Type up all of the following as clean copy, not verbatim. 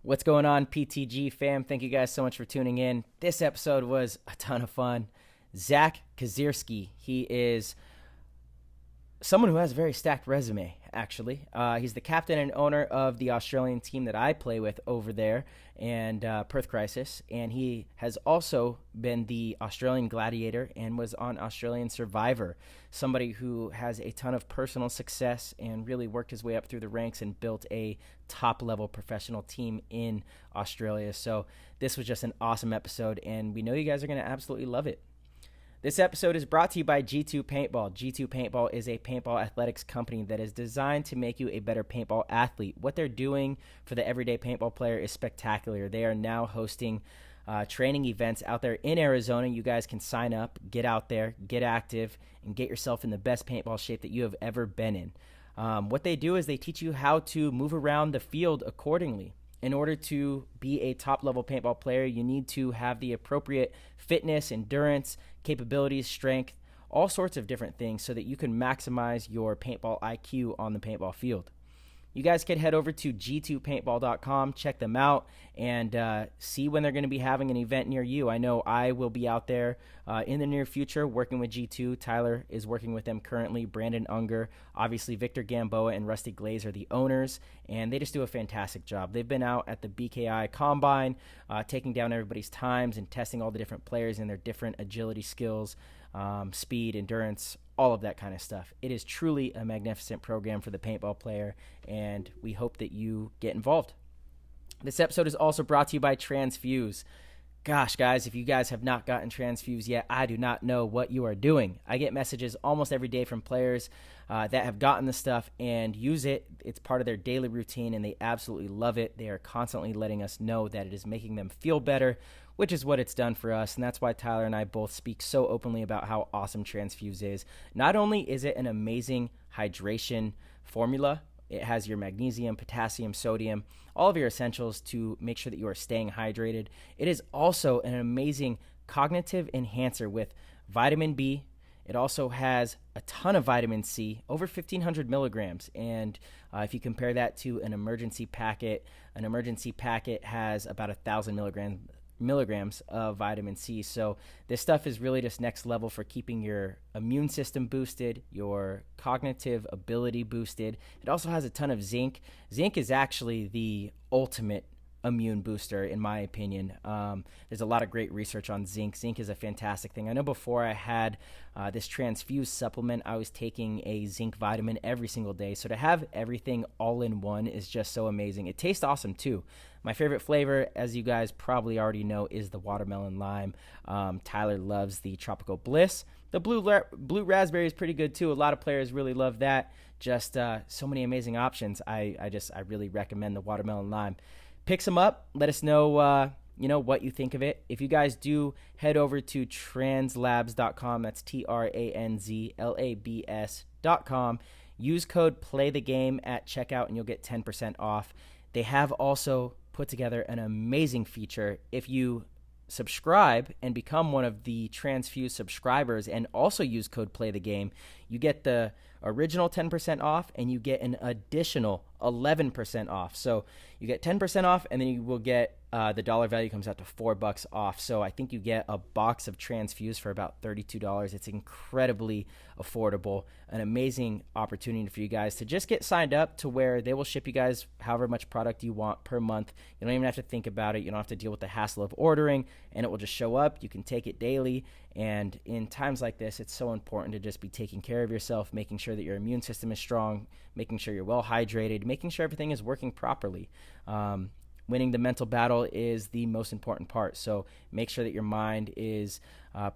What's going on, PTG fam? Thank you guys so much for tuning in. This episode was a ton of fun. Zach Kozerski, he is someone who has a very stacked resume, actually. He's the captain and owner of the Australian team that I play with over there, and Perth Crisis. And he has also been the Australian Gladiator and was on Australian Survivor. Somebody who has a ton of personal success and really worked his way up through the ranks and built a top-level professional team in Australia. So this was just an awesome episode, and we know you guys are going to absolutely love it. This episode is brought to you by G2 Paintball. G2 Paintball is a paintball athletics company that is designed to make you a better paintball athlete. What they're doing for the everyday paintball player is spectacular. They are now hosting training events out there in Arizona. You guys can sign up, get out there, get active, and get yourself in the best paintball shape that you have ever been in. What they do is they teach you how to move around the field accordingly. In order to be a top-level paintball player, you need to have the appropriate fitness, endurance, capabilities, strength, all sorts of different things so that you can maximize your paintball IQ on the paintball field. You guys can head over to g2paintball.com, check them out, and see when they're going to be having an event near you. I know I will be out there in the near future working with G2. Tyler is working with them currently. Brandon Unger, obviously Victor Gamboa, and Rusty Glaze are the owners, and they just do a fantastic job. They've been out at the BKI Combine, taking down everybody's times and testing all the different players and their different agility skills, speed, endurance, all of that kind of stuff. It is truly a magnificent program for the paintball player, and we hope that you get involved. This episode is also brought to you by Transfuse. Gosh, guys, if you guys have not gotten Transfuse yet, I do not know what you are doing. I get messages almost every day from players that have gotten the stuff and use it. It's part of their daily routine, and they absolutely love it. They are constantly letting us know that it is making them feel better, which is what it's done for us, and that's why Tyler and I both speak so openly about how awesome Transfuse is. Not only is it an amazing hydration formula, it has your magnesium, potassium, sodium, all of your essentials to make sure that you are staying hydrated. It is also an amazing cognitive enhancer with vitamin B. It also has a ton of vitamin C, over 1,500 milligrams. And if you compare that to an emergency packet has about 1,000 milligrams of vitamin C. So this stuff is really just next level for keeping your immune system boosted, your cognitive ability boosted. It also has a ton of zinc. Zinc is actually the ultimate immune booster, in my opinion. There's a lot of great research on zinc. Zinc is a fantastic thing. I know before I had this Transfuse supplement, I was taking a zinc vitamin every single day. So to have everything all in one is just so amazing. It tastes awesome too. My favorite flavor, as you guys probably already know, is the watermelon lime. Tyler loves the tropical bliss. The blue raspberry is pretty good too. A lot of players really love that. Just so many amazing options. I really recommend the watermelon lime. Pick some up. Let us know, what you think of it. If you guys do head over to translabs.com, that's TRANZLABS.com, use code PLAYTHEGAME at checkout and you'll get 10% off. They have also put together an amazing feature. If you subscribe and become one of the Transfuse subscribers and also use code PLAYTHEGAME, you get the original 10% off and you get an additional 11% off. So you get 10% off and then you will get the dollar value comes out to $4 off. So I think you get a box of Transfuse for about $32. It's incredibly affordable, an amazing opportunity for you guys to just get signed up to where they will ship you guys however much product you want per month. You don't even have to think about it. You don't have to deal with the hassle of ordering, and it will just show up. You can take it daily. And in times like this, it's so important to just be taking care of yourself, making sure that your immune system is strong, making sure you're well hydrated, making sure everything is working properly. Winning the mental battle is the most important part. So make sure that your mind is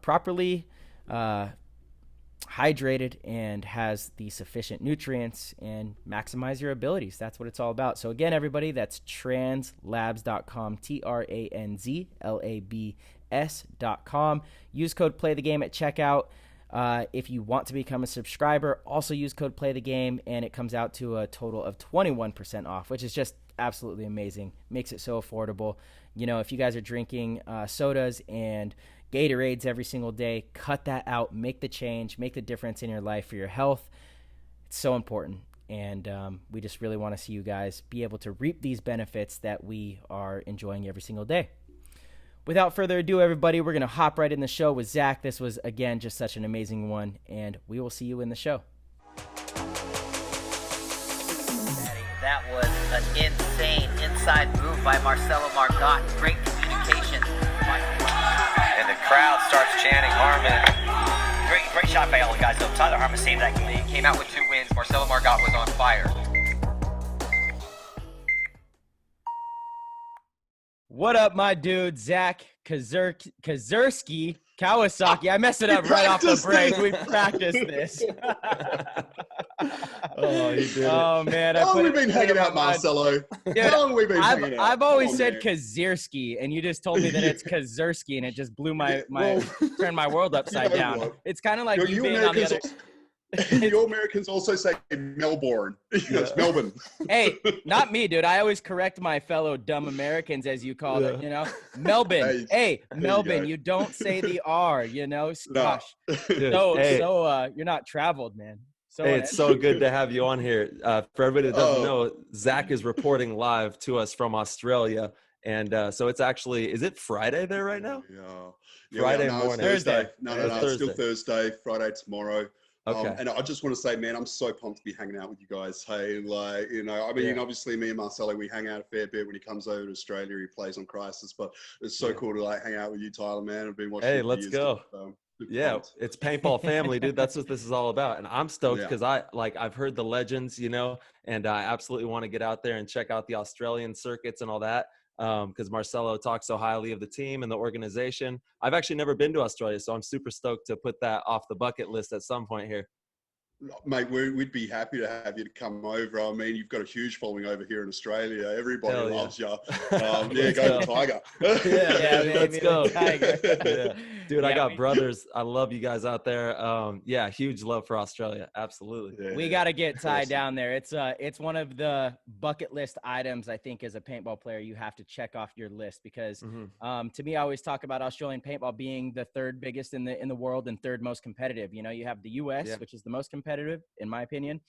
properly hydrated and has the sufficient nutrients, and maximize your abilities. That's what it's all about. So again, everybody, that's translabs.com, TRANZLABS.com. Use code PLAYTHEGAME at checkout. If you want to become a subscriber, also use code PLAYTHEGAME, and it comes out to a total of 21% off, which is just absolutely amazing. Makes it so affordable. If you guys are drinking sodas and Gatorades every single day, cut that out. Make the change. Make the difference in your life for your health. It's so important. And we just really want to see you guys be able to reap these benefits that we are enjoying every single day. Without further ado, everybody, we're going to hop right in the show with Zach. This was, again, just such an amazing one, and we will see you in the show. That was an insane inside move by Marcelo Margot. Great communication. And the crowd starts chanting Harmon. Great shot by all the guys. So Tyler Harmon saved that game. He came out with 2 wins. Marcelo Margot was on fire. What up, my dude, Zach Kozerski, Kawasaki. I messed it up right off the break. We practiced this. Oh, he did it. Oh, man. How long have we been hanging out, Marcelo? Dude, How long have we been hanging out? I've always said Kozerski, and you just told me that it's Kozerski, and it just blew turned my world upside down. What? It's kind of like you being Americans on the other... You Americans also say Melbourne. It's Melbourne. Hey, not me, dude. I always correct my fellow dumb Americans, as you call it, Melbourne. Hey, Melbourne, you don't say the R, Gosh. No. You're not traveled, man. Hey, it's so good to have you on here. For everybody that doesn't know, Zach is reporting live to us from Australia. And so it's actually, is it Friday there right now? Yeah. Friday morning. It's Thursday. No, Thursday. it's still Thursday, Friday tomorrow. Okay. And I just want to say, man, I'm so pumped to be hanging out with you guys. Hey, obviously me and Marcelo, we hang out a fair bit. When he comes over to Australia, he plays on Crisis, but it's so cool to hang out with you, Tyler, man. I've been watching. Hey, let's go. It's Paintball family, dude. That's what this is all about. And I'm stoked because I've heard the legends, and I absolutely want to get out there and check out the Australian circuits and all that. Because Marcelo talks so highly of the team and the organization. I've actually never been to Australia, so I'm super stoked to put that off the bucket list at some point here. Mate, we'd be happy to have you to come over. I mean, you've got a huge following over here in Australia. Everybody loves you. Go Tiger. Let's go. Tiger. Dude, I got brothers. I love you guys out there. Huge love for Australia. Absolutely. We got to get Ty down there. It's one of the bucket list items, I think, as a paintball player, you have to check off your list because to me, I always talk about Australian paintball being the 3rd biggest in the world and 3rd most competitive. You have the US, which is the most competitive, in my opinion.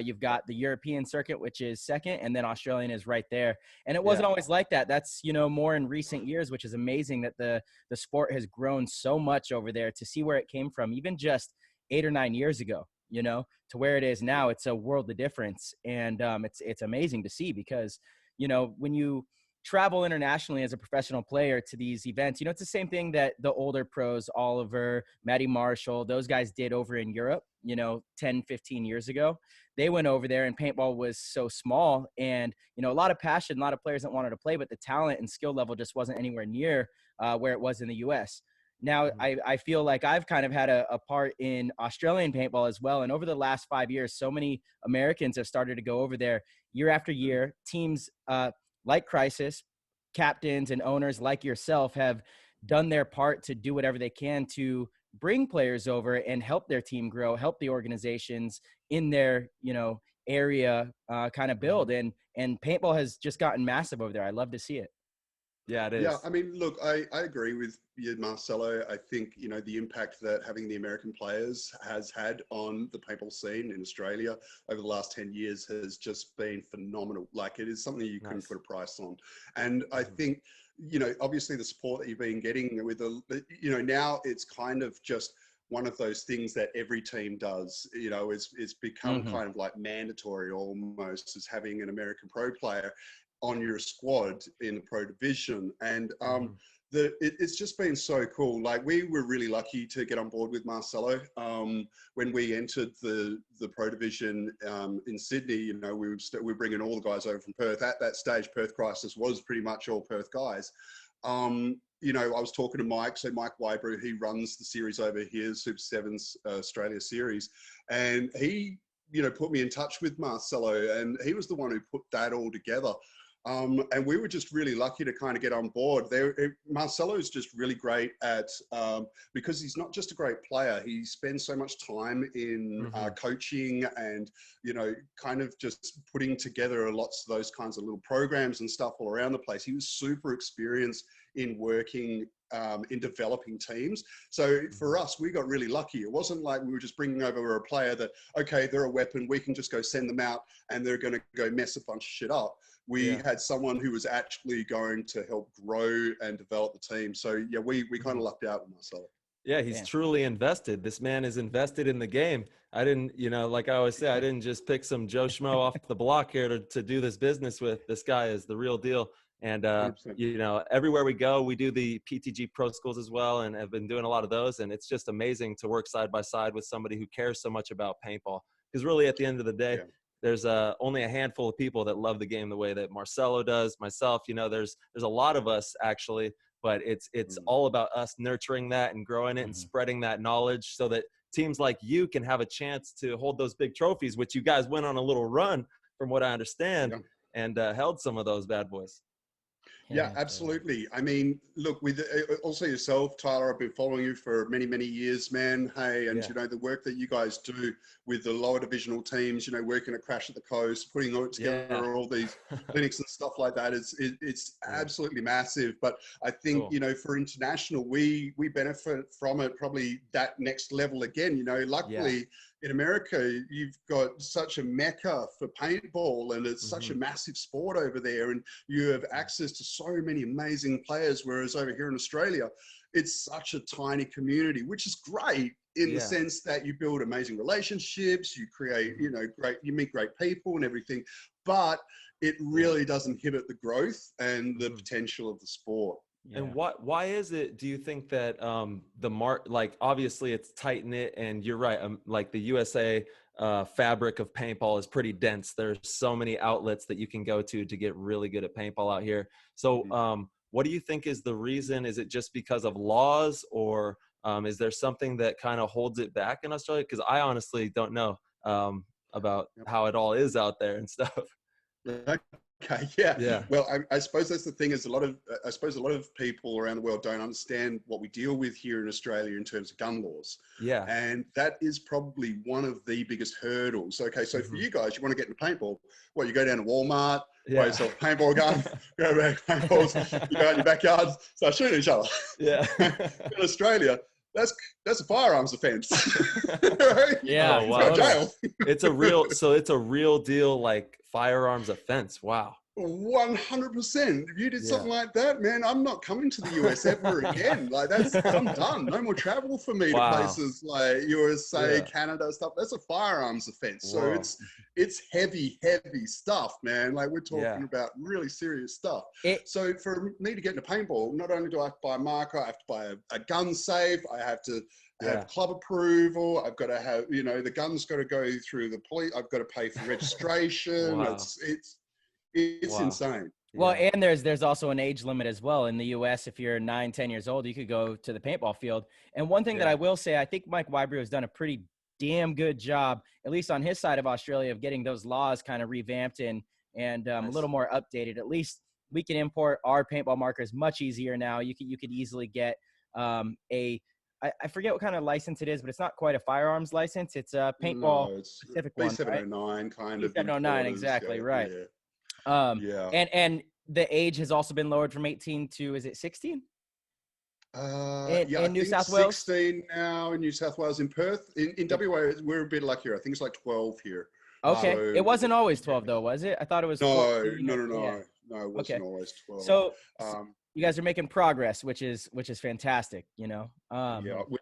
You've got the European circuit, which is 2nd, and then Australian is right there. And it wasn't always like that. That's, more in recent years, which is amazing that the sport has grown so much over there. To see where it came from, even just 8 or 9 years ago, to where it is now, it's a world of difference. And it's amazing to see because, when you travel internationally as a professional player to these events, it's the same thing that the older pros, Oliver, Matty Marshall, those guys did over in Europe, 10, 15 years ago. They went over there and paintball was so small and, a lot of passion, a lot of players that wanted to play, but the talent and skill level just wasn't anywhere near where it was in the US. Now, I feel like I've kind of had a part in Australian paintball as well. And over the last 5 years, so many Americans have started to go over there year after year. Teams like Crisis, captains and owners like yourself have done their part to do whatever they can to bring players over and help their team grow, help the organizations in their, area kind of build. And paintball has just gotten massive over there. I love to see it. Yeah, it is. Yeah, I mean, look, I agree with you, Marcelo. I think, the impact that having the American players has had on the paintball scene in Australia over the last 10 years has just been phenomenal. Like, it is something you couldn't put a price on. And I think, obviously the support that you've been getting with now it's kind of just one of those things that every team does, it's become kind of like mandatory almost as having an American pro player on your squad in the pro division. And it's just been so cool. Like, we were really lucky to get on board with Marcelo. When we entered the pro division in Sydney, we were bringing all the guys over from Perth. At that stage, Perth Crisis was pretty much all Perth guys. I was talking to Mike, so Mike Wybrew, he runs the series over here, Super Sevens Australia series. And he, put me in touch with Marcelo, and he was the one who put that all together. And we were just really lucky to kind of get on board. Marcelo is just really great at, because he's not just a great player, he spends so much time in coaching and, kind of just putting together lots of those kinds of little programs and stuff all around the place. He was super experienced in working in developing teams. So for us, we got really lucky. It wasn't like we were just bringing over a player that, okay, they're a weapon, we can just go send them out and they're going to go mess a bunch of shit up. We had someone who was actually going to help grow and develop the team. So yeah, we kind of lucked out with Marcelo. Yeah, he's truly invested. This man is invested in the game. I didn't, like I always say, I didn't just pick some Joe Schmo off the block here to do this business with. This guy is the real deal. And, everywhere we go, we do the PTG Pro Schools as well, and have been doing a lot of those. And it's just amazing to work side by side with somebody who cares so much about paintball. Because really, at the end of the day, there's only a handful of people that love the game the way that Marcelo does, myself. There's a lot of us, actually. But it's all about us nurturing that and growing it and spreading that knowledge so that teams like you can have a chance to hold those big trophies, which you guys went on a little run, from what I understand, and held some of those bad boys. Yeah, absolutely. I mean, look, with also yourself, Tyler, I've been following you for many, many years, man. Hey, and the work that you guys do with the lower divisional teams, working at Crash at the Coast, putting together all these clinics and stuff like that, it's absolutely massive. But I think, for international, we benefit from it probably that next level again. Luckily in America, you've got such a mecca for paintball, and it's such a massive sport over there, and you have access to so many amazing players, whereas over here in Australia, it's such a tiny community, which is great in the sense that you build amazing relationships, you create, you meet great people and everything, but it really does inhibit the growth and the potential of the sport. Yeah. And why is it, do you think that obviously it's tight knit, and you're right, like the USA fabric of paintball is pretty dense. There's so many outlets that you can go to get really good at paintball out here. So what do you think is the reason? Is it just because of laws, or is there something that kind of holds it back in Australia? Because I honestly don't know about how it all is out there and stuff. Okay, yeah. Well, I suppose that's the thing, is a lot of people around the world don't understand what we deal with here in Australia in terms of gun laws. Yeah. And that is probably one of the biggest hurdles. Okay, so for you guys, you want to get into paintball, you go down to Walmart, buy yourself a paintball gun, go back paintballs, you go out in your backyard, start shooting each other. Yeah. In Australia, that's a firearms offense. Right? Yeah. Oh, wow. Jail. It's a real deal, like firearms offense. Wow. 100%. If you did something like that, man, I'm not coming to the US ever again. Like I'm done. No more travel for me to places like USA, Canada, stuff. That's a firearms offense. So it's heavy stuff, man. Like we're talking about really serious stuff. So for me to get into paintball, not only do I have to buy a marker, I have to buy a gun safe, I have to have club approval, I've got to have, the gun's got to go through the police, I've got to pay for registration. It's insane. Well, and there's also an age limit as well. In the US, if you're 9-10 years old, you could go to the paintball field. And one thing that I will say, I think Mike Wybrew has done a pretty damn good job, at least on his side of Australia, of getting those laws kind of revamped and a little more updated. At least we can import our paintball markers much easier now. You could easily get I forget what kind of license it is, but it's not quite a firearms license. It's a paintball specific one. B709 kind of. B709, exactly, right. And the age has also been lowered from 18 to, is it 16? In New South Wales? 16 now in New South Wales. In Perth, in WA, we're a bit luckier. I think it's like 12 here. Okay. So, it wasn't always 12 though, was it? I thought it was 14. No, it wasn't always 12. So you guys are making progress, which is fantastic, we're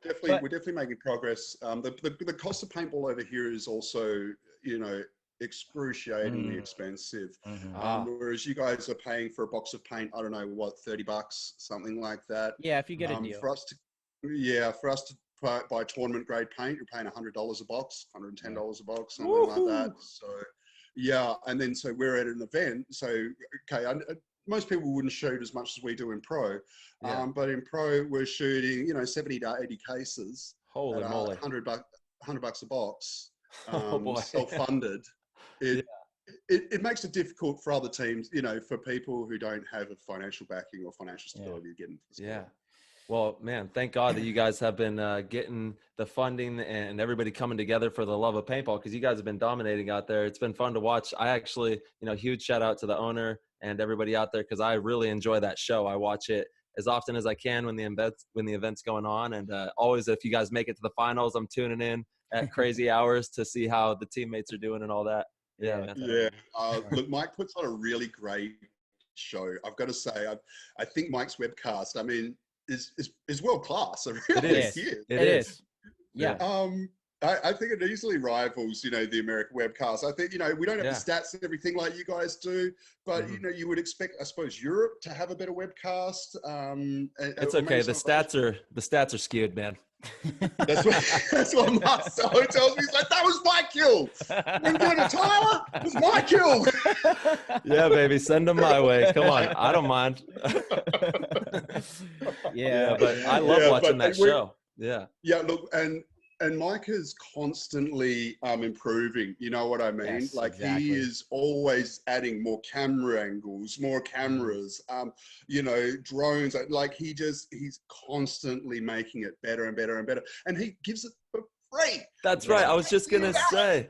definitely making progress. The cost of paintball over here is also, excruciatingly expensive. Whereas you guys are paying for a box of paint, I don't know what, $30, something like that. Yeah, if you get a deal. For us to buy tournament grade paint, you're paying $100 a box, $110 a box, something like that. So and then so we're at an event. So most people wouldn't shoot as much as we do in pro, but in pro we're shooting 70 to 80 cases. Holy moly! $100 a box. Oh, self-funded. It makes it difficult for other teams, for people who don't have a financial backing or financial stability to get into the sport. Yeah. Well, man, thank God that you guys have been getting the funding and everybody coming together for the love of paintball, because you guys have been dominating out there. It's been fun to watch. I actually, huge shout out to the owner and everybody out there, because I really enjoy that show. I watch it as often as I can when the event's going on. And always, if you guys make it to the finals, I'm tuning in at crazy hours to see how the teammates are doing and all that. Yeah, man. Yeah. Look, Mike puts on a really great show. I've got to say, I think Mike's webcast, I mean, is world class. It really is. It is. Yeah. I think it easily rivals, the American webcast. I think, we don't have the stats and everything like you guys do, but you would expect, I suppose, Europe to have a better webcast. It's okay. The stats are skewed, man. That's what Marcelo tells me. He's like, that was my kill. You doing it, Tyler? It was my kill. Yeah, baby, send them my way. Come on, I don't mind. Yeah, but I love watching that show. Yeah. Look, and Mike is constantly improving. You know what I mean? Yes, like exactly. he is always adding more camera angles, more cameras, drones. Like he's constantly making it better and better and better. And he gives it for free. That's right. I was just going to say.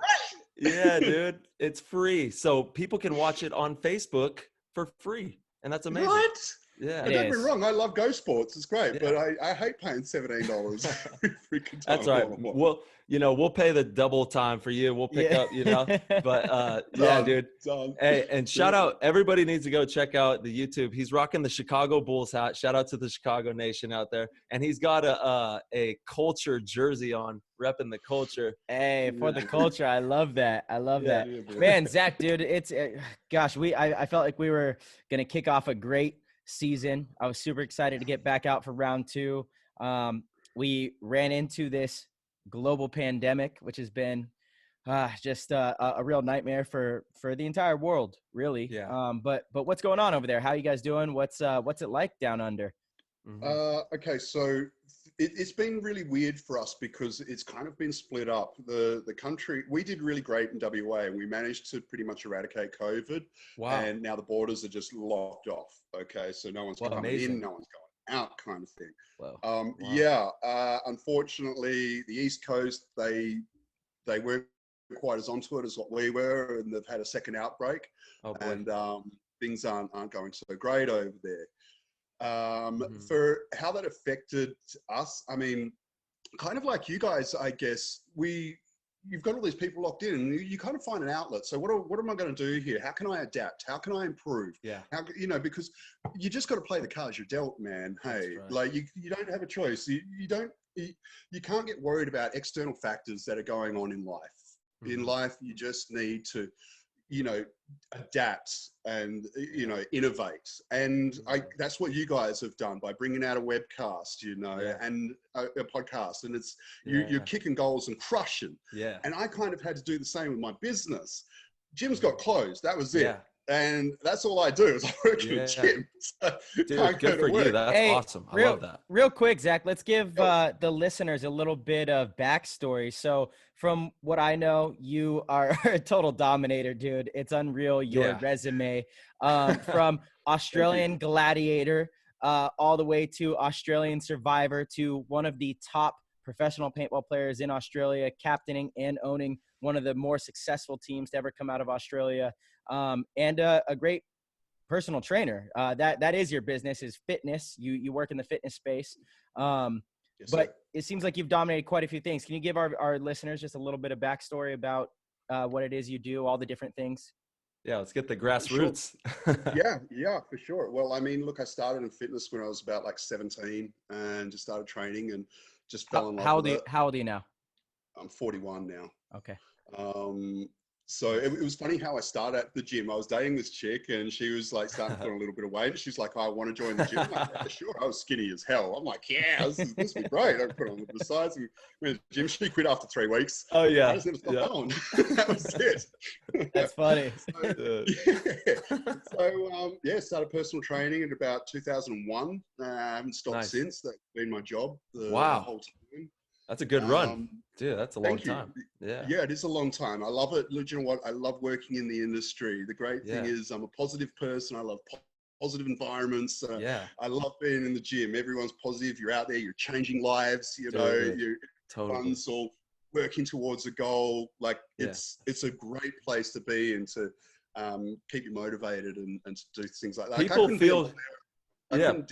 Yeah, dude, it's free. So people can watch it on Facebook for free. And that's amazing. What? Yeah, don't get me wrong. I love Go Sports. It's great, but I hate paying $17 every freaking time. That's right. We'll pay the double time for you. We'll pick up, But yeah, dude. Done. Hey, and shout out! Everybody needs to go check out the YouTube. He's rocking the Chicago Bulls hat. Shout out to the Chicago Nation out there. And he's got a culture jersey on, repping the culture. Hey, for the culture. I love that. Yeah, Man, Zach, dude, it's gosh, I felt like we were gonna kick off a great season. I was super excited to get back out for round 2. We ran into this global pandemic, which has been just a real nightmare for the entire world, really. Yeah. But what's going on over there? How are you guys doing? What's it like down under? Okay, so it's been really weird for us because it's kind of been split up. The country, we did really great in WA and we managed to pretty much eradicate COVID. Wow. And now the borders are just locked off. Okay, so no one's coming in, no one's going out, kind of thing. Wow. Yeah, unfortunately, the East Coast, they weren't quite as onto it as what we were, and they've had a second outbreak. Oh, boy. And things aren't going so great over there. For how that affected us, I mean, kind of like you guys, I guess, you've got all these people locked in and you kind of find an outlet. So what am I going to do here? How can I adapt? How can I improve? Yeah. Because you just got to play the cards you're dealt, man. Hey, right. like you don't have a choice. You can't get worried about external factors that are going on in life. In life, you just need to, adapt and, innovate. And that's what you guys have done by bringing out a webcast, and a podcast. And it's, you're kicking goals and crushing. Yeah. And I kind of had to do the same with my business. Gyms got closed. That was it. Yeah. And that's all I do is I work in a gym. So dude, good for you. That's awesome. I love that. Real quick, Zach, let's give the listeners a little bit of backstory. So from what I know, you are a total dominator, dude. It's unreal, your resume. From Australian Gladiator all the way to Australian Survivor to one of the top professional paintball players in Australia, captaining and owning one of the more successful teams to ever come out of Australia. And a great personal trainer. That is your business, is fitness. You work in the fitness space. But it seems like you've dominated quite a few things. Can you give our listeners just a little bit of backstory about what it is you do, all the different things? Yeah, let's get the grassroots. Sure. Yeah, for sure. Well, I mean, look, I started in fitness when I was about like 17 and just started training and just fell in love with it. How old are you now? I'm 41 now. Okay. So it was funny how I started at the gym. I was dating this chick and she was like starting to put on a little bit of weight. She's like, I want to join the gym. I'm like, yeah, sure. I was skinny as hell. I'm like, yeah, this will be great. I put on the size and went to the gym. She quit after 3 weeks. Oh, yeah. I just never stopped going. That was it. That's funny. Started personal training in about 2001. I haven't stopped since. That's been my job the whole time. That's a good run. Dude, that's a long time. Yeah, it is a long time. I love it. Look, you know what? I love working in the industry. The great thing is I'm a positive person. I love positive environments. I love being in the gym. Everyone's positive. You're out there. You're changing lives. You're fun, so working towards a goal. Like it's a great place to be and to keep you motivated and to do things like that. People feel I couldn't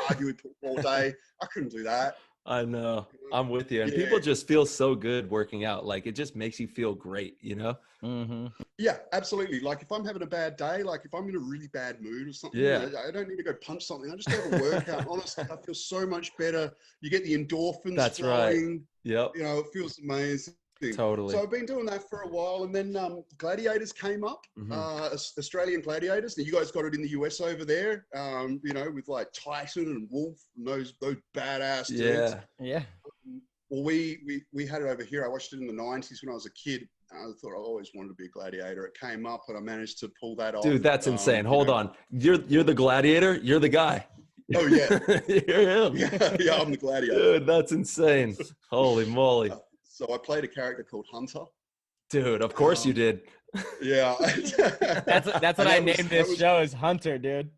argue with people all day. I couldn't do that. I know. I'm with you. And people just feel so good working out. Like it just makes you feel great, you know? Mm-hmm. Yeah, absolutely. Like if I'm having a bad day, like if I'm in a really bad mood or something, I don't need to go punch something. I just have a workout. Honestly, I feel so much better. You get the endorphins That's flowing. Right. Yep. You know, it feels amazing. Totally. So I've been doing that for a while, and then Gladiators came up, Australian Gladiators. Now you guys got it in the US over there, you know, with like Tyson and Wolf and those badass dudes. Yeah. Well, we had it over here. I watched it in the 90s when I was a kid. I thought I always wanted to be a gladiator. It came up, and I managed to pull that off. Dude, that's insane. Hold on. You're the gladiator. You're the guy. Oh yeah, you're him. Yeah, I'm the gladiator. Dude, that's insane. Holy moly. So I played a character called Hunter. Dude, of course you did. Yeah. That's what I named this show is Hunter, dude.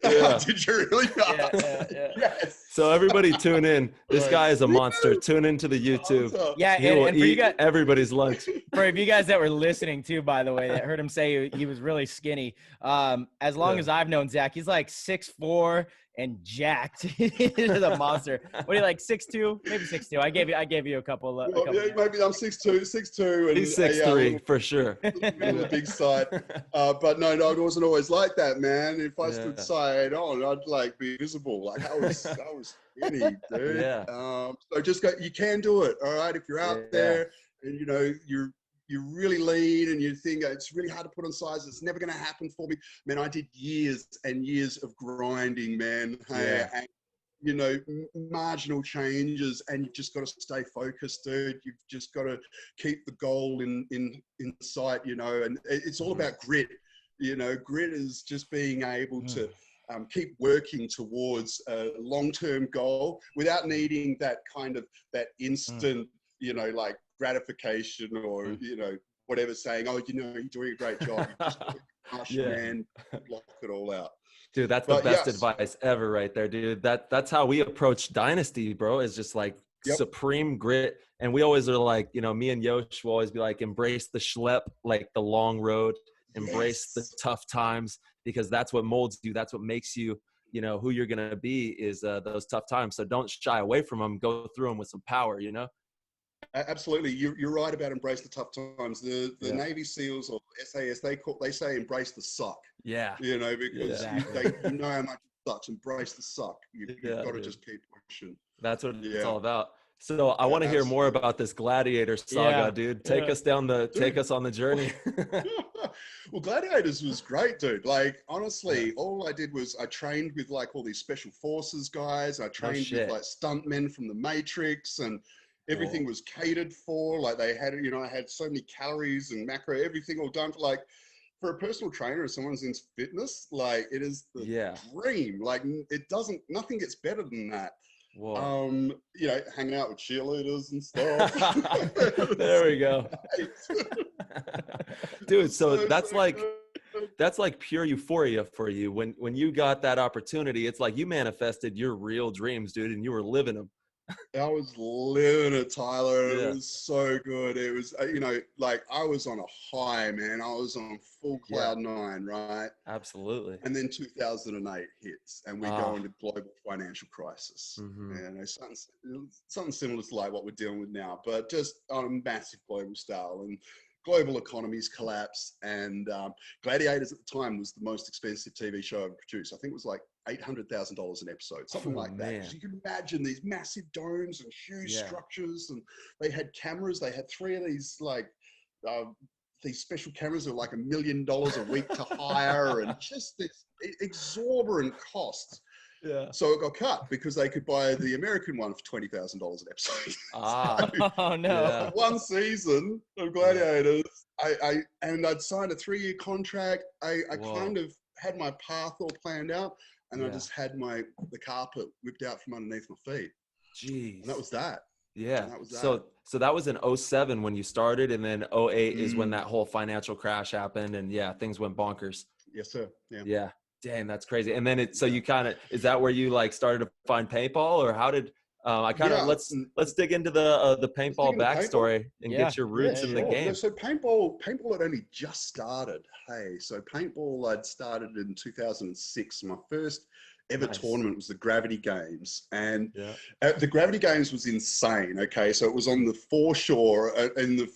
Yeah. Did you really? Yeah. Yes. So everybody tune in. This guy is a monster. Tune into the YouTube. Yeah, He will and for you eat guys, everybody's lunch. for you guys that were listening too, by the way, that heard him say he was really skinny. As long as I've known Zach, he's like 6'4" and jacked. He's a monster. What are you like, 6'2"? Maybe 6'2". I gave you a couple. Yeah, maybe I'm 6'2", and he's 6'3" for sure. On the big side, but no, it wasn't always like that, man. If I stood side on, I'd like be visible. Like I was skinny, dude. Yeah. So just go. You can do it. All right, if you're out there and you know you're really lean and you think it's really hard to put on size, it's never going to happen for me. Man, I did years and years of grinding, man. Hey, and, you know, marginal changes, and you've just got to stay focused, dude. You've just got to keep the goal in sight, you know, and it's all about grit. You know, grit is just being able to keep working towards a long-term goal without needing that kind of that instant, you know, like gratification or you know whatever, saying, oh, you know, you're doing a great job. You just gosh, man, block it all out. Dude, that's the best advice ever right there, dude. That's how we approach Dynasty, bro, is just like supreme grit. And we always are like, you know, me and Yosh will always be like, embrace the schlep, like the long road, embrace the tough times, because that's what molds you. That's what makes you, you know, who you're going to be is those tough times. So don't shy away from them. Go through them with some power, you know? Absolutely. You're right about embrace the tough times. The Navy SEALs or SAS, they say embrace the suck. Yeah. You know, because you know how much it sucks. Embrace the suck. You've got to just keep pushing. That's what it's all about. So I want to hear more about this Gladiator saga, dude. Take us take us on the journey. Well, Gladiators was great, dude. Like, honestly, all I did was I trained with like all these special forces guys. I trained with like stuntmen from the Matrix, and everything was catered for. Like they had, you know, I had so many calories and macro, everything all done for like, for a personal trainer or someone's into fitness, like it is the dream. Like nothing gets better than that. Whoa. You know, hanging out with cheerleaders and stuff. There we go. Dude, so that's like pure euphoria for you. When you got that opportunity, it's like you manifested your real dreams, dude, and you were living them. I was living it, Tyler. It was so good. It was, you know, like I was on a high, man. I was on full cloud nine, right? Absolutely. And then 2008 hits, and we go into global financial crisis. And something similar to like what we're dealing with now, but just on a massive global scale. And global economies collapse, and Gladiators at the time was the most expensive TV show ever produced. I think it was like $800,000 an episode, something like that. Because you can imagine these massive domes and huge structures, and they had cameras. They had 3 of these like these special cameras that were like $1 million a week to hire, and just this exorbitant costs. Yeah. So it got cut because they could buy the American one for $20,000 an episode. Oh no! One season of Gladiators, I'd signed a 3-year contract. I kind of had my path all planned out, and I just had the carpet whipped out from underneath my feet. Jeez. And that was that. Yeah. That was that. So that was in 2007 when you started, and then 2008 is when that whole financial crash happened, and things went bonkers. Yes, sir. Yeah. Yeah. Damn, that's crazy. And then so you kind of, is that where you like started to find paintball, or how did let's dig into the paintball backstory and get your roots in the game. So paintball had only just started. Hey, so paintball I'd started in 2006. My first ever Nice. tournament was the Gravity Games. And Yeah. the Gravity Games was insane. Okay. So it was on the foreshore in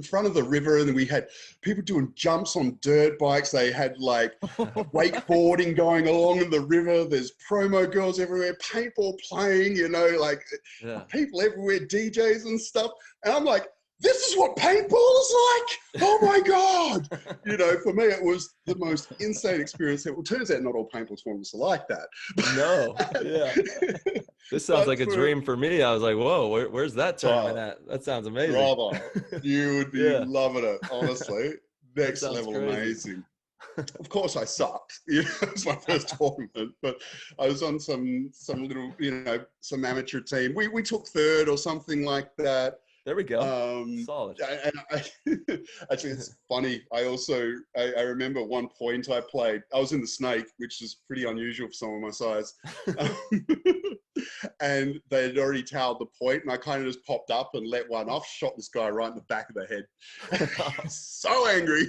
front of the river. And we had people doing jumps on dirt bikes. They had like wakeboarding going along in the river. There's promo girls everywhere, paintball playing, you know, like people everywhere, DJs and stuff. And I'm like, this is what paintball is like. Oh my God. You know, for me, it was the most insane experience. Well, turns out not all paintball tournaments are like that. No. Yeah. This sounds like a dream for me. I was like, whoa, where's that tournament at? That sounds amazing. Bravo. You would be loving it, honestly. Next level crazy. Amazing. Of course I sucked. You know, it was my first tournament, but I was on some little, you know, some amateur team. We took third or something like that. There we go. Solid. And actually, it's funny. I remember one point I played. I was in the snake, which is pretty unusual for someone my size. And they had already towed the point, and I kind of just popped up and let one off, shot this guy right in the back of the head. So angry.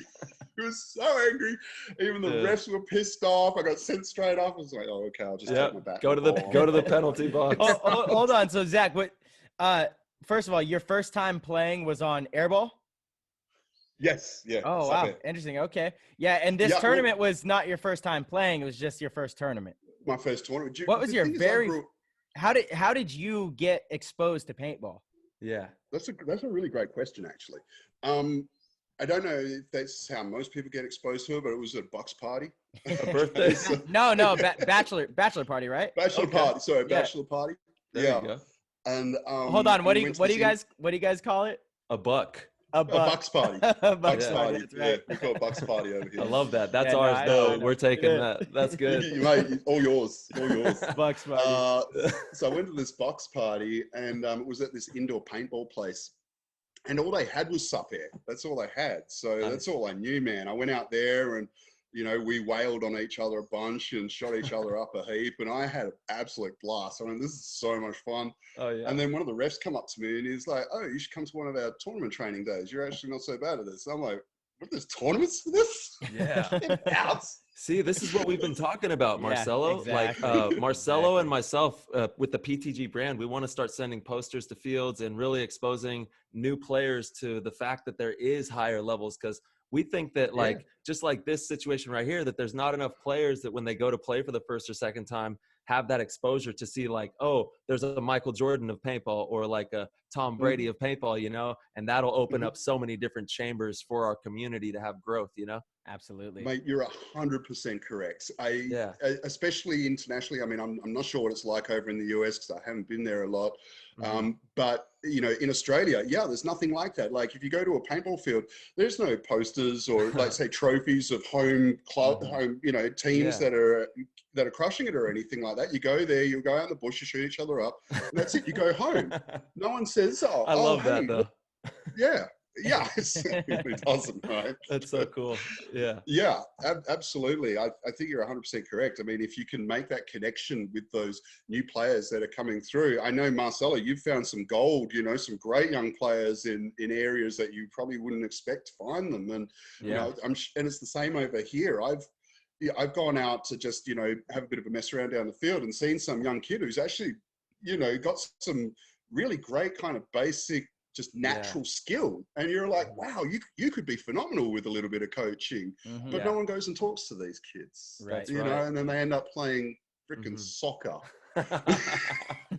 He was so angry. Even the refs were pissed off. I got sent straight off. I was like, oh, okay, I'll just take my back. Go to the penalty box. Hold on. So Zach, first of all, your first time playing was on airball? Yes. Yeah. Oh, wow. It. Interesting. Okay. Yeah. And this tournament was not your first time playing. It was just your first tournament. My first tournament. What was your how did you get exposed to paintball? Yeah. That's a really great question, actually. I don't know if that's how most people get exposed to it, but it was a box party. A birthday? No, bachelor party, right? Bachelor party. Sorry, bachelor party. There you go. And hold on, what do you guys call it? A buck. A bucks party. A bucks party. That's right. Yeah, we call it bucks party over here. I love that. That's ours, though. We're taking that. That's good. Mate, all yours. Bucks party. So I went to this box party, and it was at this indoor paintball place. And all they had was sup air. That's all they had. So that's all I knew, man. I went out there and, you know, we wailed on each other a bunch and shot each other up a heap. And I had an absolute blast. I mean, this is so much fun. Oh, yeah. And then one of the refs come up to me and he's like, oh, you should come to one of our tournament training days. You're actually not so bad at this. I'm like, what, there's tournaments for this? Yeah. See, this is what we've been talking about, Marcelo. Yeah, exactly. Like Marcelo and myself with the PTG brand, we want to start sending posters to fields and really exposing new players to the fact that there is higher levels, because we think that just like this situation right here, that there's not enough players that when they go to play for the first or second time have that exposure to see like, oh, there's a Michael Jordan of paintball or like a Tom Brady of paintball, you know, and that'll open up so many different chambers for our community to have growth, you know? Absolutely. Mate, you're 100% correct. Especially internationally. I mean, I'm not sure what it's like over in the US because I haven't been there a lot. But, you know, in Australia, there's nothing like that. Like if you go to a paintball field, there's no posters or like say trophies of home, you know, teams that are crushing it or anything like that. You go there, you go out in the bush, you shoot each other up, and that's it. You go home. No one says, "Oh, I love that though." Yeah, it really doesn't, right? That's so cool. Yeah. Yeah, absolutely. I think you're 100% correct. I mean, if you can make that connection with those new players that are coming through, I know Marcelo, you've found some gold. You know, some great young players in areas that you probably wouldn't expect to find them. And you know, and it's the same over here. I've gone out to just, you know, have a bit of a mess around down the field and seen some young kid who's actually, you know, got some really great kind of basic, just natural skill. And you're like, wow, you could be phenomenal with a little bit of coaching. But no one goes and talks to these kids. Right. You know, and then they end up playing freaking soccer.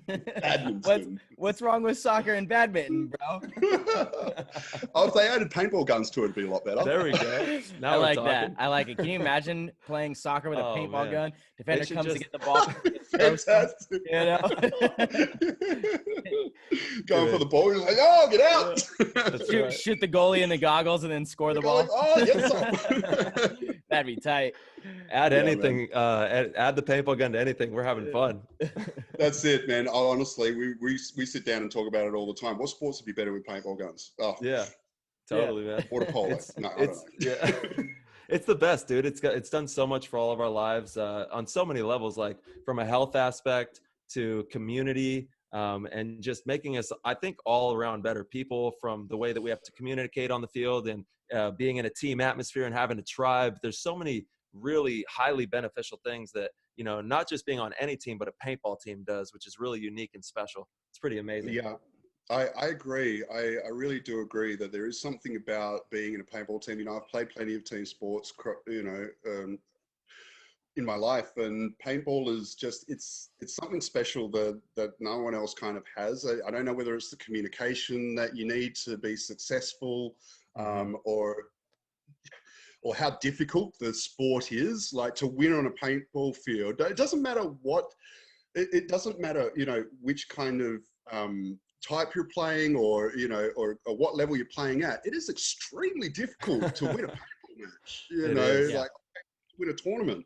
Badminton. What's wrong with soccer and badminton, bro? If they added paintball guns to it, it'd be a lot better. There we go. Now I like we're that. talking. I like it. Can you imagine playing soccer with a paintball gun? Defender comes to get the ball. Fantastic. You know? Going for the ball, you're like, oh, get out. Shoot the goalie in the goggles and then score the ball. Oh, yes. That'd be tight. Add anything, add the paintball gun to anything. We're having fun. That's it, man. Honestly, we sit down and talk about it all the time. What sports would be better with paintball guns? Oh, yeah, totally, man. Water polo. No, I don't know. Yeah. It's the best, dude. It's done so much for all of our lives on so many levels, like from a health aspect to community, and just making us, I think, all around better people, from the way that we have to communicate on the field and being in a team atmosphere and having a tribe. There's so many really highly beneficial things that you know, not just being on any team, but a paintball team does, which is really unique and special. It's pretty amazing. Yeah, I agree. I really do agree that there is something about being in a paintball team. You know, I've played plenty of team sports, you know, in my life, and paintball is just, it's something special that no one else kind of has. I don't know whether it's the communication that you need to be successful, or how difficult the sport is, like to win on a paintball field. It doesn't matter what, it doesn't matter, you know, which kind of type you're playing, or, you know, or what level you're playing at. It is extremely difficult to win a paintball match, you know, like win a tournament.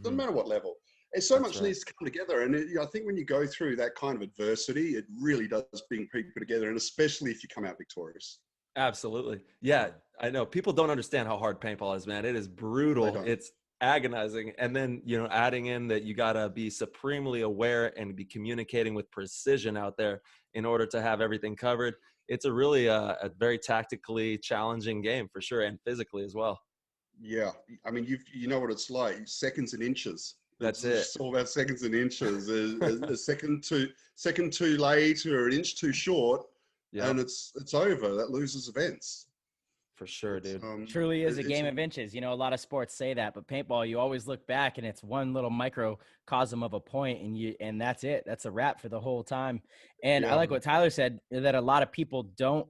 Doesn't matter what level. It's so much needs to come together. And I think when you go through that kind of adversity, it really does bring people together, and especially if you come out victorious. Absolutely. Yeah, I know. People don't understand how hard paintball is, man. It is brutal. It's agonizing. And then, you know, adding in that you got to be supremely aware and be communicating with precision out there in order to have everything covered. It's a really a very tactically challenging game for sure, and physically as well. Yeah, I mean, you know what it's like, seconds and inches. That's it's all about seconds and inches. A second too late or an inch too short, and it's over. That loses events. For sure, dude. Truly is a game of inches. You know, a lot of sports say that, but paintball, you always look back and it's one little microcosm of a point, and that's it. That's a wrap for the whole time. And I like what Tyler said, that a lot of people don't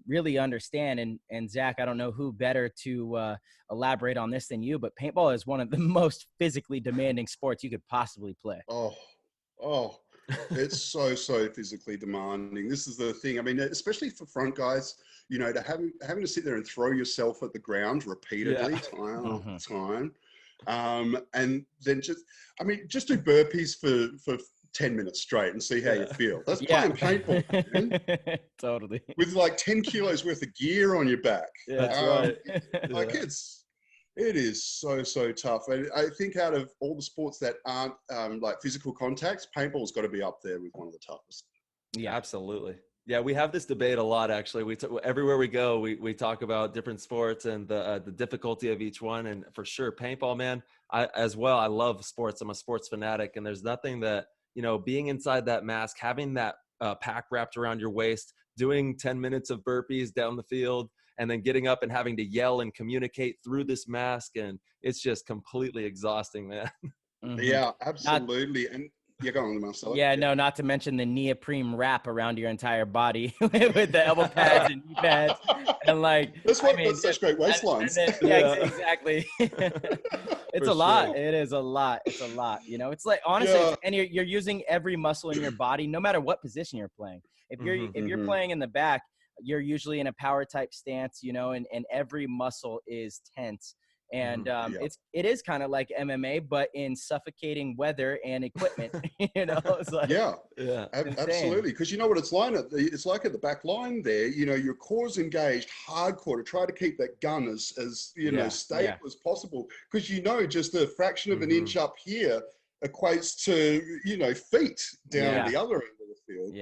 really understand. And Zach, I don't know who better to elaborate on this than you, but paintball is one of the most physically demanding sports you could possibly play. Oh, it's so physically demanding. This is the thing. I mean, especially for front guys, you know, to having to sit there and throw yourself at the ground repeatedly, time after time, and then just do burpees for 10 minutes straight and see how you feel. That's playing paintball, man. Totally. With like 10 kilos worth of gear on your back. Yeah, that's right. Like it is so tough. And I think out of all the sports that aren't like physical contacts, paintball's got to be up there with one of the toughest. Yeah, absolutely. Yeah, we have this debate a lot, actually. Everywhere we go, we talk about different sports and the difficulty of each one. And for sure, paintball, man, I love sports. I'm a sports fanatic. And there's nothing that, you know, being inside that mask, having that pack wrapped around your waist, doing 10 minutes of burpees down the field, and then getting up and having to yell and communicate through this mask. And it's just completely exhausting, man. Yeah, absolutely. And you're going, Marcelo. Yeah, no, not to mention the neoprene wrap around your entire body with the elbow pads and knee pads. And like, that's such great waistlines. Exactly. It's a lot. It is a lot. It's a lot. You know, it's like, honestly, and you're using every muscle in your body, no matter what position you're playing. If you're playing in the back, you're usually in a power type stance, you know, and every muscle is tense. And it is kind of like MMA, but in suffocating weather and equipment. You know, it's like, absolutely. Because you know what it's like at the back line there. You know, your core's engaged hardcore to try to keep that gun as you know, stable as possible. Because you know, just a fraction of an inch up here equates to, you know, feet down the other end of the field.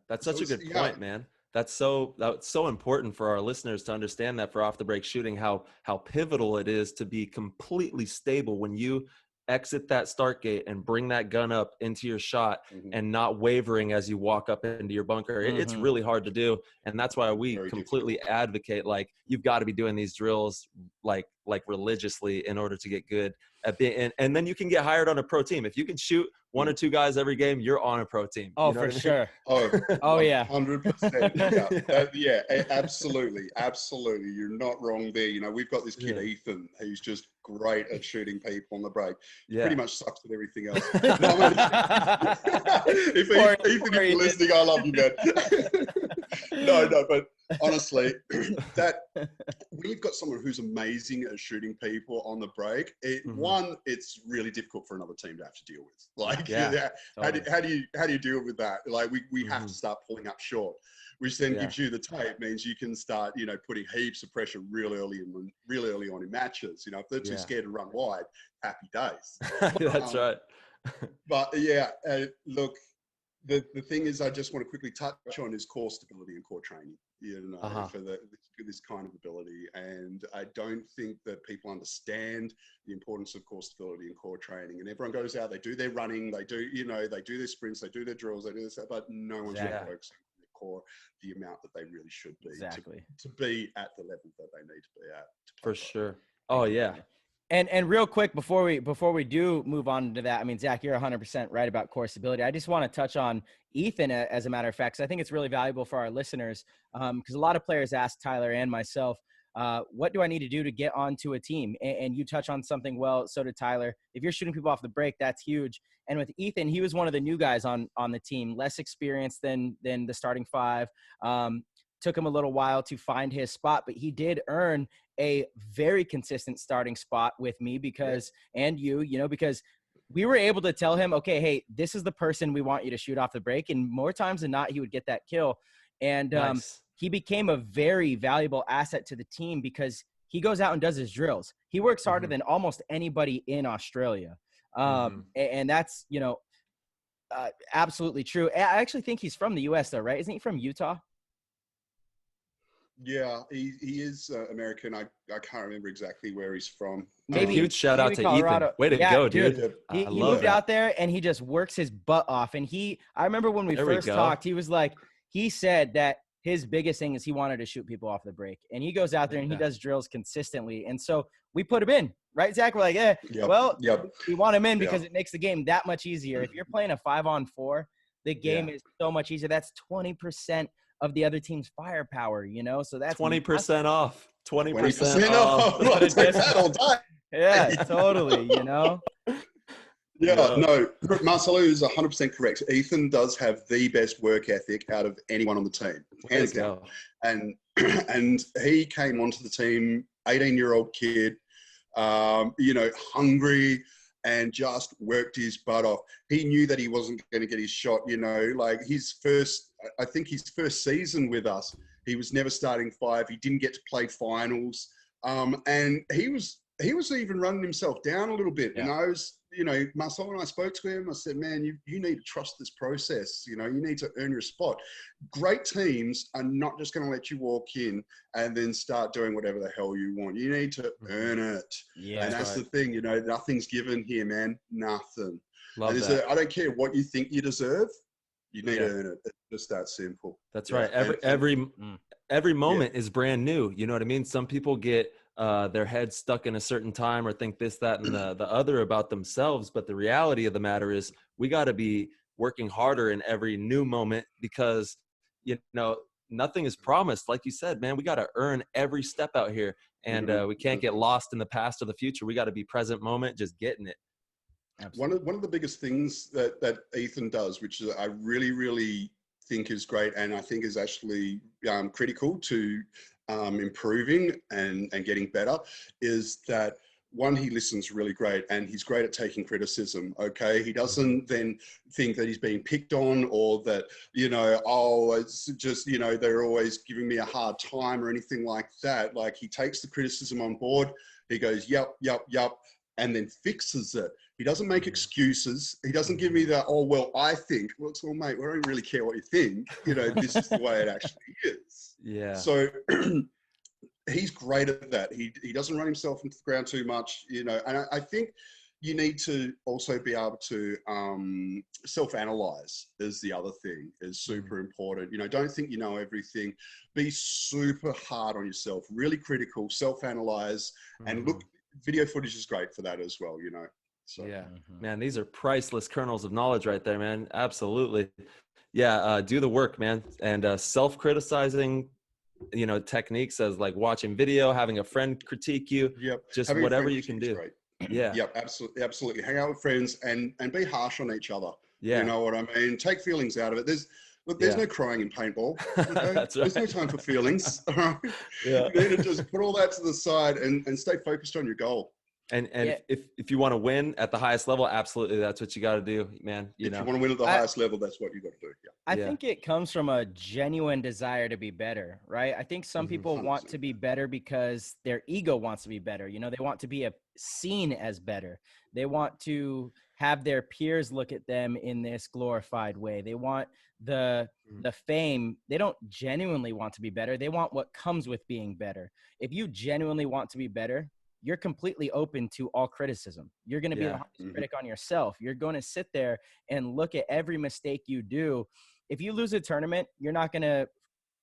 That's such a good point, man. That's so important for our listeners to understand that for off the break shooting, how pivotal it is to be completely stable when you exit that start gate and bring that gun up into your shot and not wavering as you walk up into your bunker. It's really hard to do. And that's why we completely advocate, like, you've got to be doing these drills like religiously in order to get good at being, and then you can get hired on a pro team. If you can shoot one or two guys every game, you're on a pro team. Oh, you know for sure. Oh yeah. 100%. Yeah, absolutely. You're not wrong there. You know, we've got this kid, Ethan, who's just great at shooting people on the break. Pretty much sucks at everything else. If Ethan, you're listening, I love you, man. No, but honestly, that we've got someone who's amazing at shooting people on the break. One, it's really difficult for another team to have to deal with. Like, how do you deal with that? Like, we have to start pulling up short, which then gives you the tape, means you can start, you know, putting heaps of pressure really early on in matches. You know, if they're too scared to run wide, happy days. That's right. But look, the thing is, I just want to quickly touch on is core stability and core training, for this kind of ability. And I don't think that people understand the importance of core stability and core training. And everyone goes out, they do their running, they do their sprints, they do their drills, they do this, but no one's really focusing on their core, the amount that they really should be to be at the level that they need to be at. For sure. Oh yeah. And real quick, before we do move on to that, I mean, Zach, you're 100% right about core stability. I just want to touch on Ethan, as a matter of fact, 'cause I think it's really valuable for our listeners, because a lot of players ask Tyler and myself, what do I need to do to get onto a team? And you touch on something well, so did Tyler. If you're shooting people off the break, that's huge. And with Ethan, he was one of the new guys on the team, less experienced than the starting five. Took him a little while to find his spot, but he did earn a very consistent starting spot with me because we were able to tell him, okay, hey, this is the person we want you to shoot off the break. And more times than not, he would get that kill. And he became a very valuable asset to the team because he goes out and does his drills. He works harder than almost anybody in Australia. And that's, absolutely true. I actually think he's from the US though, right? Isn't he from Utah? Yeah, he is American. I can't remember exactly where he's from. Maybe huge shout out to Colorado. Ethan. Way to go, dude. He moved out there and he just works his butt off. And I remember when we first talked, he said that his biggest thing is he wanted to shoot people off the break. And he goes out there and he does drills consistently. And so we put him in, right, Zach? We're like, we want him in because it makes the game that much easier. If you're playing a 5-on-4, the game is so much easier. That's 20% of the other team's firepower, so that's 20% off. 20% off. Take that all day. Yeah, totally. Yeah, no, Marcelo is 100% correct. Ethan does have the best work ethic out of anyone on the team, hands down. And he came onto the team, 18-year-old kid, hungry, and just worked his butt off. He knew that he wasn't going to get his shot, like his first season with us, he was never starting five. He didn't get to play finals. And he was even running himself down a little bit. Yeah. And I was, Marcel and I spoke to him. I said, man, you need to trust this process. You need to earn your spot. Great teams are not just going to let you walk in and then start doing whatever the hell you want. You need to earn it. Yeah, and that's the thing, nothing's given here, man. Nothing. Love that. I don't care what you think you deserve. You need to earn it. It's just that simple. That's right. Every moment is brand new. You know what I mean? Some people get their heads stuck in a certain time or think this, that, and the other about themselves. But the reality of the matter is we got to be working harder in every new moment because, nothing is promised. Like you said, man, we got to earn every step out here. And we can't get lost in the past or the future. We got to be present moment, just getting it. Absolutely. One of the biggest things that Ethan does, which I really, really think is great and I think is actually critical to improving and getting better, is that one, he listens really great and he's great at taking criticism. Okay. He doesn't then think that he's being picked on or that, it's just, they're always giving me a hard time or anything like that. Like he takes the criticism on board. He goes, yep, and then fixes it. He doesn't make excuses. He doesn't give me that, I think. Well, mate, we don't really care what you think. This is the way it actually is. Yeah. So he's great at that. He doesn't run himself into the ground too much, and I think you need to also be able to self-analyze is the other thing, is super important. Don't think you know everything. Be super hard on yourself, really critical, self-analyze, and look, video footage is great for that as well, So, man, these are priceless kernels of knowledge right there, man. Absolutely. Yeah. Do the work, man. And self-criticizing, techniques as like watching video, having a friend critique you, just having whatever you can do. Yeah. Yep. Absolutely. Hang out with friends and be harsh on each other. Yeah. You know what I mean? Take feelings out of it. There's no crying in paintball. That's right. There's no time for feelings. You need to just put all that to the side and stay focused on your goal. And if you want to win at the highest level, absolutely, that's what you got to do, man. If you want to win at the highest level, that's what you got to do. Yeah. I think it comes from a genuine desire to be better, right? I think some people want 100%. to be better because their ego wants to be better. You know, they want to be seen as better. They want to have their peers look at them in this glorified way. They want the fame. They don't genuinely want to be better. They want what comes with being better. If you genuinely want to be better, you're completely open to all criticism. You're going to be the hardest critic on yourself. You're going to sit there and look at every mistake you do. If you lose a tournament, you're not going to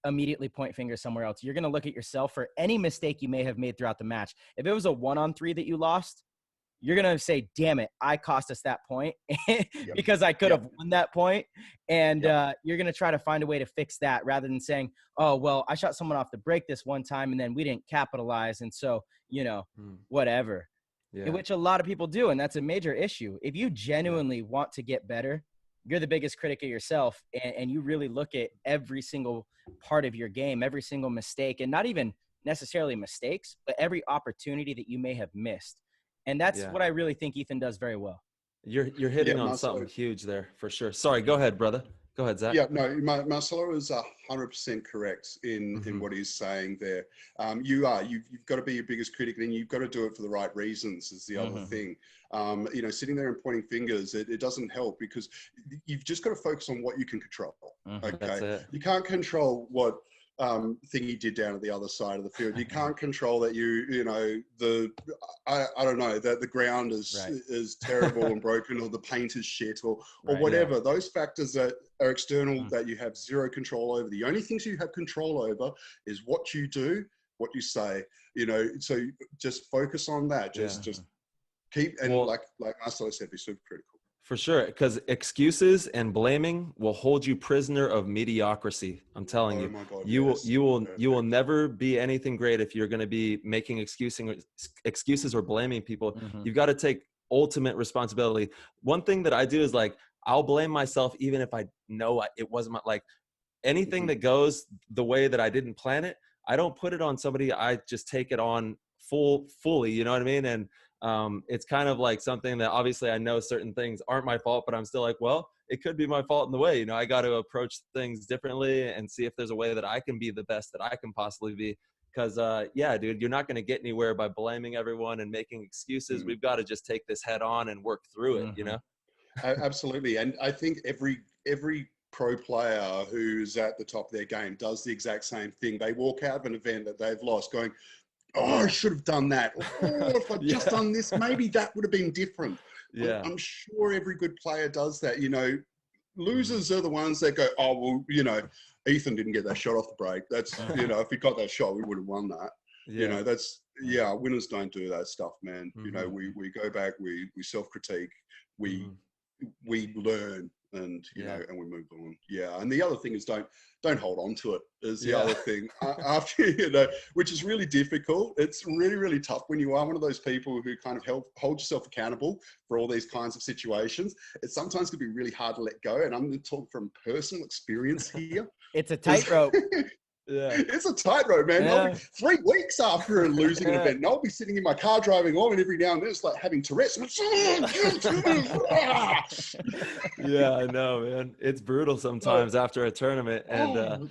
immediately point fingers somewhere else. You're going to look at yourself for any mistake you may have made throughout the match. If it was a 1-on-3 that you lost, you're going to say, damn it, I cost us that point because I could have won that point. And you're going to try to find a way to fix that rather than saying, oh, well, I shot someone off the break this one time and then we didn't capitalize. And so, you know, whatever, which a lot of people do. And that's a major issue. If you genuinely want to get better, you're the biggest critic of yourself, and you really look at every single part of your game, every single mistake, and not even necessarily mistakes, but every opportunity that you may have missed. And that's what I really think Ethan does very well. You're hitting on something huge there for sure. Sorry, go ahead, brother. Go ahead, Zach. Yeah, no, Marcelo is 100% correct in what he's saying there. You've got to be your biggest critic, and you've got to do it for the right reasons is the other thing. You know, sitting there and pointing fingers, it doesn't help because you've just got to focus on what you can control. Okay, you can't control what thing he did down at the other side of the field. You can't control that I don't know, that the ground is terrible and broken, or the paint is shit, or whatever. Those factors that are external that you have zero control over. The only things you have control over is what you do, what you say, you know, so just focus on that. Just keep, and like Marcelo said, be super critical. For sure, because excuses and blaming will hold you prisoner of mediocrity. I'm telling you, my God, you will never be anything great if you're going to be making excuses or blaming people. You've got to take ultimate responsibility. One thing that I do is like, I'll blame myself even if I know it wasn't like anything that goes the way that I didn't plan it. I don't put it on somebody. I just take it on fully. You know what I mean? And it's kind of like something that obviously I know certain things aren't my fault, but I'm still like, well, it could be my fault in the way, you know, I got to approach things differently and see if there's a way that I can be the best that I can possibly be. Cause dude, you're not going to get anywhere by blaming everyone and making excuses. We've got to just take this head on and work through it, you know? Absolutely. And I think every pro player who's at the top of their game does the exact same thing. They walk out of an event that they've lost going, oh, I should have done that. Oh, if I'd just done this, maybe that would have been different. I'm sure every good player does that. You know, losers are the ones that go, oh, well, you know, Ethan didn't get that shot off the break. That's, you know, if he got that shot, we would have won that. You know, that's, winners don't do that stuff, man. You know, we go back, we self-critique, we learn, and you know, and we move on. And the other thing is don't hold on to it is the other thing. After, you know, which is really difficult. It's really, really tough when you are one of those people who kind of hold yourself accountable for all these kinds of situations. It sometimes can be really hard to let go. And I'm going to talk from personal experience here. It's a tightrope. It's a tightrope, man. I'll be 3 weeks after losing an event, and I'll be sitting in my car driving on, and every now and then it's like having Tourette's. I know, man. It's brutal sometimes after a tournament, and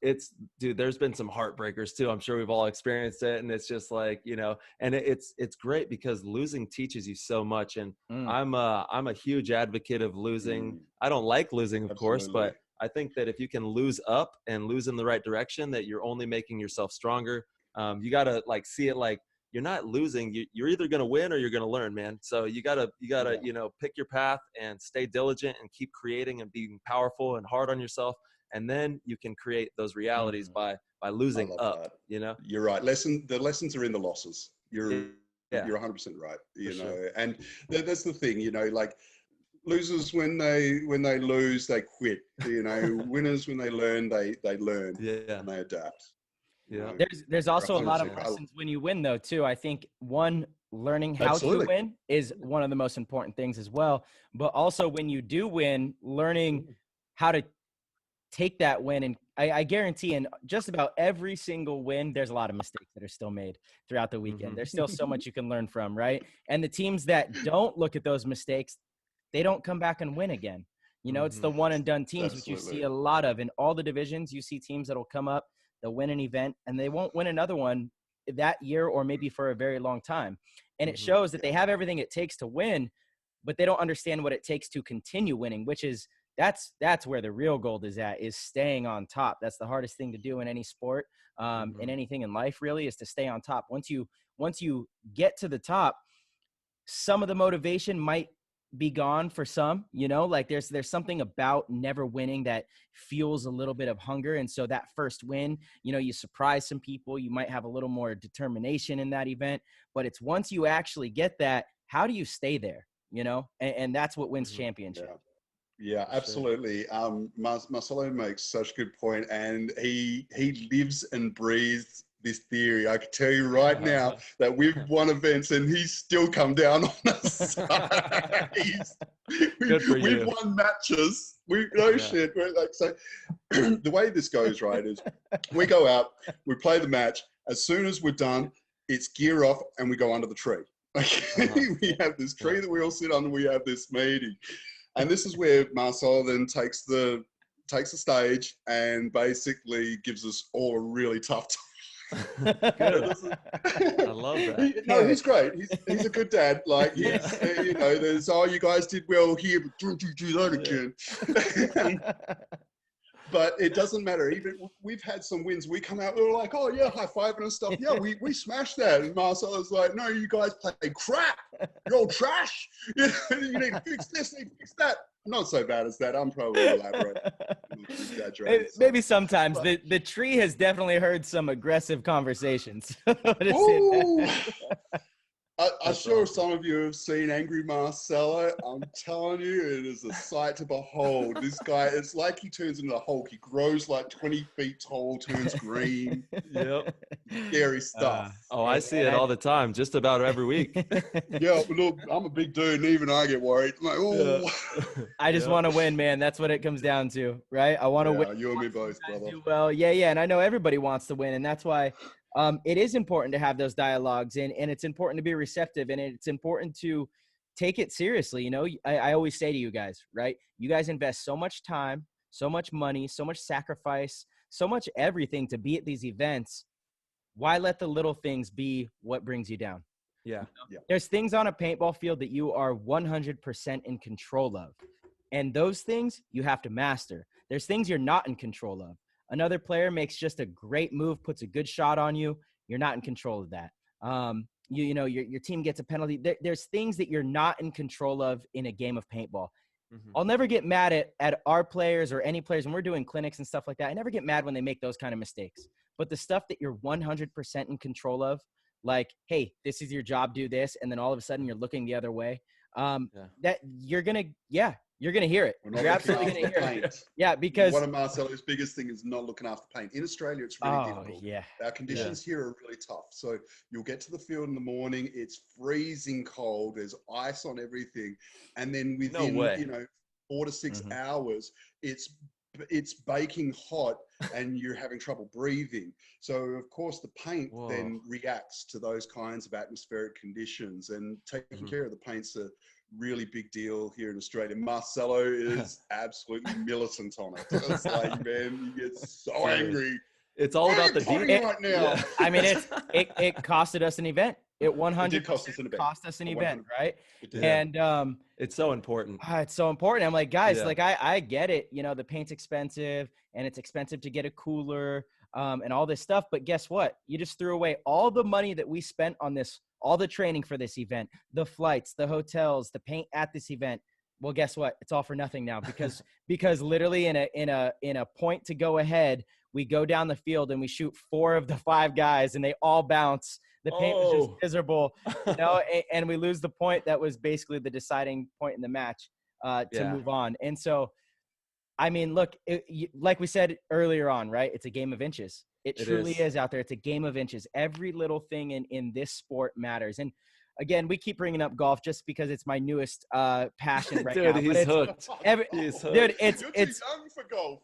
it's dude. There's been some heartbreakers too. I'm sure we've all experienced it, and it's just like, you know, and it's great because losing teaches you so much. And I'm a huge advocate of losing. I don't like losing, of course, but I think that if you can lose up and lose in the right direction, that you're only making yourself stronger. You got to like see it like you're not losing. You're either going to win or you're going to learn, man. So you gotta, you know, pick your path and stay diligent and keep creating and being powerful and hard on yourself. And then you can create those realities by losing up, you know? You're right. The lessons are in the losses. You're 100% right. You know, and that's the thing, you know, like, losers, when they lose, they quit. You know, winners, when they learn, they learn and they adapt. There's also a lot of lessons when you win, though, too. I think learning how to win is one of the most important things as well. But also when you do win, learning how to take that win. And I guarantee in just about every single win, there's a lot of mistakes that are still made throughout the weekend. There's still so much you can learn from, right? And the teams that don't look at those mistakes, they don't come back and win again. You know, it's the one and done teams, which you see a lot of in all the divisions. You see teams that'll come up, they'll win an event, and they won't win another one that year or maybe for a very long time. And it shows that they have everything it takes to win, but they don't understand what it takes to continue winning, which is that's where the real gold is at, is staying on top. That's the hardest thing to do in any sport, in anything in life, really, is to stay on top. Once you get to the top, some of the motivation might be gone for some, you know, like there's something about never winning that fuels a little bit of hunger. And so that first win, you know, you surprise some people, you might have a little more determination in that event, but it's once you actually get that, how do you stay there, you know? And that's what wins championship. Yeah, absolutely. Marcelo makes such a good point, and he lives and breathes this theory. I can tell you right now that we've won events and he's still come down on us. We've won matches. Shit. We're like, so the way this goes, right, is we go out, we play the match. As soon as we're done, it's gear off and we go under the tree. We have this tree that we all sit under. We have this meeting. And this is where Marcel then takes the stage and basically gives us all a really tough time. I love that. He's great. He's a good dad. Like, you know, there's, you guys did well here, but don't you do that again. But it doesn't matter. Even we've had some wins. We come out, we're like, oh yeah, high fiving and stuff. Yeah, we smashed that. And Marcel is like, no, you guys play crap. You're all trash. You need to fix this, need to fix that. Not so bad as that. I'm probably exaggerating. Maybe sometimes. The tree has definitely heard some aggressive conversations. I'm sure some of you have seen Angry Marcelo. I'm telling you, it is a sight to behold. This guy, it's like he turns into a Hulk. He grows like 20 feet tall, turns green. Yep. Scary stuff. I see it all the time, just about every week. Yeah, but look, I'm a big dude, and even I get worried. I'm like, oh. I just want to win, man. That's what it comes down to, right? I want to win. You and me both, brother. Well, yeah, and I know everybody wants to win, and that's why it is important to have those dialogues, and it's important to be receptive, and it's important to take it seriously. You know, I always say to you guys, right? You guys invest so much time, so much money, so much sacrifice, so much everything to be at these events. Why let the little things be what brings you down? Yeah. There's things on a paintball field that you are 100% in control of, and those things you have to master. There's things you're not in control of. Another player makes just a great move, puts a good shot on you. You're not in control of that. You know, your team gets a penalty. There's things that you're not in control of in a game of paintball. I'll never get mad at our players or any players when we're doing clinics and stuff like that. I never get mad when they make those kind of mistakes. But the stuff that you're 100% in control of, like, hey, this is your job, do this, and then all of a sudden you're looking the other way, that you're going to hear it. You're absolutely going to hear it. Yeah, because one of Marcelo's biggest thing is not looking after paint. In Australia, it's really difficult. Yeah. Our conditions here are really tough. So you'll get to the field in the morning. It's freezing cold. There's ice on everything. And then within, 4 to 6 hours, it's baking hot and you're having trouble breathing. So of course the paint then reacts to those kinds of atmospheric conditions, and taking care of the paint's a really big deal here in Australia. Marcelo is absolutely militant on it. It's like, man, he gets so angry. It's all about the detail right now. Yeah. I mean, it costed us an event. It 100% cost us an event, right? And it's so important. It's so important. I'm like, guys, like I get it. You know, the paint's expensive, and it's expensive to get a cooler, and all this stuff. But guess what? You just threw away all the money that we spent on this, all the training for this event, the flights, the hotels, the paint at this event. Well, guess what? It's all for nothing now because literally in a point to go ahead, we go down the field and we shoot 4 of the 5 guys, and they all bounce. The paint was just miserable, you know, and we lose the point that was basically the deciding point in the match to move on. And so, I mean, look, like we said earlier on, right? It's a game of inches. It truly is out there. It's a game of inches. Every little thing in this sport matters. And again, we keep bringing up golf just because it's my newest passion right now. Dude, he's hooked. He's hooked. Dude, it's young for golf.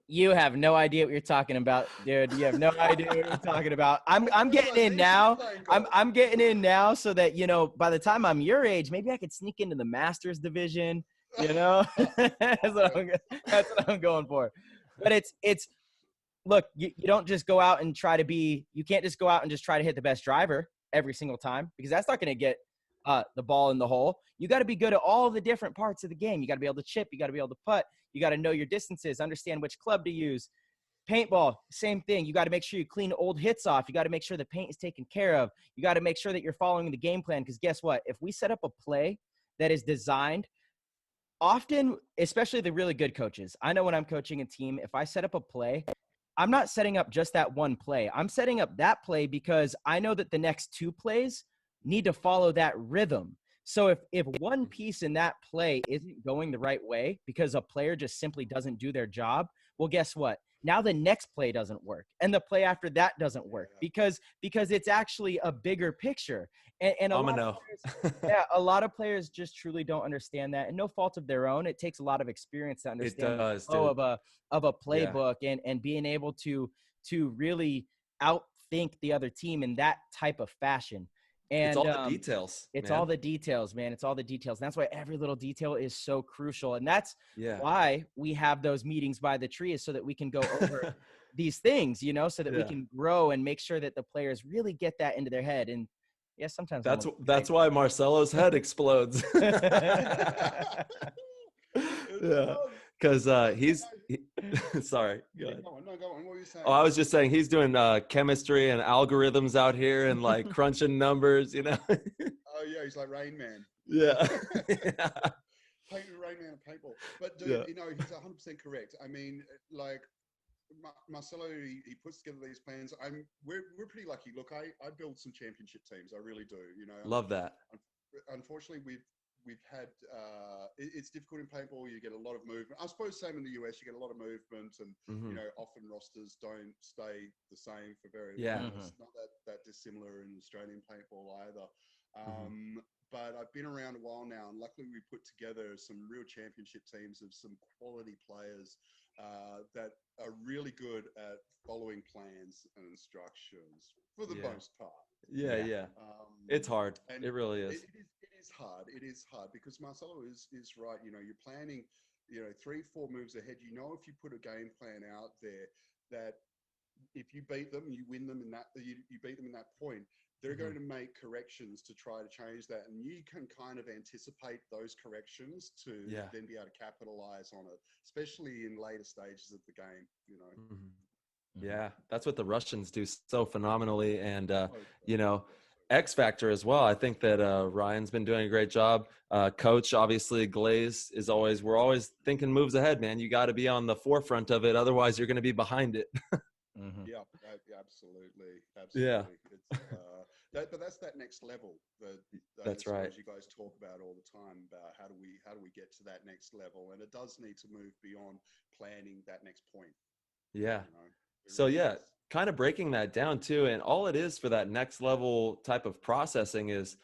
You have no idea what you're talking about, dude. You have no idea what you're talking about. I'm getting in now. I'm getting in now so that, you know, by the time I'm your age, maybe I could sneak into the Masters division. You know, that's what I'm going for. But it's look, you don't just go out and try to be. You can't just go out and just try to hit the best driver every single time, because that's not going to get the ball in the hole. You got to be good at all the different parts of the game. You got to be able to chip. You got to be able to putt. You got to know your distances, understand which club to use. Paintball, same thing. You got to make sure you clean old hits off. You got to make sure the paint is taken care of. You got to make sure that you're following the game plan, because guess what? If we set up a play that is designed, often, especially the really good coaches, I know when I'm coaching a team, if I set up a play, I'm not setting up just that one play. I'm setting up that play because I know that the next two plays need to follow that rhythm. So if one piece in that play isn't going the right way because a player just simply doesn't do their job, well, guess what? Now the next play doesn't work, and the play after that doesn't work because it's actually a bigger picture. And a lot of players just truly don't understand that, and no fault of their own. It takes a lot of experience to understand the flow of a playbook and being able to really outthink the other team in that type of fashion. And it's all the details. It's all the details, man. It's all the details. And that's why every little detail is so crucial. And that's why we have those meetings by the tree, is so that we can go over these things, you know, so that we can grow and make sure that the players really get that into their head. And yes, sometimes that's why Marcelo's head explodes. Because he's sorry. Go ahead. Go on. What were you saying? Oh, I was just saying he's doing chemistry and algorithms out here and like crunching numbers, you know. Oh yeah, he's like Rain Man. Yeah. Rain Man and Paintball. But dude, you know, he's 100% correct. I mean, like Marcelo, he puts together these plans. We're pretty lucky. Look, I build some championship teams. I really do. You know. Love that. Unfortunately, we've had it's difficult in paintball. You get a lot of movement. I suppose same in the US. You get a lot of movement, and you know, often rosters don't stay the same for very long. It's not that dissimilar in Australian paintball either. But I've been around a while now, and luckily we put together some real championship teams of some quality players that are really good at following plans and instructions for the most part. It's hard. It really is. It is hard because Marcelo is right. You know, you're planning, you know, 3-4 moves ahead. You know, if you put a game plan out there, that if you beat them, you win them in that, you beat them in that point, they're going to make corrections to try to change that. And you can kind of anticipate those corrections to then be able to capitalize on it, especially in later stages of the game, you know. Yeah, that's what the Russians do so phenomenally. And, you know, X Factor as well. I think that Ryan's been doing a great job. Coach, obviously, Glaze we're always thinking moves ahead, man. You got to be on the forefront of it. Otherwise, you're going to be behind it. Yeah, absolutely. Yeah. It's, but that's that next level. That's right. You guys talk about all the time about how do we get to that next level, and it does need to move beyond planning that next point. Yeah. You know? So kind of breaking that down too, and all it is for that next level type of processing is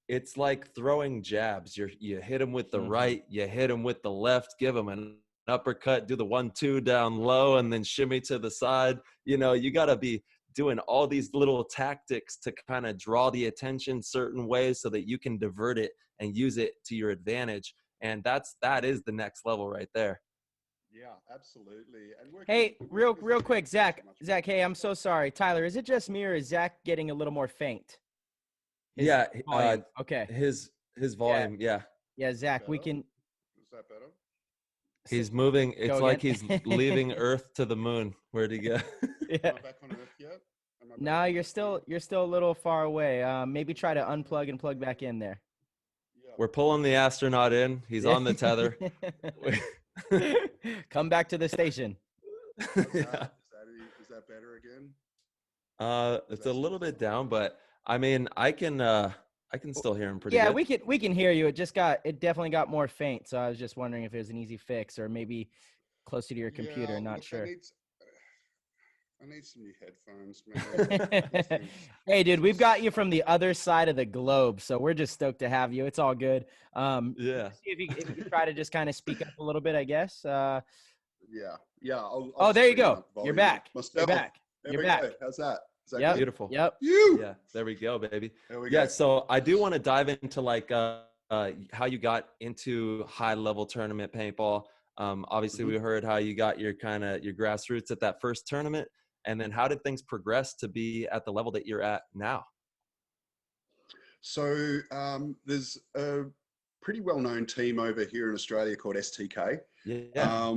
it's like throwing jabs. You hit them with the right, you hit them with the left, give them an uppercut, do the 1-2 down low, and then shimmy to the side. You know, you got to be doing all these little tactics to kind of draw the attention certain ways so that you can divert it and use it to your advantage. And that is the next level right there. Yeah, absolutely. And hey, real quick, Zach, hey, I'm so sorry. Tyler, is it just me or is Zach getting a little more faint? Okay. His volume, yeah. Yeah, Zach, we can. Is that better? He's moving. It's like he's leaving Earth to the moon. Where'd he go? Am I back on Earth yet? No, you're still a little far away. Maybe try to unplug and plug back in there. Yeah. We're pulling the astronaut in. He's on the tether. Come back to the station. Is that better again? It's a little bit down, but I mean, I can still hear him pretty good. Yeah, we can hear you. It definitely got more faint. So I was just wondering if it was an easy fix or maybe closer to your computer. Not sure. I need some new headphones, man. Hey, dude, we've got you from the other side of the globe, so we're just stoked to have you. It's all good. Yeah. See if you can try to just kind of speak up a little bit, I guess. Yeah. I'll there you go. You're back. You're back. You're back. How's that? Beautiful. Yep. Yeah. There we go, baby. There we go. Yeah. So I do want to dive into like how you got into high level tournament paintball. Obviously we heard how you got your your grassroots at that first tournament, and then how did things progress to be at the level that you're at now? So there's a pretty well-known team over here in Australia called STK. Yeah.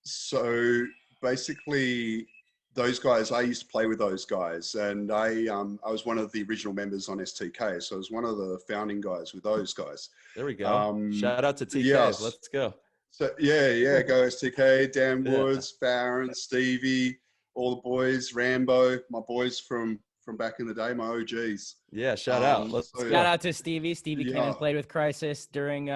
So basically, those guys, I used to play with those guys, and I was one of the original members on STK. So I was one of the founding guys with those guys. There we go. Shout out to TK. Yes. Let's go. So yeah, go STK, Dan Yeah. Woods, Farron, Stevie, all the boys, Rambo, my boys from back in the day, my OGs. Yeah, shout out. Let's go. Shout out to Stevie. Stevie came and Yeah. played with Crisis during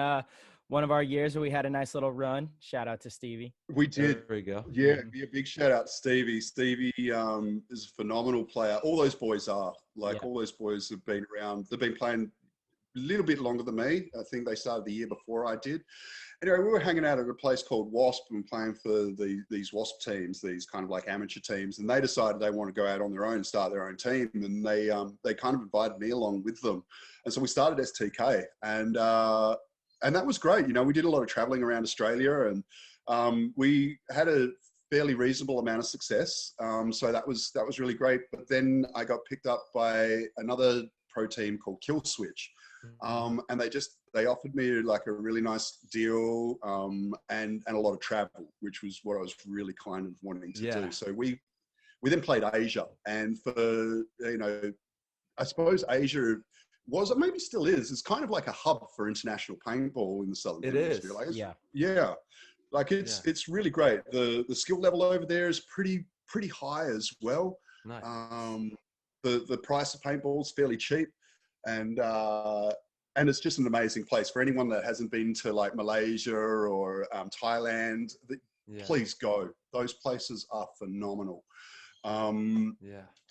one of our years where we had a nice little run. Shout out to Stevie. We did. There we go. Yeah, a big shout out to Stevie. Stevie is a phenomenal player. All those boys are. All those boys have been around. They've been playing a little bit longer than me. I think they started the year before I did. Anyway, we were hanging out at a place called Wasp and playing for these Wasp teams, these kind of like amateur teams, and they decided they want to go out on their own and start their own team, and they kind of invited me along with them, and so we started STK, and that was great. You know, we did a lot of traveling around Australia, and we had a fairly reasonable amount of success. So that was really great. But then I got picked up by another pro team called Kill Switch. And they offered me like a really nice deal and a lot of travel, which was what I was really kind of wanting to do. So we then played Asia, and for, I suppose Asia was, or maybe still is, it's kind of like a hub for international paintball in the Southern Hemisphere. Is. Like Yeah. Like it's really great. The skill level over there is pretty high as well. Nice. The price of paintball is fairly cheap, and it's just an amazing place for anyone that hasn't been to like Malaysia or Thailand. Please go. Those places are phenomenal.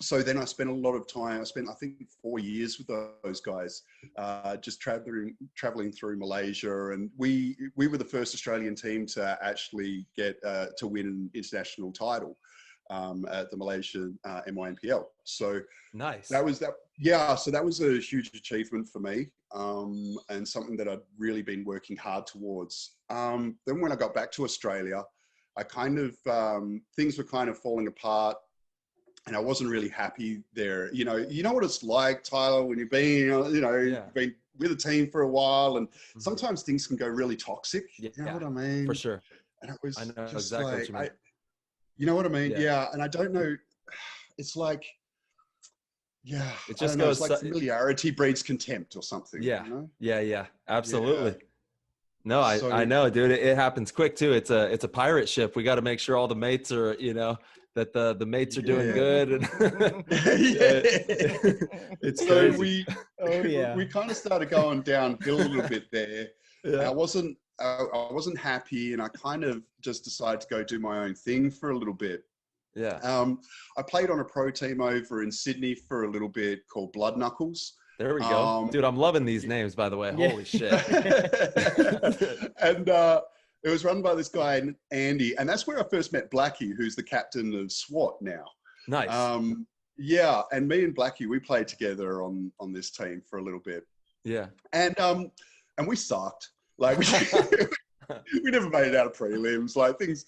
So then I spent a lot of time. I spent, I think, 4 years with those guys, just traveling through Malaysia, and we were the first Australian team to actually get to win an international title at the Malaysian MYNPL. So nice. That was that. Yeah. So that was a huge achievement for me, and something that I'd really been working hard towards. Then when I got back to Australia, I kind of things were kind of falling apart. And I wasn't really happy there. You know what it's like, Tyler, when you've been, you've been with a team for a while, and sometimes things can go really toxic. You know what I mean? For sure. And it was, I know just exactly like, what you mean. you know what I mean? Yeah. And I don't know. It's like, it just goes. It's like familiarity breeds contempt or something. Yeah. You know? Yeah. Absolutely. Yeah. No, I know, dude. It happens quick too. It's a pirate ship. We got to make sure all the mates are, that the mates are doing good. And it's so crazy. we kind of started going downhill a little bit there. Yeah. I wasn't happy, and I kind of just decided to go do my own thing for a little bit. Yeah. I played on a pro team over in Sydney for a little bit called Blood Knuckles. There we go. Dude, I'm loving these names, by the way. Yeah. Holy shit. And it was run by this guy, Andy. And that's where I first met Blackie, who's the captain of SWAT now. Nice. And me and Blackie, we played together on this team for a little bit. Yeah. And we sucked. Like, we never made it out of prelims. Like, things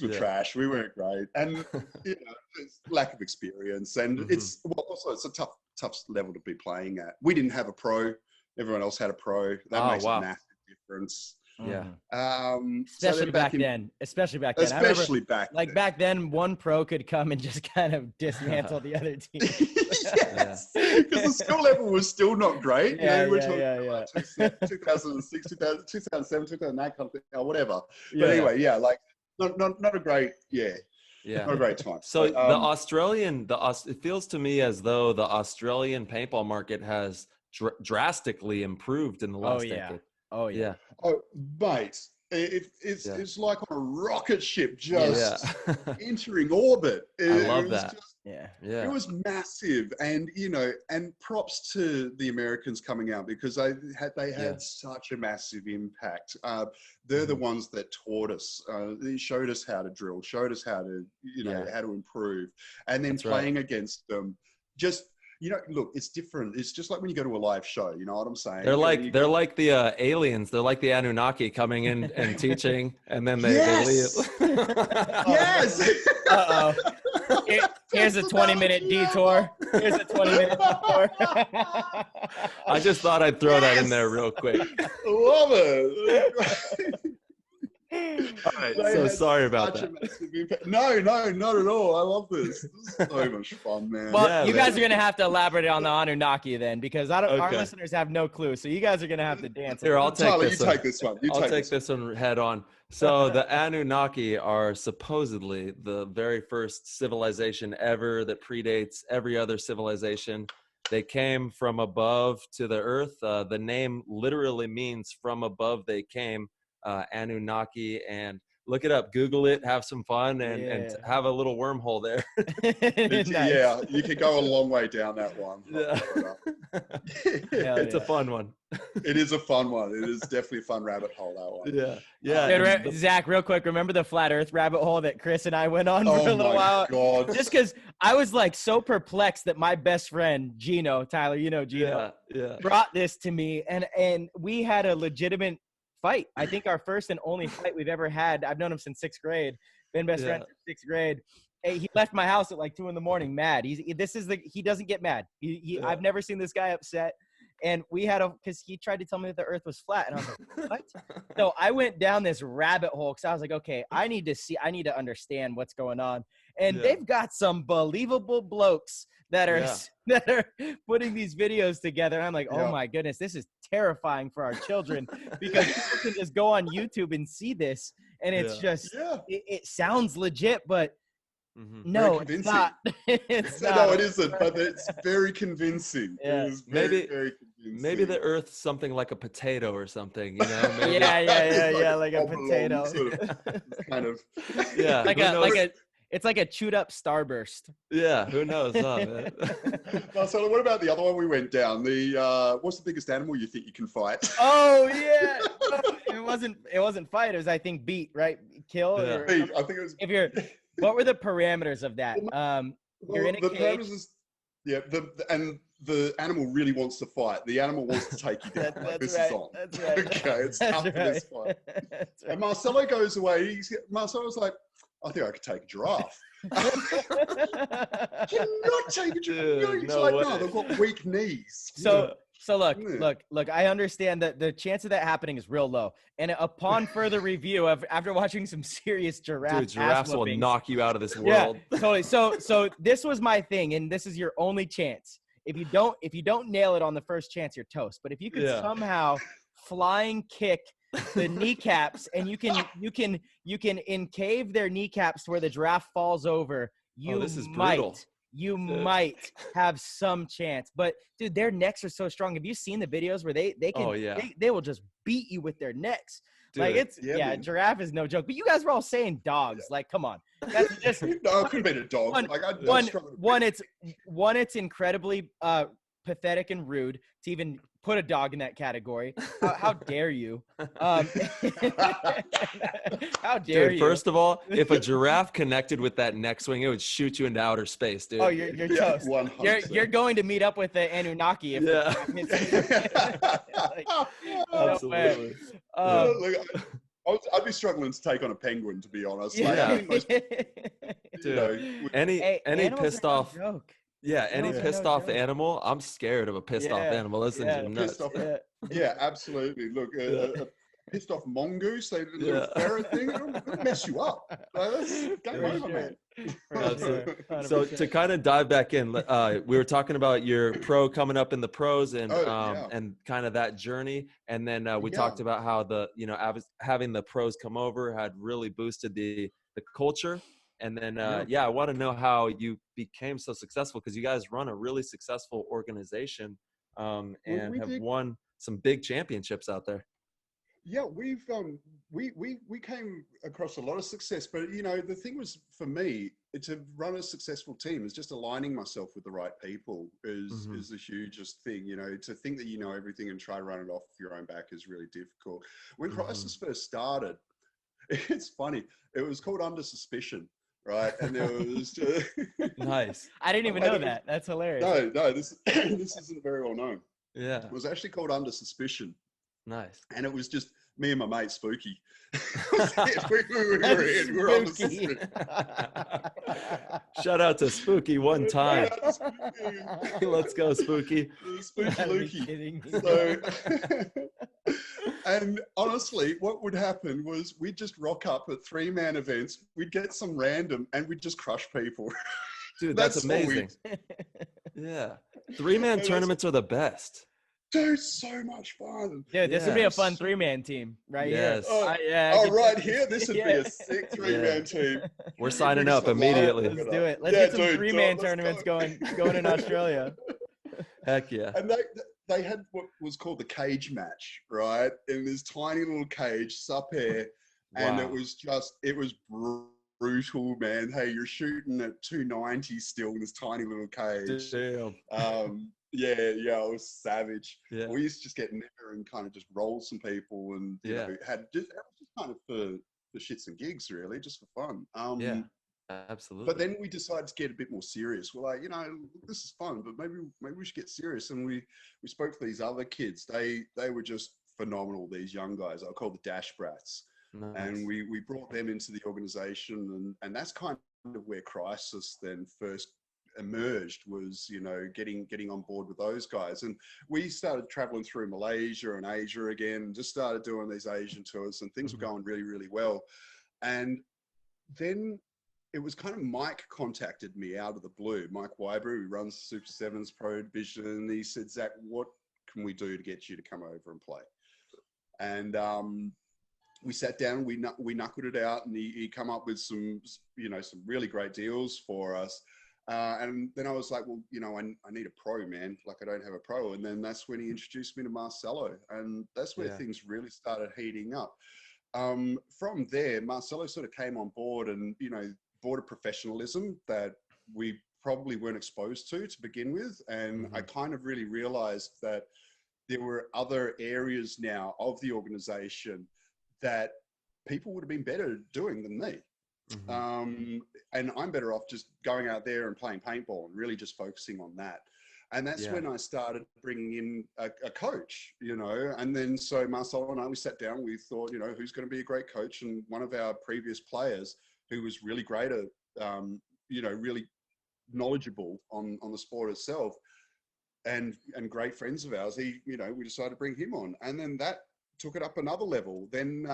were trash. We weren't great. And, it's lack of experience. And it's a tough level to be playing at. We didn't have a pro. Everyone else had a pro. That makes a massive difference. Yeah. Especially back then. Especially back then. Like back then, one pro could come and just kind of dismantle the other team. Yes, because the skill level was still not great. We're talking like 2006, 2007, 2009 kind of thing, or whatever. But anyway, not a great, not a great time. So it feels to me as though the Australian paintball market has drastically improved in the last decade. Oh yeah. Oh, mate, it's like on a rocket ship just entering orbit. I love that. It was massive, and and props to the Americans coming out, because they had such a massive impact. They're the ones that taught us. They showed us how to drill, showed us how to how to improve, and then playing against them, just you know, look, it's different. It's just like when you go to a live show. You know what I'm saying? They're like the aliens. They're like the Anunnaki coming in and teaching, and then they leave. Yes. Uh-oh. Here's a 20-minute detour. Here's a 20-minute detour. I just thought I'd throw that in there real quick. Love it. All right, so sorry about that. No, not at all. I love this. This is so much fun, man. Well, you guys are gonna have to elaborate on the Anunnaki then, because our listeners have no clue. So you guys are gonna have to dance. Here, I'll take Tyler, this. You take this one. I'll take this one head on. So the Anunnaki are supposedly the very first civilization ever that predates every other civilization. They came from above to the earth. The name literally means from above they came. Anunnaki, and look it up, Google it, have some fun, and have a little wormhole there. Nice. Yeah, you could go a long way down that one. Yeah. It's a fun one. It is a fun one. It is definitely a fun rabbit hole, that one. Yeah. Dude, Zach, real quick, remember the flat earth rabbit hole that Chris and I went on for a little while? God. Just because I was like so perplexed that my best friend Gino, Tyler, you know Gino, brought this to me, and we had a legitimate fight. I think our first and only fight we've ever had. I've known him since 6th grade. Been best friends since 6th grade. Hey, he left my house at like 2 a.m. mad. He doesn't get mad. I've never seen this guy upset. And we had because he tried to tell me that the earth was flat. And I was like, what? So I went down this rabbit hole because I was like, okay, I need to understand what's going on. And they've got some believable blokes that are putting these videos together. And I'm like, oh my goodness, this is terrifying for our children, because people can just go on YouTube and see this. And it's just, it sounds legit, but no, it's not. It's not. No, it isn't, but it's very convincing. Yeah. It is very convincing. Maybe the earth's something like a potato or something, you know? Maybe. Yeah, like a potato. Kind of. Yeah. It's like a chewed up starburst. Yeah, who knows, huh, man? Marcelo, what about the other one we went down? What's the biggest animal you think you can fight? Oh yeah. It wasn't fight, it was, I think, beat, right? Kill. Yeah. Or, beat. I think it was. What were the parameters of that? You're in a cage. And the animal really wants to fight. The animal wants to take you down. This is on. That's right. Okay, it's tough for this fight. Right. And Marcelo goes away. Marcelo's like, I think I could take a giraffe. Cannot take a giraffe. He's like, no, they've got weak knees. So look, I understand that the chance of that happening is real low. And upon further review after watching some serious giraffes will knock you out of this world. Yeah, totally. So this was my thing, and this is your only chance. If you don't nail it on the first chance, you're toast. But if you could somehow flying kick the kneecaps, and you can encave their kneecaps to where the giraffe falls over, you might have some chance. But dude, their necks are so strong. Have you seen the videos where they will just beat you with their necks? Dude, like giraffe is no joke. But you guys were all saying dogs. Like, come on. That's just no, it could have been a dog. It's incredibly pathetic and rude to even put a dog in that category. How dare you? How dare you? First of all, if a giraffe connected with that neck swing, it would shoot you into outer space, dude. Oh, you're toast. 100%. You're going to meet up with the Anunnaki. Absolutely. I'd be struggling to take on a penguin, to be honest. Any pissed off. Yeah, any pissed off animal, I'm scared of a pissed off animal. Listen to nuts. Yeah, absolutely. Look, a pissed off mongoose, they little ferret thing, it'll mess you up. That's game over, man. So to kind of dive back in, we were talking about your pro coming up in the pros and kind of that journey, and then we talked about how having the pros come over had really boosted the culture. And then, I want to know how you became so successful, because you guys run a really successful organization and have won some big championships out there. Yeah, we came across a lot of success, but the thing was for me to run a successful team is just aligning myself with the right people is the hugest thing. To think that you know everything and try to run it off your own back is really difficult. When Crisis first started, it's funny. It was called Under Suspicion. right? And there was Nice. I didn't even know that. That's hilarious. no, this this isn't very well known. Yeah. It was actually called Under Suspicion, Nice. and it was just me and my mate Spooky. we were in. We were on the Spooky. suspicion. Shout out to Spooky one time. Shout out to Spooky. Let's go, Spooky. Spooky Gotta be Lukey. kidding me. So, and honestly, what would happen was we'd just rock up at 3-man events. We'd get some random, and we'd just crush people. Dude, that's what we amazing. Yeah. 3-man tournaments are the best. Dude, so much fun. Dude, this would be a Yes. fun 3-man team right Yes. here. Oh, Yeah, oh, right here, this would be Yeah. a sick 3-man team. We're signing Bring up some live- immediately. Let's do it. Let's Yeah, get some dude, 3-man let's tournaments go. going in Australia. Heck yeah. And they had what was called the cage match, right? In this tiny little cage, sup air, and Wow. it was brutal, man. Hey, you're shooting at 290 still in this tiny little cage. Damn. Yeah, it was savage. Yeah. We used to just get in there and kind of just roll some people, and you Yeah. know, it was just kind of for shits and gigs, really, just for fun. Yeah. Absolutely. But then we decided to get a bit more serious. We're like, you know, this is fun, but maybe we should get serious. And we spoke to these other kids. They were just phenomenal. These young guys, I call the Dash Brats, Nice. and we brought them into the organization, and that's kind of where Crisis then first emerged, was, you know, getting on board with those guys. And we started traveling through Malaysia and Asia again, and just started doing these Asian tours, and things were going really, really well. And then it was kind of Mike contacted me out of the blue. Mike Wyberry, who runs Super Sevens Pro Division, and he said, Zach, what can we do to get you to come over and play? And we sat down, we knuckled it out, and he come up with some really great deals for us. And then I was like, well, you know, I need a pro, man. Like, I don't have a pro. And then that's when he introduced me to Marcelo, and that's where things really started heating up. From there, Marcelo sort of came on board, and, you know, brought a professionalism that we probably weren't exposed to begin with. And I kind of really realized that there were other areas now of the organization that people would have been better doing than me. And I'm better off just going out there and playing paintball and really just focusing on that. And that's when I started bringing in a coach, you know. And then so Marcelo and I, we sat down, we thought, you know, who's going to be a great coach? And one of our previous players, who was really great at, you know, really knowledgeable on the sport itself, and great friends of ours, you know, we decided to bring him on. And then that took it up another level. Then,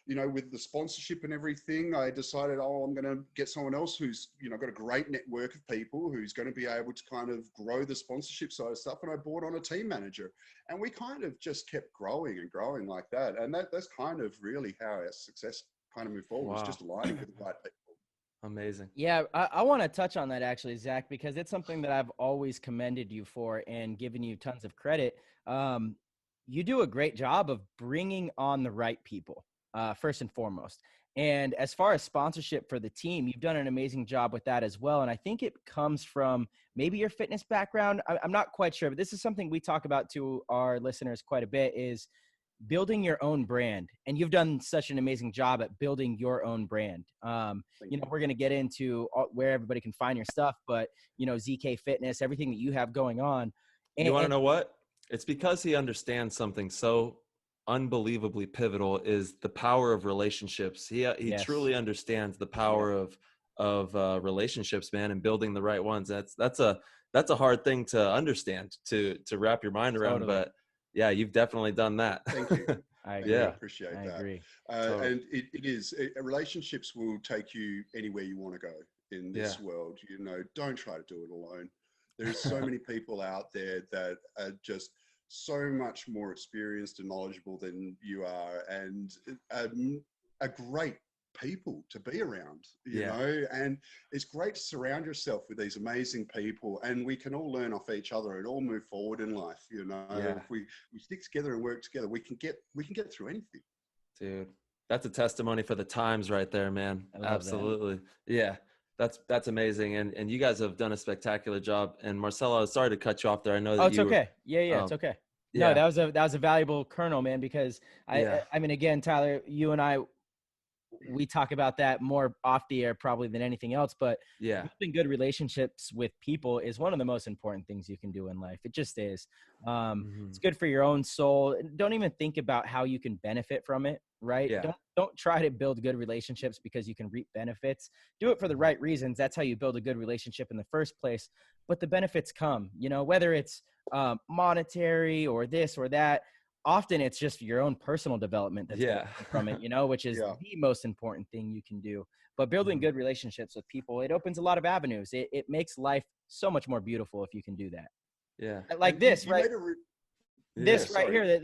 you know, with the sponsorship and everything, I decided, I'm going to get someone else who's, you know, got a great network of people, who's going to be able to kind of grow the sponsorship side of stuff. And I brought on a team manager, and we kind of just kept growing and growing like that. And that's kind of really how our success kind of moved forward, was just aligning with the right people. Amazing. Yeah, I want to touch on that actually, Zach, because it's something that I've always commended you for and given you tons of credit. You do a great job of bringing on the right people, first and foremost. And as far as sponsorship for the team, you've done an amazing job with that as well. And I think it comes from maybe your fitness background. I'm not quite sure, but this is something we talk about to our listeners quite a bit, is building your own brand. And you've done such an amazing job at building your own brand. You know, we're going to get into where everybody can find your stuff, but, you know, ZK Fitness, everything that you have going on. And, you want to know what? It's because he understands something so unbelievably pivotal, is the power of relationships. He truly understands the power of relationships, man, and building the right ones. That's a hard thing to understand, to wrap your mind around. Totally. But yeah, you've definitely done that. Thank you. I agree. Yeah. I appreciate that. I agree. Totally. And relationships will take you anywhere you want to go in this world. You know, don't try to do it alone. There's so many people out there that are just so much more experienced and knowledgeable than you are, and are great people to be around, you know. And it's great to surround yourself with these amazing people, and we can all learn off each other and all move forward in life, you know. If we stick together and work together, we can get through anything. Dude, that's a testimony for the times right there, man. Absolutely. Yeah. That's amazing. And you guys have done a spectacular job. And Marcelo, I was sorry to cut you off there. I know that it's okay. Yeah, it's okay. Yeah. No, that was a valuable kernel, man, because I mean, again, Tyler, you and I, we talk about that more off the air probably than anything else, but Yeah. building good relationships with people is one of the most important things you can do in life. It just is. It's good for your own soul. Don't even think about how you can benefit from it, right? Yeah. Don't try to build good relationships because you can reap benefits. Do it for the right reasons. That's how you build a good relationship in the first place. But the benefits come, whether it's monetary or this or that. Often it's just your own personal development that's gonna come from it, which is the most important thing you can do. But building good relationships with people, it opens a lot the avenues. It makes life so much more beautiful if you can do that. Yeah. Like And this, you right? made Right here,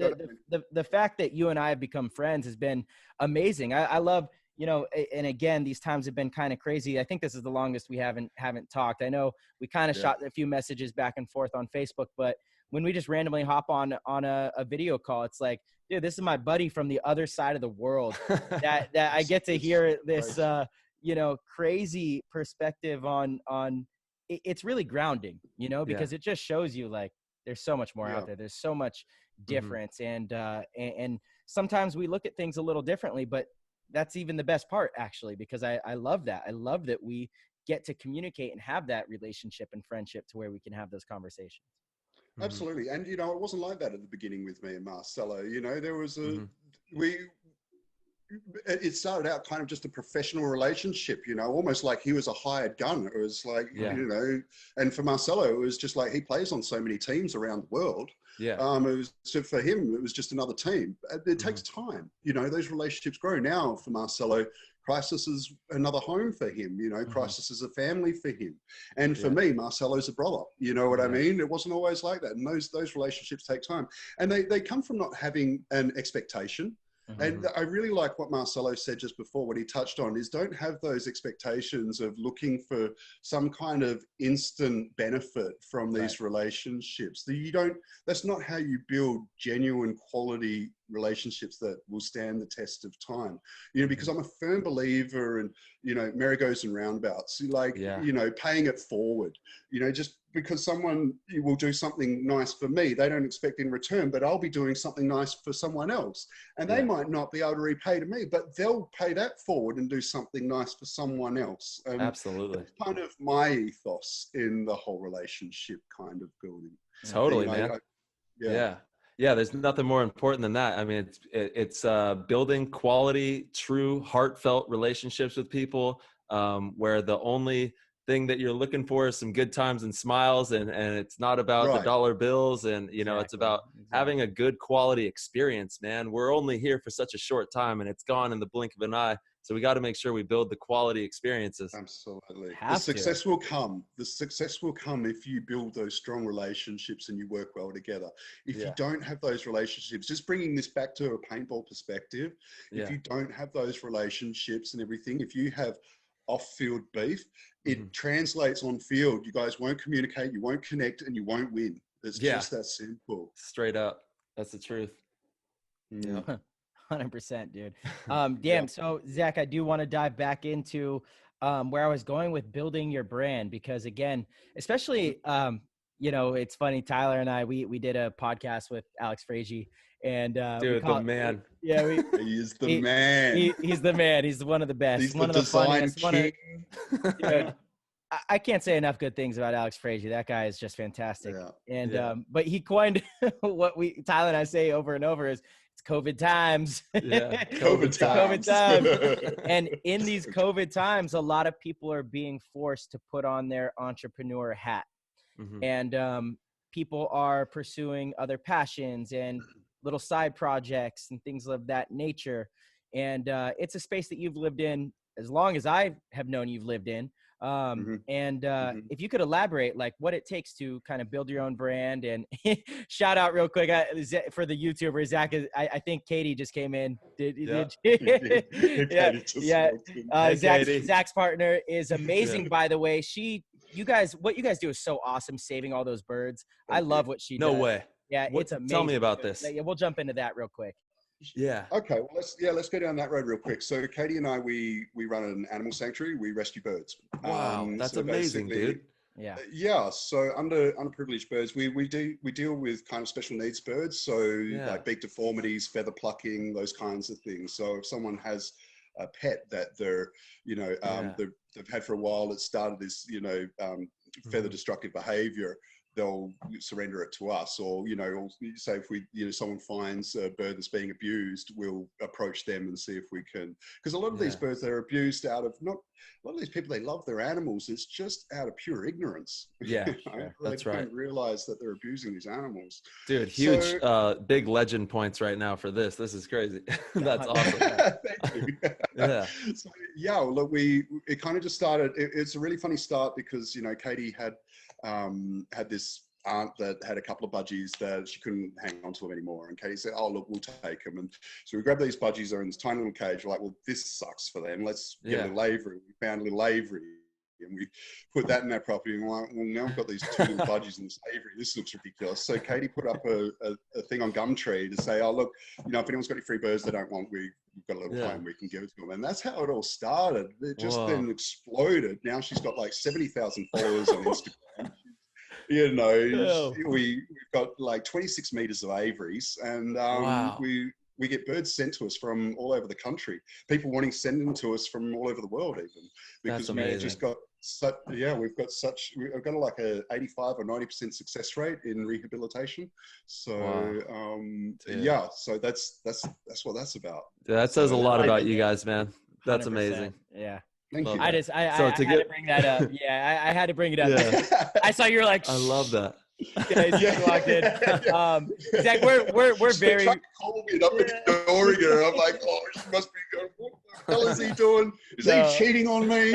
the fact that you and I have become friends has been amazing. I love, and again, these times have been kind of crazy. I think this is the longest we haven't talked. I know we kind of shot a few messages back and forth on Facebook, but when we just randomly hop on a video call, it's like, dude, this is my buddy from the other side of the world that I get to hear this, crazy perspective on it's really grounding, because it just shows you like, there's so much more out there. There's so much difference. And sometimes we look at things a little differently, but that's even the best part actually, because I love that. I love that we get to communicate and have that relationship and friendship to where we can have those conversations. Absolutely. And, it wasn't like that at the beginning with me and Marcelo. There was it started out kind of just a professional relationship, almost like he was a hired gun. It was like, and for Marcelo, it was just like he plays on so many teams around the world. Yeah. So for him, it was just another team. It takes time, those relationships grow. Now for Marcelo, Crisis is another home for him, Crisis is a family for him. And for me, Marcelo's a brother, you know what I mean? It wasn't always like that. And those relationships take time. And they come from not having an expectation. And I really like what Marcelo said just before, what he touched on is don't have those expectations of looking for some kind of instant benefit from these relationships. That's not how you build genuine quality relationships that will stand the test of time, because I'm a firm believer in, merry-goes and roundabouts, paying it forward, just because someone will do something nice for me, they don't expect in return, but I'll be doing something nice for someone else. And they might not be able to repay to me, but they'll pay that forward and do something nice for someone else. And absolutely. that's kind of my ethos in the whole relationship kind of building. Totally, man. Yeah, there's nothing more important than that. I mean, it's building quality, true, heartfelt relationships with people, where the only thing that you're looking for is some good times and smiles, and it's not about the dollar bills, and it's about having a good quality experience, man. We're only here for such a short time, and it's gone in the blink of an eye. So we got to make sure we build the quality experiences. Absolutely. The success will come. The success will come if you build those strong relationships and you work well together. If you don't have those relationships, just bringing this back to a paintball perspective, if you don't have those relationships and everything, if you have off-field beef, it translates on field. You guys won't communicate, you won't connect, and you won't win. It's just that simple. Straight up. That's the truth. 100%, dude. So Zach, I do want to dive back into where I was going with building your brand, because again, especially it's funny, Tyler and I we did a podcast with Alex Frazier, and dude, the man. He is the man. He's the man. He's one of the best. He's one the of the funniest. king. I can't say enough good things about Alex Frazier. That guy is just fantastic. And but he coined what Tyler and I say over and over is, it's COVID times. COVID times. And in these COVID times, a lot of people are being forced to put on their entrepreneur hat. And people are pursuing other passions and little side projects and things of that nature. And it's a space that you've lived in as long as I have known you've lived in. And if you could elaborate like what it takes to kind of build your own brand, and shout out real quick for the YouTuber, Zach, I think Katie just came in. Zach's partner is amazing, by the way. What you guys do is so awesome, saving all those birds. I love what she does. No way. Yeah, it's amazing. Tell me about this. Yeah, we'll jump into that real quick. Yeah. Okay. Well, let's go down that road real quick. So Katie and I, we run an animal sanctuary. We rescue birds. Wow, that's amazing, dude. Yeah. So underprivileged birds, we deal with kind of special needs birds. So like beak deformities, feather plucking, those kinds of things. So if someone has a pet that they're, they've had for a while that started this, feather destructive behavior, they'll surrender it to us. Or, or say if we, someone finds a bird that's being abused, we'll approach them and see if we can, because a lot of these birds that are abused out of a lot of these people, they love their animals. It's just out of pure ignorance. Yeah, that's right. They don't realize that they're abusing these animals. Dude, huge, big legend points right now for this. This is crazy. That's awesome. Thank you. Yeah. So, well, look, it kind of just started. It's a really funny start because, Katie had this aunt that had a couple of budgies that she couldn't hang on to them anymore. And Katie said, oh, look, we'll take them. And so we grabbed these budgies, they're in this tiny little cage. We're like, well, this sucks for them. Let's get a little aviary. We found a little aviary and we put that in our property. And we're like, well, now we've got these two little budgies in this aviary. This looks ridiculous. So Katie put up a thing on Gumtree to say, oh, look, if anyone's got any free birds they don't want, we've got a little home we can give it to them. And that's how it all started. It just then exploded. Now she's got like 70,000 followers on Instagram. We've got like 26 meters of aviaries, and we get birds sent to us from all over the country. People wanting to send them to us from all over the world, even because we've just got such. Yeah, we've got like a 85 or 90% success rate in rehabilitation. So so that's what that's about. That says a lot about you guys, man. That's 100%. Amazing. Yeah. Thank you. I had to bring that up. Yeah, I had to bring it up. Yeah. I saw you were like, I love that. Locked in. Zach, we're very. Called me up at the door again. I'm like, oh, she must be going. What the hell is he doing? Is he cheating on me?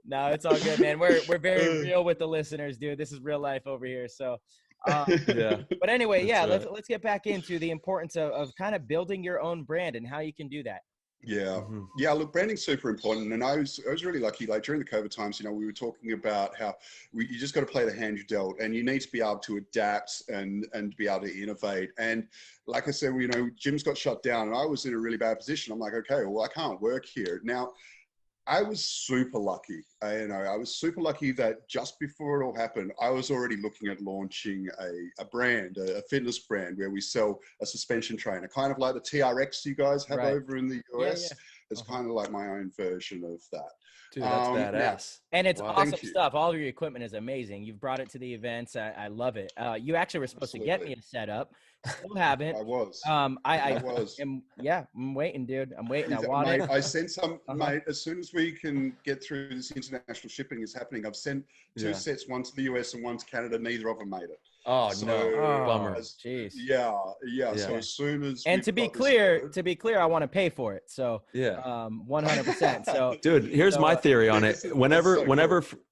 No, it's all good, man. We're very real with the listeners, dude. This is real life over here. So. But anyway, let's get back into the importance of kind of building your own brand and how you can do that. Yeah. Yeah. Look, branding's super important. And I was really lucky, like during the COVID times, we were talking about how you just got to play the hand you dealt, and you need to be able to adapt and be able to innovate. And like I said, gyms got shut down and I was in a really bad position. I'm like, okay, well, I can't work here. Now, I was super lucky. I was super lucky that just before it all happened, I was already looking at launching a brand, a fitness brand where we sell a suspension trainer, kind of like the TRX you guys have over in the US. Yeah. It's kind of like my own version of that. Dude, that's badass. And it's awesome stuff. All of your equipment is amazing. You've brought it to the events. I love it. You actually were supposed to get me a setup. Still haven't. I was. I was. I'm waiting, dude. I'm waiting. I want it. I sent some, mate, as soon as we can get through this international shipping is happening. I've sent two sets, one to the US and one to Canada. Neither of them made it. Oh, no. Bummer. Jeez. Yeah. So as soon as to be clear, I want to pay for it. So 100%. So dude, here's my theory on it.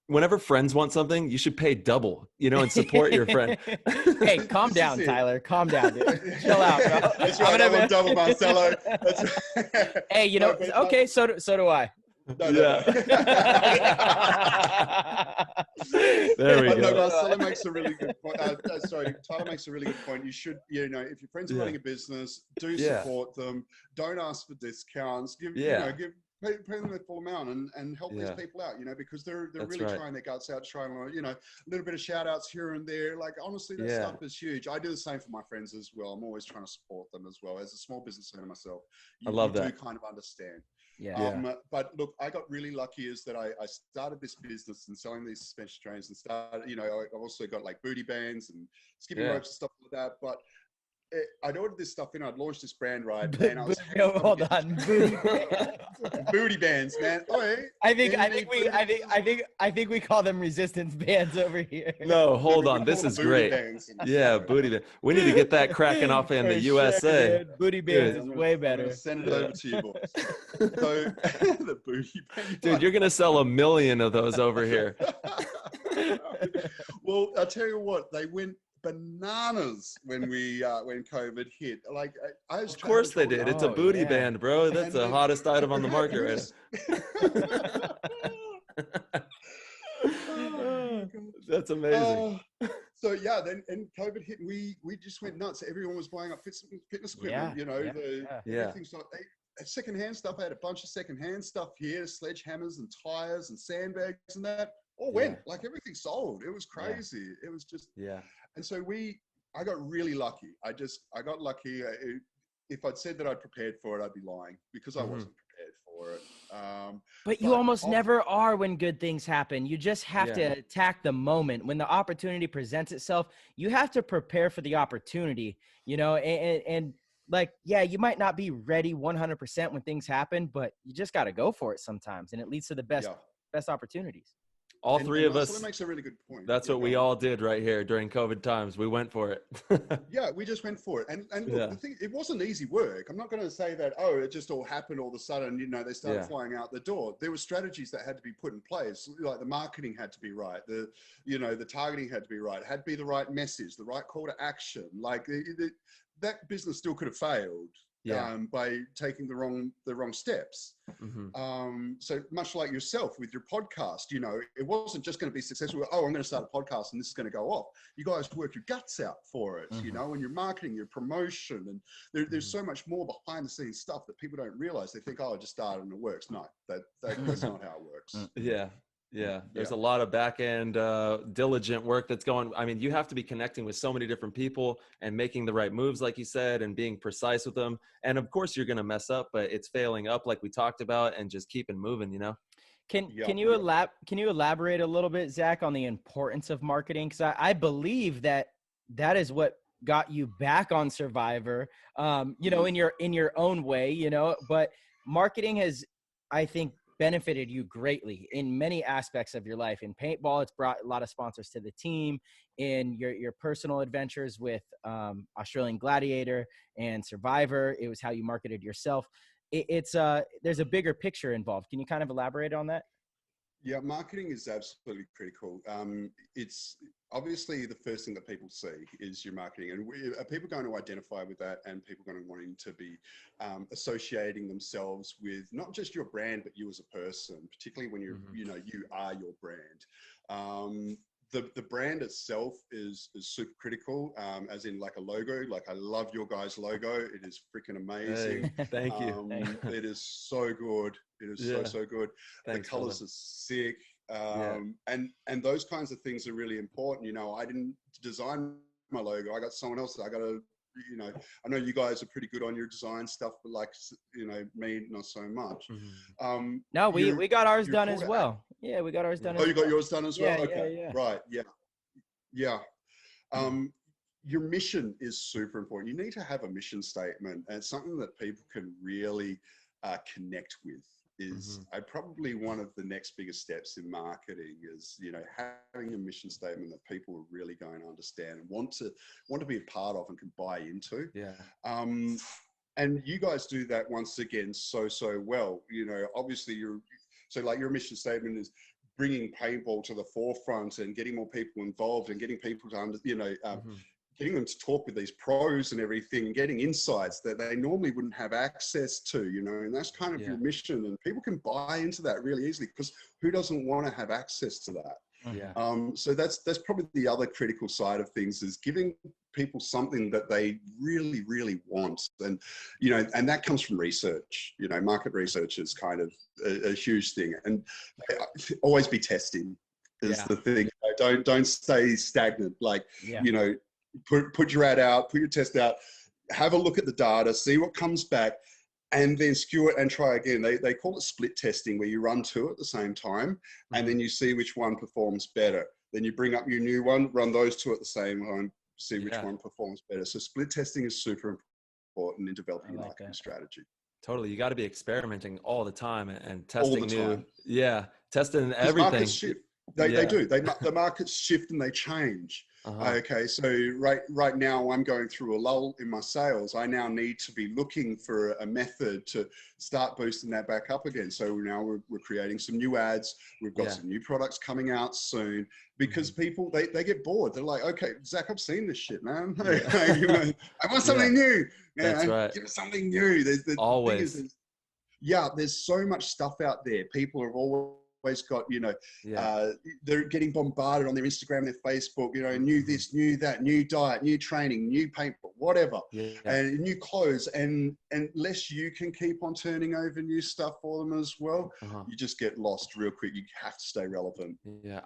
Whenever friends want something, you should pay double, and support your friend. Hey, calm down, Tyler. Calm down, dude. Chill out, bro. That's right. I want double, Marcelo. Hey, okay, so do I. No. There we go. No, Marcelo makes a really good point. Tyler makes a really good point. You should, if your friends are running a business, do support them. Don't ask for discounts. Give pay them the full amount and help these people out, because they're really trying their guts out, trying to, a little bit of shout outs here and there. Like, honestly, that stuff is huge. I do the same for my friends as well. I'm always trying to support them as well. As a small business owner myself, I love that. You do kind of understand. Yeah. But look, I got really lucky is that I started this business and selling these suspension trainers and started, I've also got like booty bands and skipping ropes and stuff like that. But I'd ordered this stuff in. I'd launched this brand, right? And I was hold on, booty bands, man. I think we call them resistance bands over here. No, hold on. This is great. Booty band. We need to get that cracking off in the USA. Dude. Booty bands is way better. Send it over to you, boys. So the booty band. Dude, you're gonna sell 1 million of those over here. Well, I'll tell you what, they went bananas when COVID hit. Like, of course they did. It's a booty band, bro. That's the hottest item on the market right now. That's amazing. So then COVID hit, and we just went nuts. Everyone was buying up fitness equipment. Everything. So secondhand stuff. I had a bunch of secondhand stuff here, sledgehammers and tires and sandbags and that. All went, like, everything sold. It was crazy. It was just, and so I got really lucky. I got lucky. if I'd said that I'd prepared for it, I'd be lying, because I wasn't prepared for it. But you almost never are when good things happen. You just have to Yeah. attack the moment. When the opportunity presents itself, you have to prepare for the opportunity, you know, and like, yeah, you might not be ready 100% when things happen, but you just got to go for it sometimes. And it leads to the best opportunities. All three of Marcelo us makes a really good point. That's what we all did right here during COVID times. We went for it. Yeah, we just went for it. And look, the thing, it wasn't easy work. I'm not going to say that, oh, it just all happened all of a sudden, you know, they started flying out the door. There were strategies that had to be put in place. Like the marketing had to be right. The targeting had to be right. It had to be the right message, the right call to action. Like that business still could have failed. By taking the wrong steps. So much like yourself with your podcast, you know, it wasn't just going to be successful. Oh, I'm going to start a podcast and this is going to go off. You guys work your guts out for it, you know, and your marketing, your promotion, and there's so much more behind the scenes stuff that people don't realize. They think, oh, I just started and it works. No, that's not how it works. Yeah. There's a lot of back end diligent work that's going. I mean, you have to be connecting with so many different people and making the right moves, like you said, and being precise with them. And of course you're going to mess up, but it's failing up like we talked about and just keeping moving, you know? Can you elaborate a little bit, Zach, on the importance of marketing? Because I believe that is what got you back on Survivor, you know, in your own way, you know, but marketing has, I think, benefited you greatly in many aspects of your life. In paintball, it's brought a lot of sponsors to the team. In your personal adventures with Australian Gladiator and Survivor, it was how you marketed yourself. There's a bigger picture involved. Can you kind of elaborate on that? Yeah, marketing is absolutely critical. It's obviously the first thing that people see is your marketing, and are people going to identify with that, and people going to wanting to be associating themselves with not just your brand, but you as a person, particularly when you're, you know, you are your brand. The brand itself is super critical, as in like a logo. Like I love your guys' logo. It is freaking amazing. Hey, thank you. It is so good. It is so good. Thanks, the colors are sick. And those kinds of things are really important. You know, I didn't design my logo. I got someone else. I got to, you know, I know you guys are pretty good on your design stuff, but like, you know, me, not so much. No, we got ours done as well. Yeah, we got ours done. Oh, you got yours done as well? Yeah, okay. Right. Yeah. Your mission is super important. You need to have a mission statement, and it's something that people can really connect with. Is probably one of the next biggest steps in marketing is, you know, having a mission statement that people are really going to understand and want to be a part of and can buy into. And you guys do that once again so well. You know, obviously your mission statement is bringing paintball to the forefront and getting more people involved and getting people to getting them to talk with these pros and everything, and getting insights that they normally wouldn't have access to, you know, and that's kind of your mission, and people can buy into that really easily, because who doesn't want to have access to that? So that's probably the other critical side of things, is giving people something that they really, really want. And, you know, and that comes from research. You know, market research is kind of a huge thing, and always be testing is the thing. Don't stay stagnant. Like, you know, put your ad out, put your test out, have a look at the data, see what comes back, and then skew it and try again. They call it split testing, where you run two at the same time, and then you see which one performs better. Then you bring up your new one, run those two at the same time, see which one performs better. So split testing is super important in developing your marketing strategy. Totally. You got to be experimenting all the time and testing new. Yeah. Testing everything. Markets shift. They do. The markets shift and they change. Okay, so right now I'm going through a lull in my sales. I now need to be looking for a method to start boosting that back up again. So now we're creating some new ads. We've got some new products coming out soon, because people, they get bored. They're like, okay, Zach, I've seen this shit, man. I want something new. That's right. Give us something new. Always. There's so much stuff out there. People are always got, you know, they're getting bombarded on their Instagram, their Facebook, you know, new this, new that, new diet, new training, new paintball, whatever, and new clothes. And unless you can keep on turning over new stuff for them as well, you just get lost real quick. You have to stay relevant.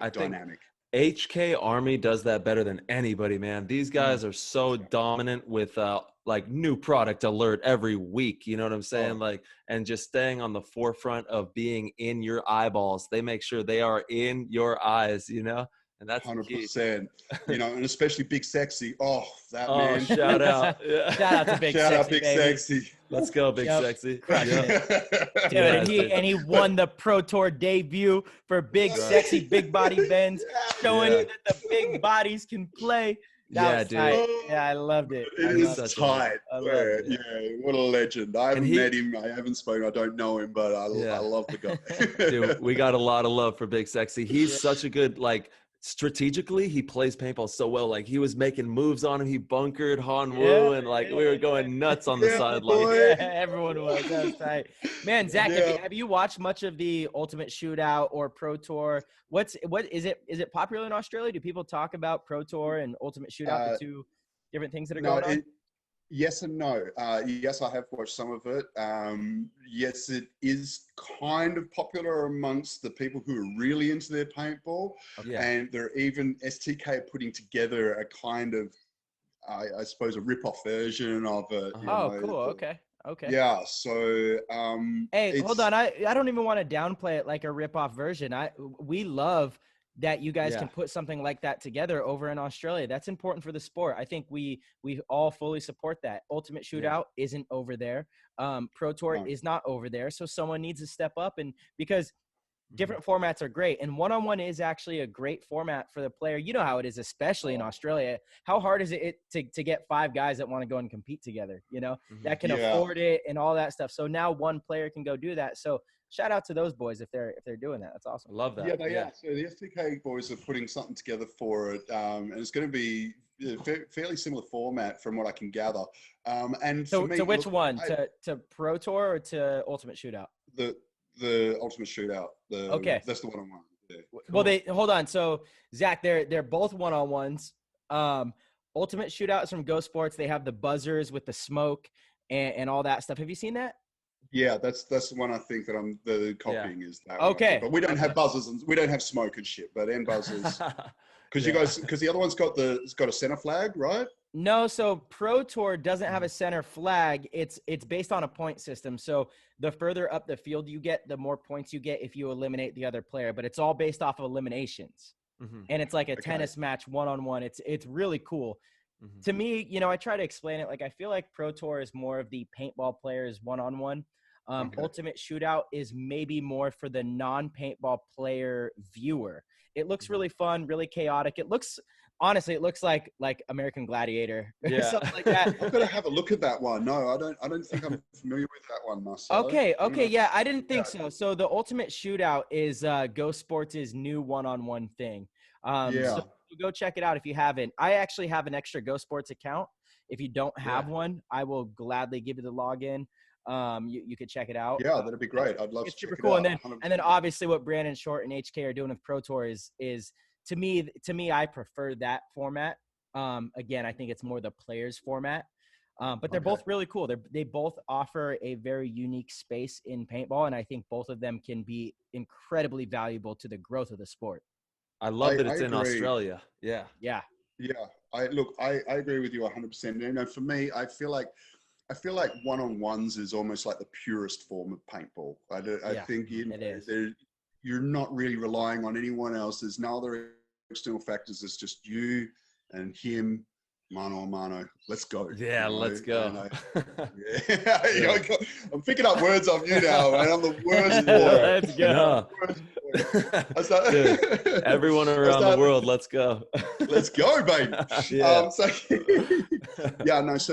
I dynamic. think HK Army does that better than anybody, man. These guys are so dominant with like new product alert every week. You know what I'm saying? Like, and just staying on the forefront of being in your eyeballs. They make sure they are in your eyes, you know? And that's 100%, you know, and especially Big Sexy. Oh, that oh, man. shout out. Yeah. Shout out to Big Shout Sexy, out Big baby. Sexy. Let's go, Big Yep. Sexy. Crushing Yeah. it. Dude, Yeah, and he won the Pro Tour debut for Big That's right. Sexy Big Body Bends, showing Yeah. you that the big bodies can play. That Yeah, was dude. tight. Yeah, I loved it. I It loved is such a- tight. I love it. Yeah, what a legend. I haven't he- met him. I haven't spoken. I don't know him, but I love the guy. Dude, we got a lot of love for Big Sexy. He's such a good, like, strategically, he plays paintball so well. Like, he was making moves on him. He bunkered Han Wu, and like we were going nuts on the Yeah, sideline. boy. Yeah, everyone was. That was tight. Man, Zach, Yeah. have you watched much of the Ultimate Shootout or Pro Tour? What is it? Is it popular in Australia? Do people talk about Pro Tour and Ultimate Shootout, the two different things that are going on? Yes and no. Yes, I have watched some of it. Yes, it is kind of popular amongst the people who are really into their paintball. Yeah. And they're even STK putting together a kind of, I suppose, a rip-off version of it. you Oh, know. cool. Okay. Yeah. So, Hey, hold it's- on. I don't even want to downplay it like a rip-off version. We love that you guys can put something like that together over in Australia. That's important for the sport. I think we all fully support that. Ultimate Shootout isn't over there. Pro Tour is not over there. So someone needs to step up, and because different formats are great, and one-on-one is actually a great format for the player. You know how it is, especially in Australia. How hard is it to get 5 guys that want to go and compete together, you know, that can afford it and all that stuff. So now one player can go do that. So shout out to those boys if they're doing that. That's awesome. Love that. Yeah, they are. So the STK boys are putting something together for it, and it's going to be a fairly similar format from what I can gather. And So for me, to which look, one? To Pro Tour or to Ultimate Shootout? the Ultimate Shootout. Okay. That's the one-on-one. Yeah. Well, they hold on. So Zach, they're both one-on-ones. Ultimate Shootout is from Go Sports. They have the buzzers with the smoke and all that stuff. Have you seen that? Yeah, that's the one I think that I'm the copying is that. Okay. One, but we don't have buzzers and we don't have smoke and shit. But end buzzers because the other one's got a center flag, right? No, so Pro Tour doesn't have a center flag. It's based on a point system. So the further up the field you get, the more points you get if you eliminate the other player. But it's all based off of eliminations, and it's like a tennis match one-on-one. It's really cool. To me, you know, I try to explain it like I feel like Pro Tour is more of the paintball players one-on-one. Ultimate Shootout is maybe more for the non-paintball player viewer. It looks really fun, really chaotic. It looks like American Gladiator, something like that. I've got to have a look at that one. No, I don't think I'm familiar with that one, Marcelo. Okay, yeah, I didn't think so. So the Ultimate Shootout is Go Sports' new one-on-one thing. So go check it out if you haven't. I actually have an extra Go Sports account. If you don't have one, I will gladly give you the login. You could check it out. Yeah, that'd be great. I'd love to check super it cool. out. And then obviously what Brandon Short and HK are doing with Pro Tour is to me, I prefer that format. Again, I think it's more the players format. But they're both really cool. They both offer a very unique space in paintball, and I think both of them can be incredibly valuable to the growth of the sport. I love that it's in agree. Australia. Yeah. I agree with you 100%. You know, for me, I feel like one-on-ones is almost like the purest form of paintball. I think you're not really relying on anyone else. There's no other external factors. It's just you and him, mano a mano. Let's go. Yeah, let's go. I'm picking up words off you now, man. I'm the worst Let's go. Dude, everyone around the world, let's go. Let's go, baby. Yeah. So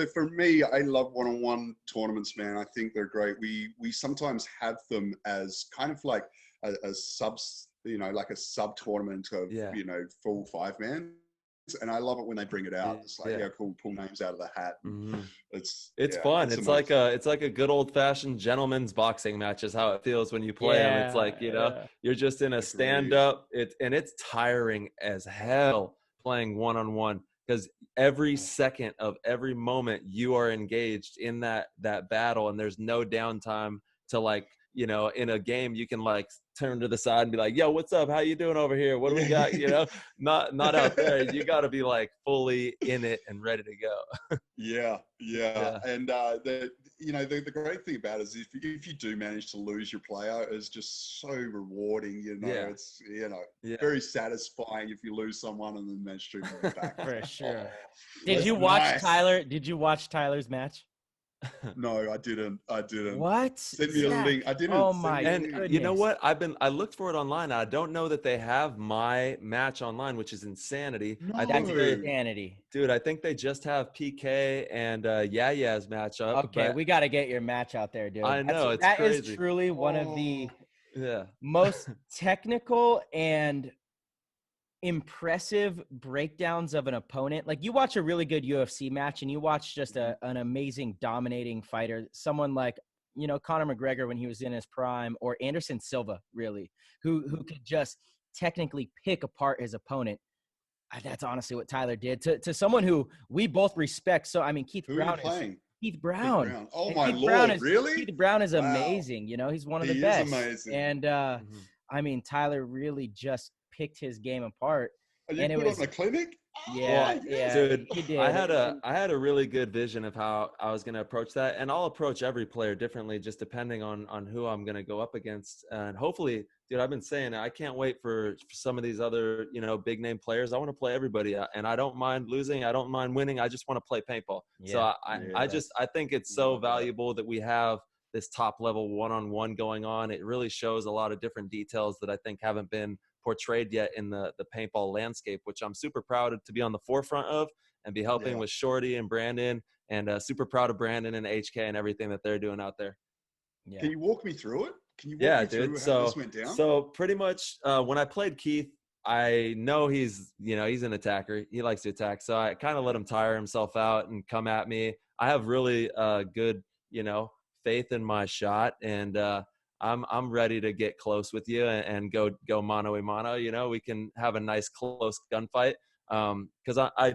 for me, I love one-on-one tournaments, man. I think they're great. We sometimes have them as kind of like a sub tournament of, full 5-man. And I love it when they bring it out. It's like, cool, pull names out of the hat. It's fun. It's like a good old fashioned gentleman's boxing match is how it feels when you play them. It's like, you're just in a stand up. It's tiring as hell playing one-on-one because every second of every moment you are engaged in that battle, and there's no downtime to like you know, in a game, you can like turn to the side and be like, yo, what's up? How you doing over here? What do we got? You know, not out there. You got to be like fully in it and ready to go. Yeah. And the great thing about it is if you do manage to lose your player, it's just so rewarding. You know, it's very satisfying if you lose someone and then manage to bring them back. For sure. Did you watch nice. Tyler? Did you watch Tyler's match? No, I didn't. What? Send me a link. I didn't. Oh my And goodness. you know what? I looked for it online. I don't know that they have my match online, which is insanity. No. That's insanity. Dude, I think they just have PK and Yaya's match up. Okay, we got to get your match out there, dude. I know, it's that crazy. is truly one of the Yeah. most technical and impressive breakdowns of an opponent. Like, you watch a really good UFC match and you watch just an amazing dominating fighter, someone like, you know, Conor McGregor when he was in his prime, or Anderson Silva, really, who could just technically pick apart his opponent. That's honestly what Tyler did to someone who we both respect. So I mean, Keith Brown. Keith Brown. Oh And my Keith Lord, Brown really? Keith Brown is Wow. amazing. You know, he's one of the He best. is amazing. And I mean, Tyler really just picked his game apart. Are you and it put was on a clinic? yeah, Oh, yeah. Dude, he did. I had a really good vision of how I was going to approach that, and I'll approach every player differently, just depending on who I'm going to go up against. And hopefully, dude, I've been saying I can't wait for some of these other, you know, big name players. I want to play everybody, and I don't mind losing. I don't mind winning. I just want to play paintball. Yeah. So I think it's so valuable that we have this top level one-on-one going on. It really shows a lot of different details that I think haven't been portrayed yet in the paintball landscape, which I'm super proud to be on the forefront of and be helping with Shorty and Brandon, and super proud of Brandon and HK and everything that they're doing out there. Yeah. Can you walk me through it? Can you walk me through how this went down? So pretty much when I played Keith, I know he's an attacker. He likes to attack. So I kind of let him tire himself out and come at me. I have really good, you know, faith in my shot, and I'm ready to get close with you and go mano a mano. You know, we can have a nice close gunfight, because I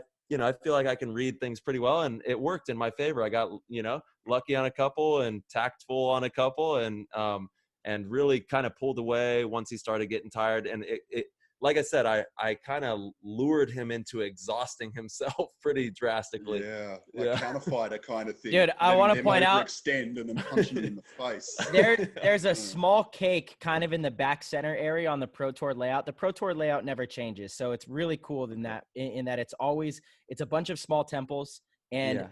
feel like I can read things pretty well, and it worked in my favor. I got, you know, lucky on a couple and tactful on a couple, and really kind of pulled away once he started getting tired. And it like I said, I kind of lured him into exhausting himself pretty drastically. Yeah, like counterfighter kind of thing. Dude, I want to point out, extend and then punch him in the face. There's a small cake kind of in the back center area on the Pro Tour layout. The Pro Tour layout never changes, so it's really cool in that it's a bunch of small temples and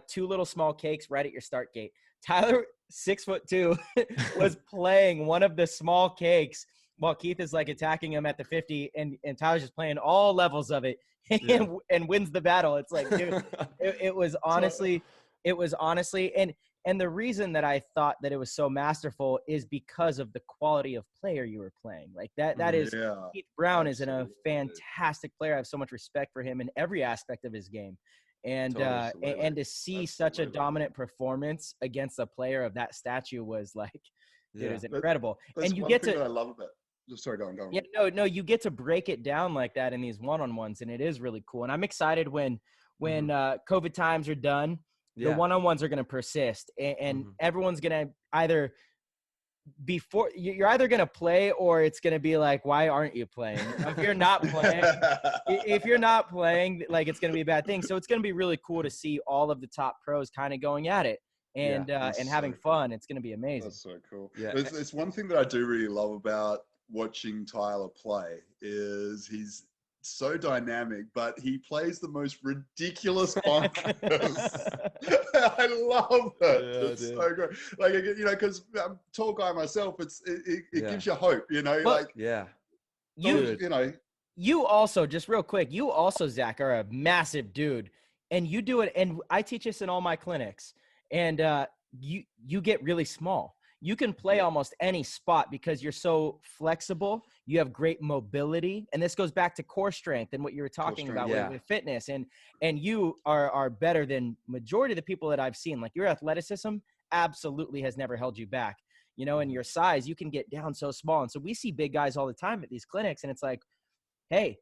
two little small cakes right at your start gate. Tyler, 6'2", was playing one of the small cakes while Keith is like attacking him at the 50, and Tyler's just playing all levels of it and wins the battle. It's like, dude, it was honestly, and the reason that I thought that it was so masterful is because of the quality of player you were playing. Like that is Keith Brown is a fantastic player. I have so much respect for him in every aspect of his game. And and to see such a dominant performance against a player of that stature was like, dude, it was incredible. That's and you one get thing to that I love about. Sorry, go on. Yeah, no, you get to break it down like that in these one-on-ones, and it is really cool. And I'm excited when COVID times are done, the one-on-ones are going to persist, and everyone's going to either you're either going to play, or it's going to be like, why aren't you playing? If you're not playing, like, it's going to be a bad thing. So it's going to be really cool to see all of the top pros kind of going at it and having fun. It's going to be amazing. That's so cool. Yeah. It's one thing that I do really love about watching Tyler play is he's so dynamic, but he plays the most ridiculous bunkers. I love it. Yeah, it's so great. Like, you know, because I'm a tall guy myself, it gives you hope, you know, You also, just real quick, Zach, are a massive dude, and you do it. And I teach this in all my clinics, and you get really small. You can play almost any spot because you're so flexible. You have great mobility. And this goes back to core strength and what you were talking about with fitness. And you are better than majority of the people that I've seen. Like, your athleticism absolutely has never held you back. You know, and your size, you can get down so small. And so we see big guys all the time at these clinics, and it's like, hey,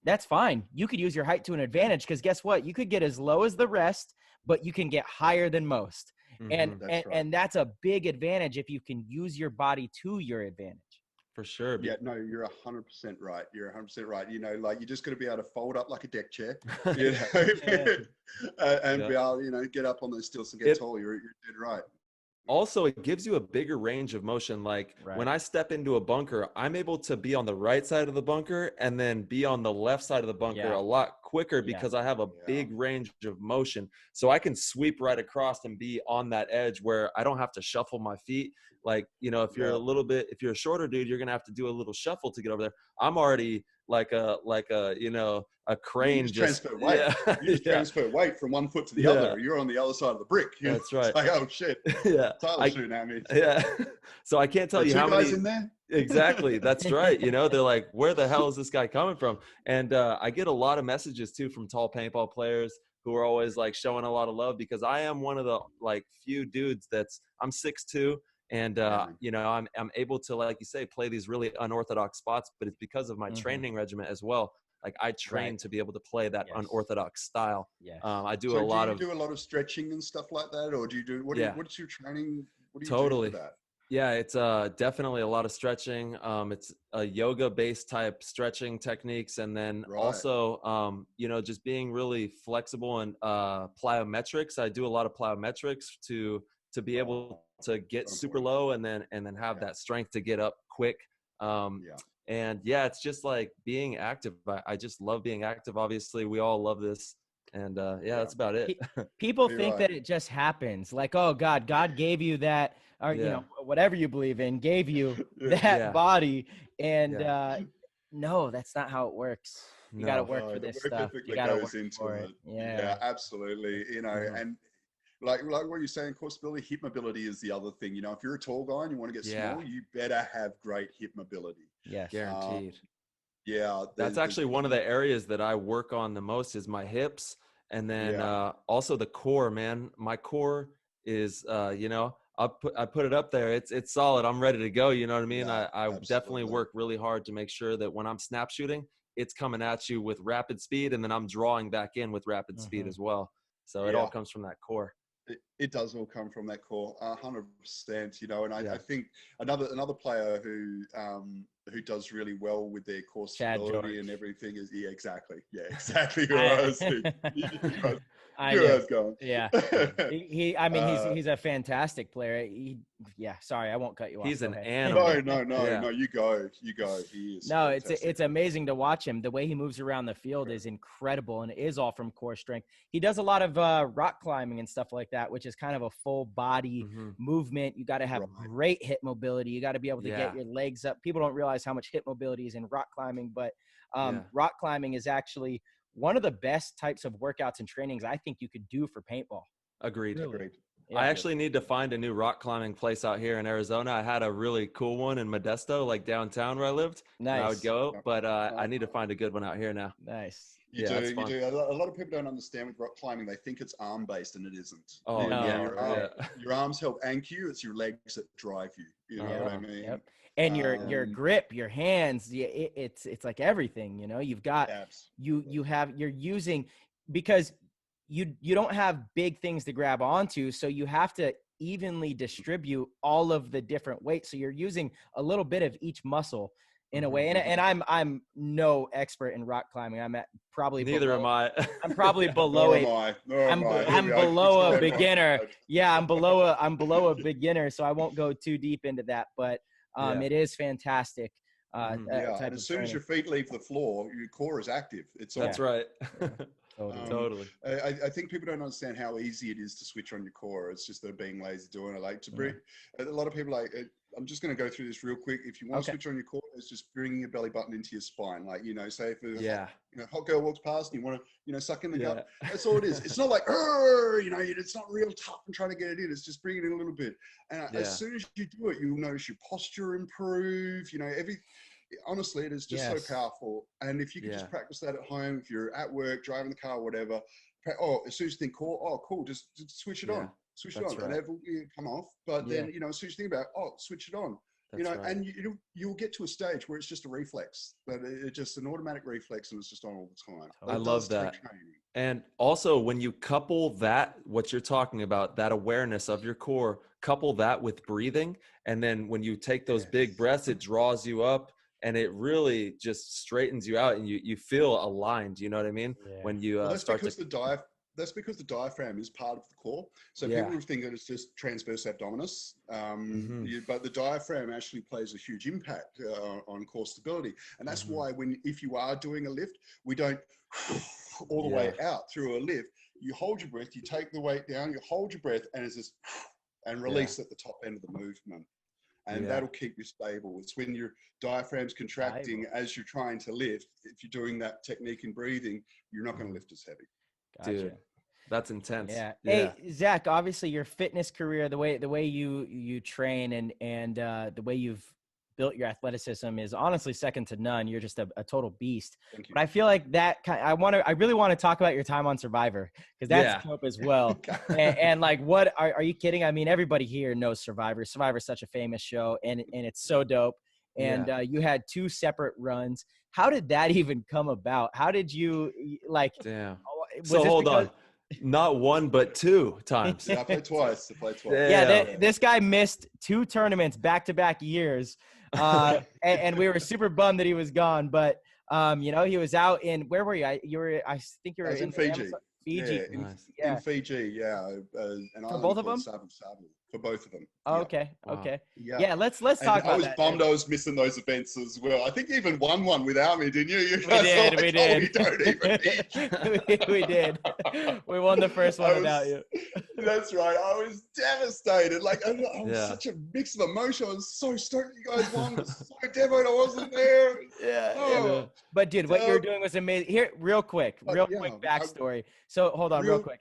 that's fine. You could use your height to an advantage, because guess what? You could get as low as the rest, but you can get higher than most. And, Mhm. and that's a big advantage if you can use your body to your advantage. For sure. Yeah, no, you're 100% right. You're 100% right. You know, like, you're just going to be able to fold up like a deck chair, you know, and be able, you know, get up on those stilts and get tall. You're dead right. Also, it gives you a bigger range of motion. Like when I step into a bunker, I'm able to be on the right side of the bunker and then be on the left side of the bunker a lot quicker because I have a big range of motion. So I can sweep right across and be on that edge where I don't have to shuffle my feet. Like, you know, if you're if you're a shorter dude, you're going to have to do a little shuffle to get over there. I'm already like a, you know, a crane. You just transfer weight. You just transfer weight from one foot to the other. You're on the other side of the brick. That's right. It's like, oh shit. Tyler's shooting at me. So I can't tell you how many guys in there. Exactly. That's right. You know, they're like, where the hell is this guy coming from? And I get a lot of messages too from tall paintball players who are always like showing a lot of love, because I am one of the like few dudes I'm 6'2". And, you know, I'm able to, like you say, play these really unorthodox spots, but it's because of my training regimen as well. Like I train to be able to play that unorthodox style. I do do you do a lot of stretching and stuff like that? Or do you do, what's your training? What do you do for that? Yeah, it's definitely a lot of stretching. It's a yoga-based type stretching techniques. And then also, you know, just being really flexible and plyometrics. I do a lot of plyometrics to be able to get super low and then have that strength to get up quick. And yeah, it's just like being active. I just love being active. Obviously, we all love this. And that's about it. People think that it just happens. Like, oh God gave you that, or you know, whatever you believe in, gave you that body. And no, that's not how it works. You got to work for this stuff. You got to work for it. Yeah, absolutely. You know, and like what you're saying, core stability, hip mobility is the other thing. You know, if you're a tall guy and you want to get small, you better have great hip mobility. Yes, guaranteed. That's actually one of the areas that I work on the most is my hips. And then also the core, man. My core is, you know, I put it up there. It's solid. I'm ready to go. You know what I mean? I definitely work really hard to make sure that when I'm snap shooting, it's coming at you with rapid speed, and then I'm drawing back in with rapid speed as well. So it all comes from that core. It does all come from that core, 100%. You know, and I think another player who does really well with their core stability and everything is exactly who I was thinking. I was going. Yeah, I mean, he's a fantastic player. Sorry, I won't cut you off. He's an animal. No, you go. He is. No, it's amazing to watch him. The way he moves around the field is incredible, and it is all from core strength. He does a lot of rock climbing and stuff like that, which is kind of a full body movement. You got to have great hip mobility. You got to be able to get your legs up. People don't realize how much hip mobility is in rock climbing, but rock climbing is actually one of the best types of workouts and trainings I think you could do for paintball. Agreed. Agreed. Yeah. I actually need to find a new rock climbing place out here in Arizona. I had a really cool one in Modesto, like downtown where I lived. Nice. I would go, but I need to find a good one out here now. Nice. You do. A lot of people don't understand with rock climbing. They think it's arm based, and it isn't. Oh, your arms help anchor you. It's your legs that drive you. You know what I mean? Yep. And your grip, your hands, it's like everything. You know, you've got you're using, because you don't have big things to grab onto, so you have to evenly distribute all of the different weights. So you're using a little bit of each muscle in a way. And I'm no expert in rock climbing. I'm at probably am I. I'm probably below I'm below a beginner. Yeah, I'm below a beginner, so I won't go too deep into that. But it is fantastic. And as soon as your feet leave the floor, your core is active. That's right. Totally. I think people don't understand how easy it is to switch on your core. It's just they're being lazy doing it. Like to bring a lot of people I'm just going to go through this real quick. If you want to switch on your core, it's just bringing your belly button into your spine. Like, you know, say if a hot girl walks past and you want to, you know, suck in the gut. That's all it is. It's not like, you know, it's not real tough and trying to get it in. It's just bringing it in a little bit. And as soon as you do it, you'll notice your posture improve. You know, honestly, it is just so powerful. And if you can just practice that at home, if you're at work, driving the car, whatever, as soon as you think core, cool, just switch it on. Switch it on. Right. And it will come off. But then, you know, as soon as you think about, switch it on. You know, and you'll get to a stage where it's just a reflex, but it's just an automatic reflex, and it's just on all the time. I love that. And also when you couple that, what you're talking about, that awareness of your core, couple that with breathing. And then when you take those big breaths, it draws you up and it really just straightens you out and you feel aligned. You know what I mean? Yeah. When you Well, that's start because to, that's because the diaphragm is part of the core. So Yeah. people think that it's just transverse abdominis, Mhm. but the diaphragm actually plays a huge impact on core stability. And that's Mhm. why if you are doing a lift, we don't all the Yeah. way out through a lift. You hold your breath, you take the weight down, you hold your breath, and it's just and release at the top end of the movement. And Yeah. that'll keep you stable. It's when your diaphragm's contracting as you're trying to lift. If you're doing that technique in breathing, you're not going to lift as heavy. Gotcha. Dude, that's intense. Yeah. Yeah. Hey, Zach, obviously your fitness career, the way you train and the way you've built your athleticism is honestly second to none. You're just a total beast. Thank you. But I feel like I really want to talk about your time on Survivor because that's dope as well. and like, what are you kidding? I mean, everybody here knows Survivor. Survivor is such a famous show and it's so dope. And you had 2 separate runs. How did that even come about? How did you like? Damn. Was So this hold because- on. Not 1, but 2 times. Yeah, I played twice. Yeah, this guy missed 2 tournaments back-to-back years, and we were super bummed that he was gone. But you know, he was out in where were you? I think you were in Fiji. Fiji. In Fiji, an For island both of called them? Sabu Sabu. For both of them. Oh, Yeah. okay. Wow. Okay. Yeah. Let's And talk about I was that. bummed I was missing those events as well. I think you even won one without me, didn't you? You We guys did. were like, We "Oh, did. don't even need we did. We won the first one without you. That's right. I was devastated. Like, I was Yeah. such a mix of emotion. I was so stoked you guys won. I was so devoted I wasn't there. Yeah. Oh. But dude, what you were doing was amazing. Here, real quick backstory. So hold on, real quick.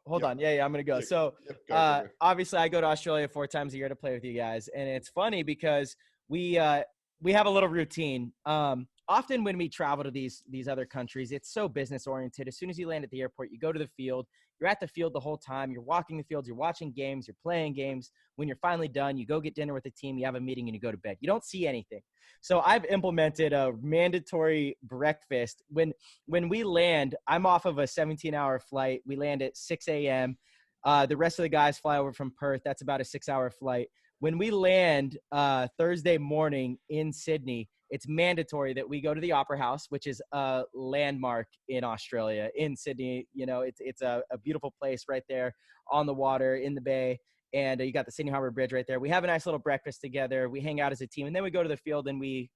Hold on. Yeah, I'm gonna go. So go. obviously I go to Australia 4 times a year to play with you guys, and it's funny because we have a little routine. Often when we travel to these other countries, it's so business oriented. As soon as you land at the airport, you go to the field. You're at the field the whole time. You're walking the fields. You're watching games. You're playing games. When you're finally done, you go get dinner with the team. You have a meeting and you go to bed. You don't see anything. So I've implemented a mandatory breakfast. When we land, I'm off of a 17-hour flight. We land at 6 a.m. The rest of the guys fly over from Perth. That's about a 6-hour flight. When we land Thursday morning in Sydney, it's mandatory that we go to the Opera House, which is a landmark in Australia, in Sydney. You know, it's a beautiful place right there on the water in the bay. And you got the Sydney Harbor Bridge right there. We have a nice little breakfast together. We hang out as a team, and then we go to the field and we,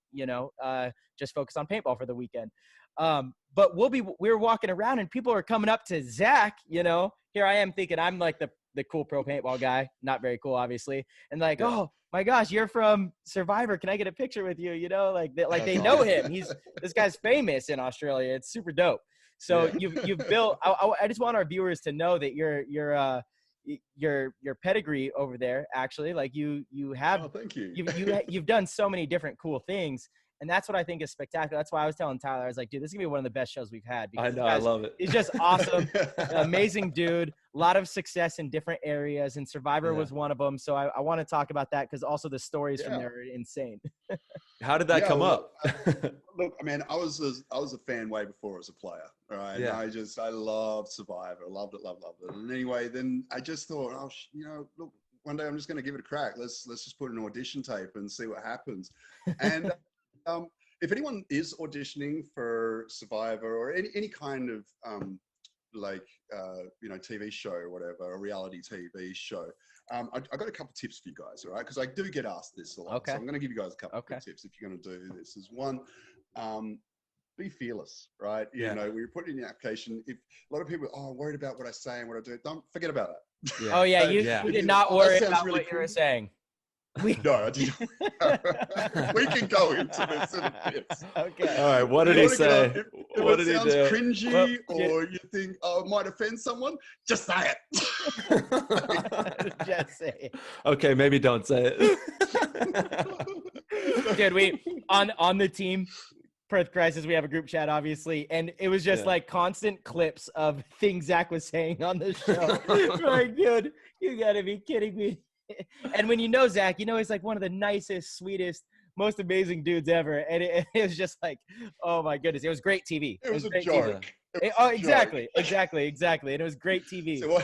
just focus on paintball for the weekend. But we were walking around and people are coming up to Zach, here I am thinking I'm like the cool pro paintball guy, not very cool, obviously. And like, oh my gosh, you're from Survivor. Can I get a picture with you? They know him. This guy's famous in Australia. It's super dope. So you've built, I just want our viewers to know that your pedigree over there, actually, like you have, thank you. You've done so many different cool things. And that's what I think is spectacular. That's why I was telling Tyler, I was like, dude, this is gonna be one of the best shows we've had. I know, I love it. He's just awesome, amazing dude, a lot of success in different areas, and Survivor was one of them. So I want to talk about that because also the stories from there are insane. How did that come up? Look, I mean, I was a fan way before as a player, right? Yeah. And I loved Survivor, loved it. And anyway, then I just thought, look, one day I'm just gonna give it a crack. Let's just put an audition tape and see what happens. And if anyone is auditioning for Survivor or any kind of TV show or whatever, a reality TV show, I got a couple tips for you guys, all right? Because I do get asked this a lot, Okay. so I'm going to give you guys a couple of tips if you're going to do this. Is one, be fearless, right? You know, when you're putting in the application, if a lot of people are worried about what I say and what I do, don't forget about that. Yeah. Oh yeah, you did not worry about what you were saying. No, I didn't. We can go into this in a bit. Okay. All right. What did he say? If it sounds cringy or you think, it might offend someone, just say it. Just say it. Okay, maybe don't say it. Dude, we on the team Perth Crisis, we have a group chat, obviously, and it was just like constant clips of things Zach was saying on the show. Like, dude, you gotta be kidding me. And when you know Zach, he's like one of the nicest, sweetest, most amazing dudes ever. And it was just like, oh my goodness. It was great TV. It was a great joke. Exactly. And it was great TV. So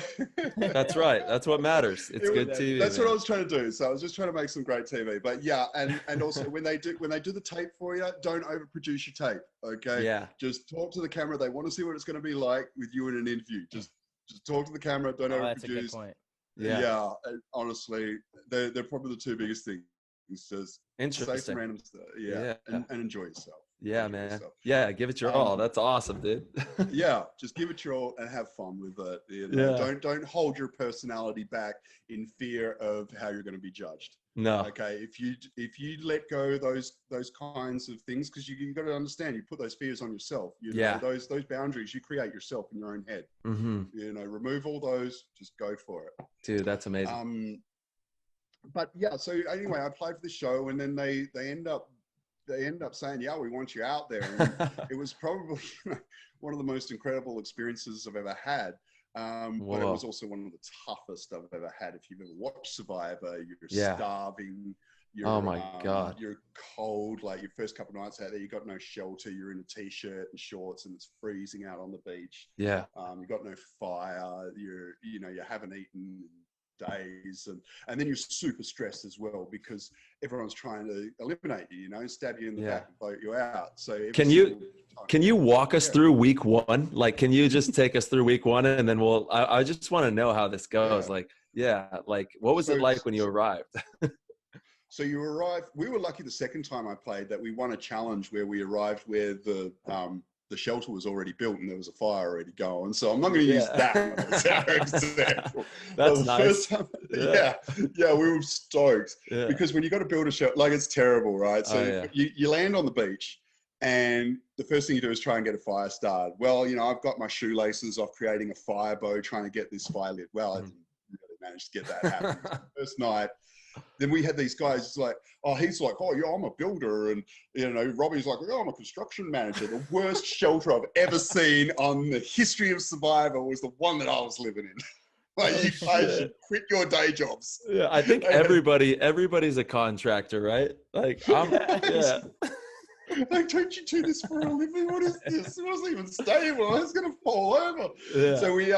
That's right. That's what matters. It's good TV. That's man. what I was trying to do. So I was just trying to make some great TV. But yeah, and also when they do the tape for you, don't overproduce your tape. Okay. Yeah. Just talk to the camera. They want to see what it's going to be like with you in an interview. Just talk to the camera. Don't overproduce. That's a good point. Yeah. And honestly, they're probably the two biggest things. Just Interesting. say some random stuff. Yeah. And enjoy yourself. Yeah, Enjoy man. yourself. Yeah, give it your all. That's awesome, dude. Yeah, just give it your all and have fun with it. You know? Yeah. Don't hold your personality back in fear of how you're going to be judged. No. Okay, if you let go those kinds of things, because you got to understand, you put those fears on yourself. You know, those boundaries you create yourself in your own head. Mm-hmm. You know, remove all those. Just go for it. Dude, that's amazing. But yeah, so anyway, I applied for the show, and then they end up saying, yeah, we want you out there. And it was probably one of the most incredible experiences I've ever had. But it was also one of the toughest I've ever had. If you've ever watched Survivor, you're starving. Oh my God. You're cold. Like your first couple of nights out there, you got no shelter. You're in a t-shirt and shorts, and it's freezing out on the beach. Yeah. You got no fire. You haven't eaten days, and then you're super stressed as well because everyone's trying to eliminate you, stab you in the back and vote you out. So can you walk us through week one? Like, can you just take us through week one, and then I just want to know how this goes. Like what was it like when you arrived? So you arrived, we were lucky the second time I played that we won a challenge where we arrived where the shelter was already built and there was a fire already going. So I'm not going to use that as our example. That's nice. First time, we were stoked because when you got to build a shelter, like it's terrible, right? So you land on the beach and the first thing you do is try and get a fire started. Well, I've got my shoelaces off creating a fire bow, trying to get this fire lit. Well, I didn't really manage to get that happening. First night. Then we had these guys he's like, oh, yeah, I'm a builder. And, Robbie's like, oh, I'm a construction manager. The worst shelter I've ever seen on the history of Survivor was the one that I was living in. Like, you guys should quit your day jobs. Yeah, I think everybody's a contractor, right? Like, like, don't you do this for a living? What is this? It wasn't even stable. I was going to fall over. Yeah. So we,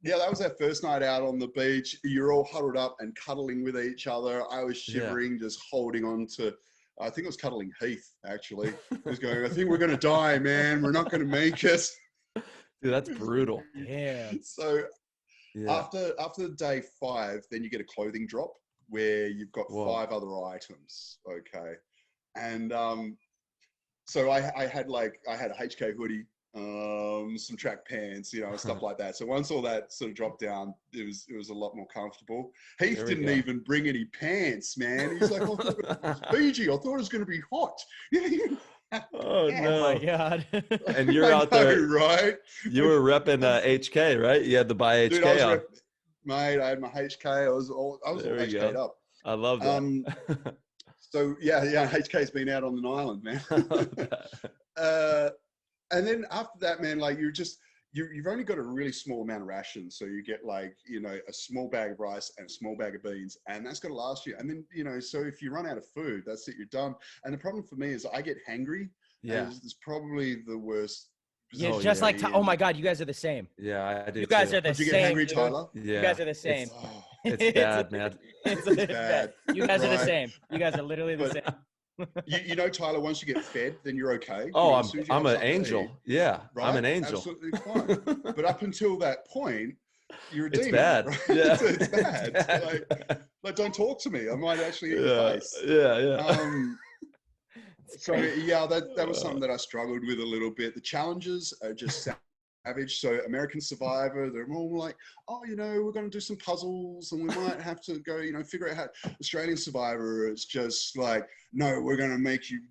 that was our first night out on the beach. You're all huddled up and cuddling with each other. I was shivering, just holding on to, I think it was cuddling Heath, actually. He was going, I think we're going to die, man. We're not going to make it. Dude, that's brutal. Yeah. So after day 5, then you get a clothing drop where you've got 5 other items. Okay. And so I had a HK hoodie, some track pants, stuff like that. So once all that sort of dropped down, it was a lot more comfortable. Heath didn't even bring any pants, man. He's like, I thought it was Fiji. I thought it was going to be hot. Oh no, my God. And you're out there, right? You were repping HK, right? You had to buy HK. Dude, mate, I had my HK. I was all HK'd up. I love that. So HK's been out on an island, man. And then after that, man, like you've only got a really small amount of rations. So you get a small bag of rice and a small bag of beans, and that's got to last you. And then, so if you run out of food, that's it, you're done. And the problem for me is I get hangry. Yeah. It's probably the worst. Yeah, just like, oh my God, you guys are the same. Yeah, I do. You guys are the same. Did you get hangry, Tyler? Yeah. You guys are the same. It's bad, man. It's bad. You guys are the same. You guys are literally the same. Tyler, once you get fed, then you're okay. Oh, I'm an angel. Yeah, right? I'm an angel. Absolutely fine. But up until that point, you're a demon. It's bad. Right? Yeah. It's bad. Like, don't talk to me. I might actually eat your face. Yeah. So that was something that I struggled with a little bit. The challenges are just savage. So American Survivor, they're all like, oh, we're going to do some puzzles and we might have to go, figure out how. Australian Survivor, it's just like, no, we're going to make you,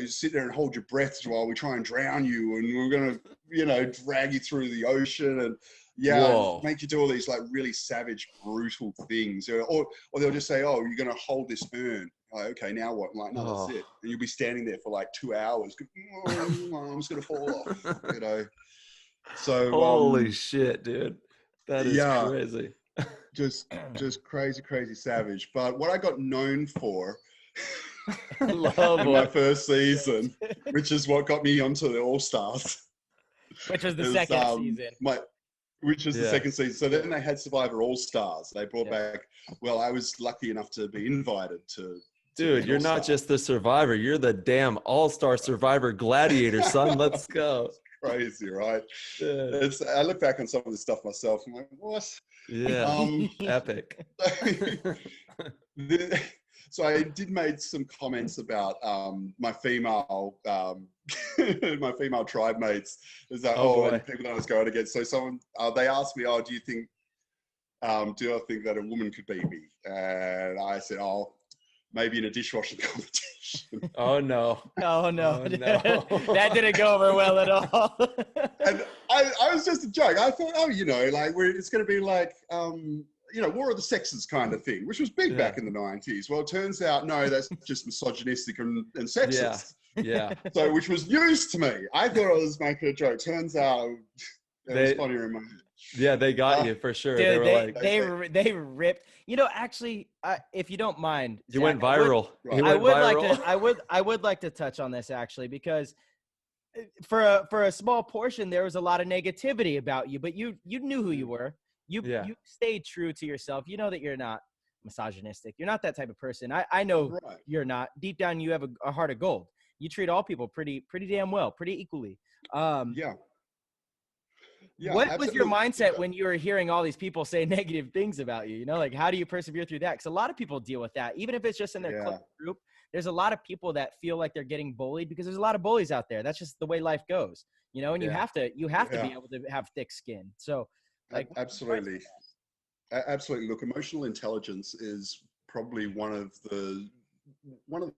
sit there and hold your breath while we try and drown you, and we're going to, drag you through the ocean and make you do all these like really savage, brutal things. Or they'll just say, oh, you're going to hold this urn. Like, okay, now what? I'm like, no, that's it. And you'll be standing there for like 2 hours. I'm just going to fall off, So holy shit, dude. That is crazy. just crazy savage. But what I got known for Oh, in my boy. first season, which is what got me onto the All-Stars. Which was the It was, second season. Which was the Yeah. second season. So then they had Survivor All-Stars. They brought Yeah. back, well, I was lucky enough to be invited to Dude, be an you're not All-Star. just the survivor. You're the damn all-star survivor gladiator, son. Let's go. Crazy, right? Yeah. I look back on some of this stuff myself. I'm like, what? Yeah. Epic. So I did make some comments about my female my female tribe mates. Is that and people that I was going against? So someone they asked me, do you think do I think that a woman could beat me? And I said, maybe in a dishwashing competition. Oh no. Oh no. Oh, no. That didn't go over well at all. And I was just a joke. I thought, it's going to be like, War of the Sexes kind of thing, which was big back in the 90s. Well, it turns out, no, that's just misogynistic and sexist. Yeah. So, which was news to me. I thought I was making a joke. Turns out it was funnier in my head. Yeah, they got you for sure. Dude, they they ripped. Actually, if you don't mind, you Zach, went viral. I would like to touch on this actually, because for a small portion there was a lot of negativity about you, but you knew who you were. You stayed true to yourself. You know that you're not misogynistic. You're not that type of person. I know you're not. Deep down, you have a heart of gold. You treat all people pretty damn well, pretty equally. What was your mindset when you were hearing all these people say negative things about you? How do you persevere through that? Because a lot of people deal with that, even if it's just in their close group. There's a lot of people that feel like they're getting bullied because there's a lot of bullies out there. That's just the way life goes, and you have to be able to have thick skin. So, absolutely. Look, emotional intelligence is probably one of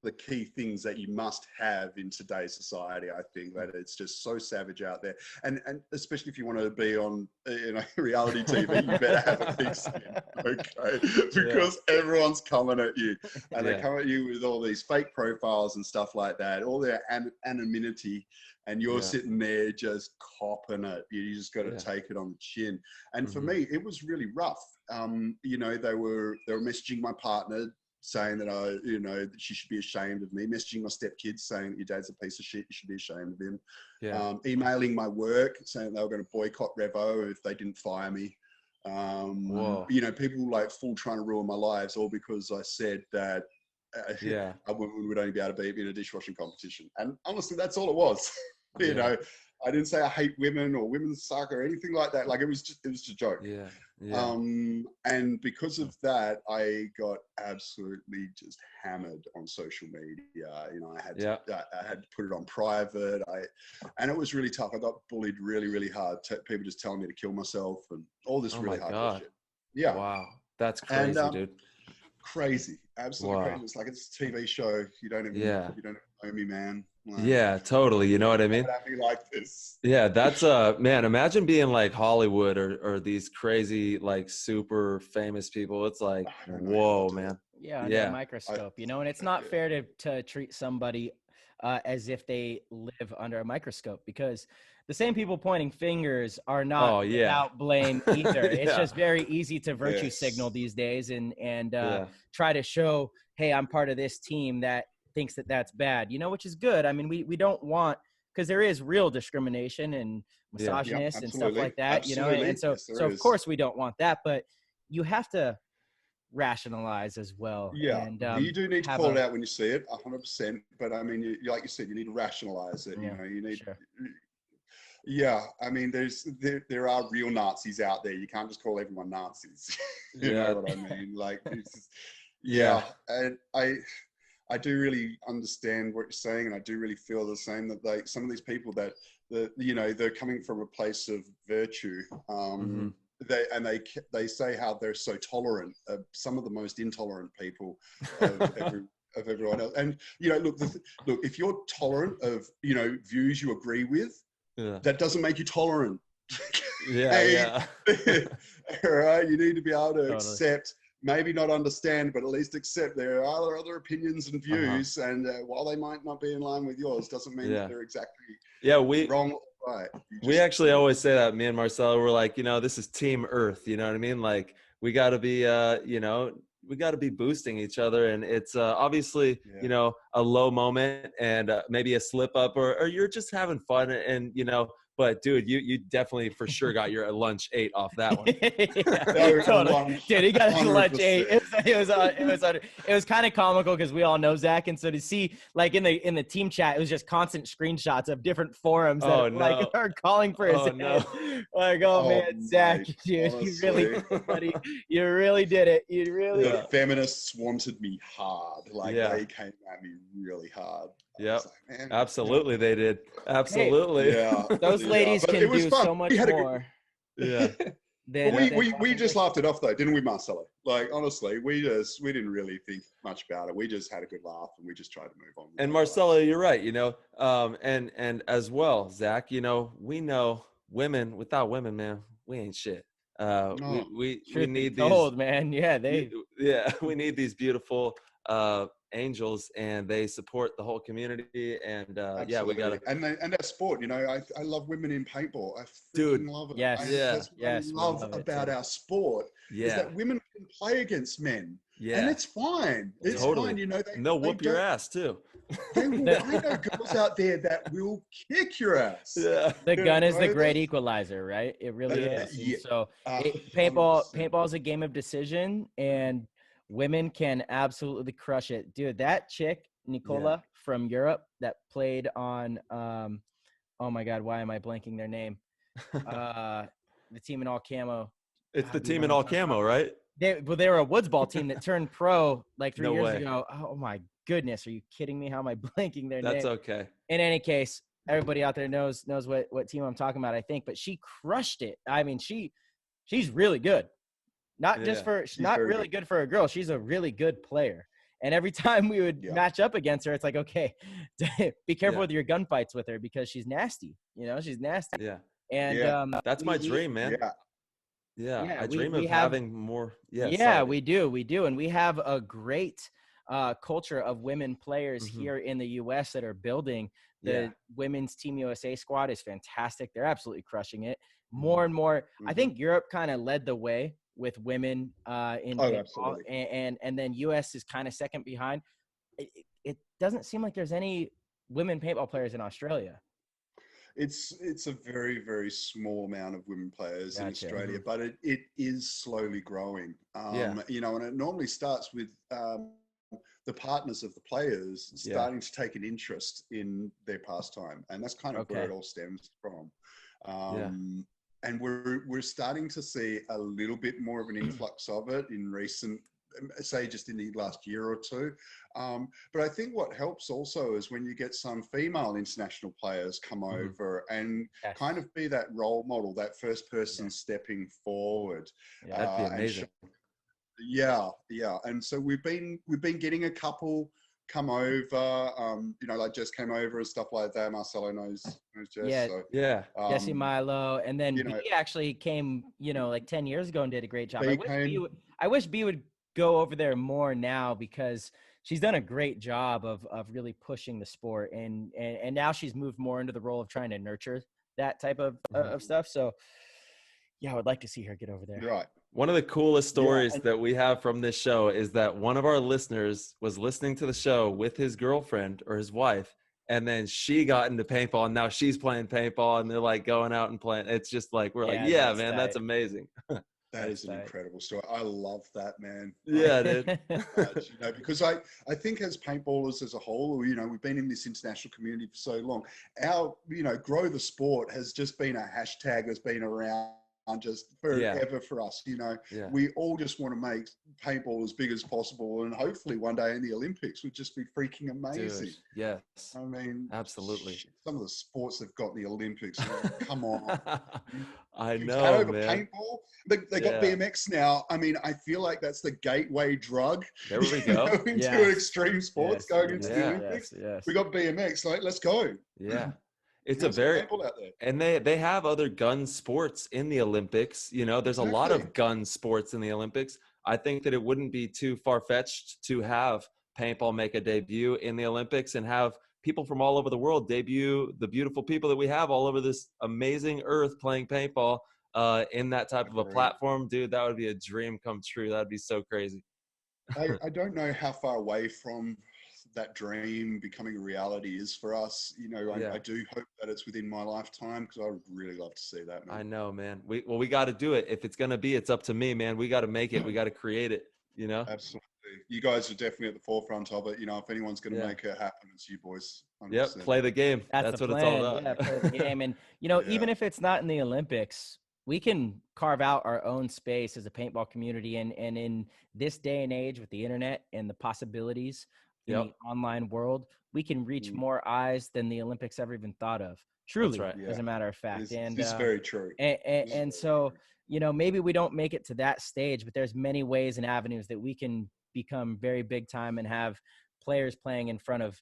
the key things that you must have in today's society. I think that it's just so savage out there, and especially if you want to be on reality TV, you better have a thick skin, okay? Because everyone's coming at you, and they come at you with all these fake profiles and stuff like that, all their anonymity, and you're sitting there just copping it. You just got to take it on the chin. And for me, it was really rough. They were messaging my partner, saying that that she should be ashamed of me, messaging my stepkids saying that your dad's a piece of shit, you should be ashamed of him. Emailing my work saying they were going to boycott Revo if they didn't fire me. People full trying to ruin my lives, all because I said that a woman would only be able to beat me in a dishwashing competition. And honestly, that's all it was. I didn't say I hate women or women suck or anything like that. It was just a joke. And because of that, I got absolutely just hammered on social media. I had to put it on private. And it was really tough. I got bullied really, really hard. People just telling me to kill myself and all this really hard shit. Yeah. Wow. That's crazy, dude. Crazy. Absolutely crazy. It's like it's a TV show. You don't even know me, man. Totally. You know what I mean? Like this. Yeah, that's man, imagine being like Hollywood or these crazy super famous people. It's like, whoa, man. Under a microscope, and it's not fair to treat somebody as if they live under a microscope, because the same people pointing fingers are not without blame either. It's just very easy to virtue signal these days and try to show, hey, I'm part of this team that thinks that that's bad, which is good. I mean, we don't want, because there is real discrimination and misogynist and stuff like that, and so of course we don't want that, but you have to rationalize as well. And you do need to call it out when you see it 100%, but I mean, like you said, you need to rationalize it. You need I mean, there are real Nazis out there. You can't just call everyone Nazis. You know what I mean? And I do really understand what you're saying, and I do really feel the same, that some of these people that they're coming from a place of virtue. They say how they're so tolerant of some of the most intolerant people of everyone else. And look, if you're tolerant of views you agree with, that doesn't make you tolerant. All right, you need to be able to accept. Maybe not understand, but at least accept there are other opinions and views. And while they might not be in line with yours, doesn't mean that they're exactly wrong or right. We actually always say that, me and Marcelo, we're like, this is Team Earth. You know what I mean? Like, we got to be, we got to be boosting each other. And it's obviously, you know, a low moment and maybe a slip up, or you're just having fun. And, you know, but dude, you definitely for sure got your lunch ate off that one. Totally. Dude, he got his lunch ate. It was kind of comical because we all know Zach, and so to see like in the team chat, it was just constant screenshots of different forums that like are calling for his head. Like, man, Zach, dude, honestly. You really did it, buddy. You really did it. You really. The feminists wanted me hard. Like they came at me really hard. Yep. Like, absolutely, they did. Absolutely. Hey, those ladies can do so much more. We just laughed it off though, didn't we, Marcelo? Like honestly, we didn't really think much about it. We just had a good laugh and we just tried to move on. And Marcelo, you're right. You know, and as well, Zach. You know, we know women. Without women, man, we ain't shit. We need these. Old man, yeah, we need these beautiful angels, and they support the whole community. And we gotta and that sport. You know, I love women in paintball. I love it. That's what I love about our sport is that women can play against men. And it's fine. It's fine. You know, they'll whoop your ass too. I know girls out there that will kick your ass. Yeah. The gun is the great equalizer, right? It really is. Yeah. So paintball is a game of decision, and women can absolutely crush it. Dude, that chick, Nicola from Europe that played on, oh my God, why am I blanking their name? The team in all camo. It's the team in all camo, right? They were a woods ball team that turned pro like 3 years ago. Oh my goodness, are you kidding me? How am I blanking their name? That's okay. In any case, everybody out there knows what team I'm talking about, I think. But she crushed it. I mean, she's really good. Not really good for a girl. She's a really good player. And every time we would match up against her, it's like, okay, be careful with your gunfights with her because she's nasty. You know, she's nasty. Yeah. And that's my dream, man. Yeah, I dream of having more. We do. And we have a great culture of women players here in the U.S. that are building. The women's Team USA squad is fantastic. They're absolutely crushing it. More and more. I think Europe kind of led the way with women in paintball, and then U.S. is kind of second behind. It doesn't seem like there's any women paintball players in Australia. It's a very, very small amount of women players in Australia, but it is slowly growing. You know, and it normally starts with the partners of the players starting to take an interest in their pastime, and that's kind of where it all stems from. And we're starting to see a little bit more of an influx of it in recent, say just in the last year or two. But I think what helps also is when you get some female international players come over and kind of be that role model, that first person stepping forward. That'd be amazing. And so we've been getting a couple come over, you know, like Jess came over and stuff like that. Marcelo knows Jess. Jesse Milo. And then B actually came, you know, like 10 years ago and did a great job. I wish B would go over there more now because she's done a great job of really pushing the sport. And now she's moved more into the role of trying to nurture that type of stuff. So I would like to see her get over there. Right. One of the coolest stories that we have from this show is that one of our listeners was listening to the show with his girlfriend or his wife, and then she got into paintball, and now she's playing paintball, and they're like going out and playing. It's just like, we're like, man, that's amazing. That is an incredible story. I love that, man. Yeah, dude. You know, because I think as paintballers as a whole, you know, we've been in this international community for so long. Our, you know, grow the sport has just been a hashtag that's been around just forever for us. You know, we all just want to make paintball as big as possible, and hopefully one day in the Olympics would just be freaking amazing. Dude, yes, I mean, absolutely. Some of the sports they've got in the Olympics, come on. I know, man. Paintball, they got BMX now. I mean, I feel like that's the gateway drug. There we go. Into extreme sports, going into the Olympics. We got BMX. Like, let's go. Yeah. It's a very, and they have other gun sports in the Olympics. You know, there's a lot of gun sports in the Olympics. I think that it wouldn't be too far-fetched to have paintball make a debut in the Olympics and have people from all over the world debut, the beautiful people that we have all over this amazing earth playing paintball in that type of a platform. Dude, that would be a dream come true. That'd be so crazy. I don't know how far away from that dream becoming a reality is for us. You know, I do hope that it's within my lifetime, because I would really love to see that, man. I know, man. We got to do it. If it's going to be, it's up to me, man. We got to make it. We got to create it, you know? Absolutely. You guys are definitely at the forefront of it. You know, if anyone's going to make it happen, it's you boys. 100%. Yep. Play the game. That's the what plan. it's all about. Yeah, play the game. And, you know, even if it's not in the Olympics, we can carve out our own space as a paintball community. And in this day and age with the internet and the possibilities in the online world, we can reach more eyes than the Olympics ever even thought of. Truly, as a matter of fact. It's very true. And so, you know, maybe we don't make it to that stage, but there's many ways and avenues that we can become very big time and have players playing in front of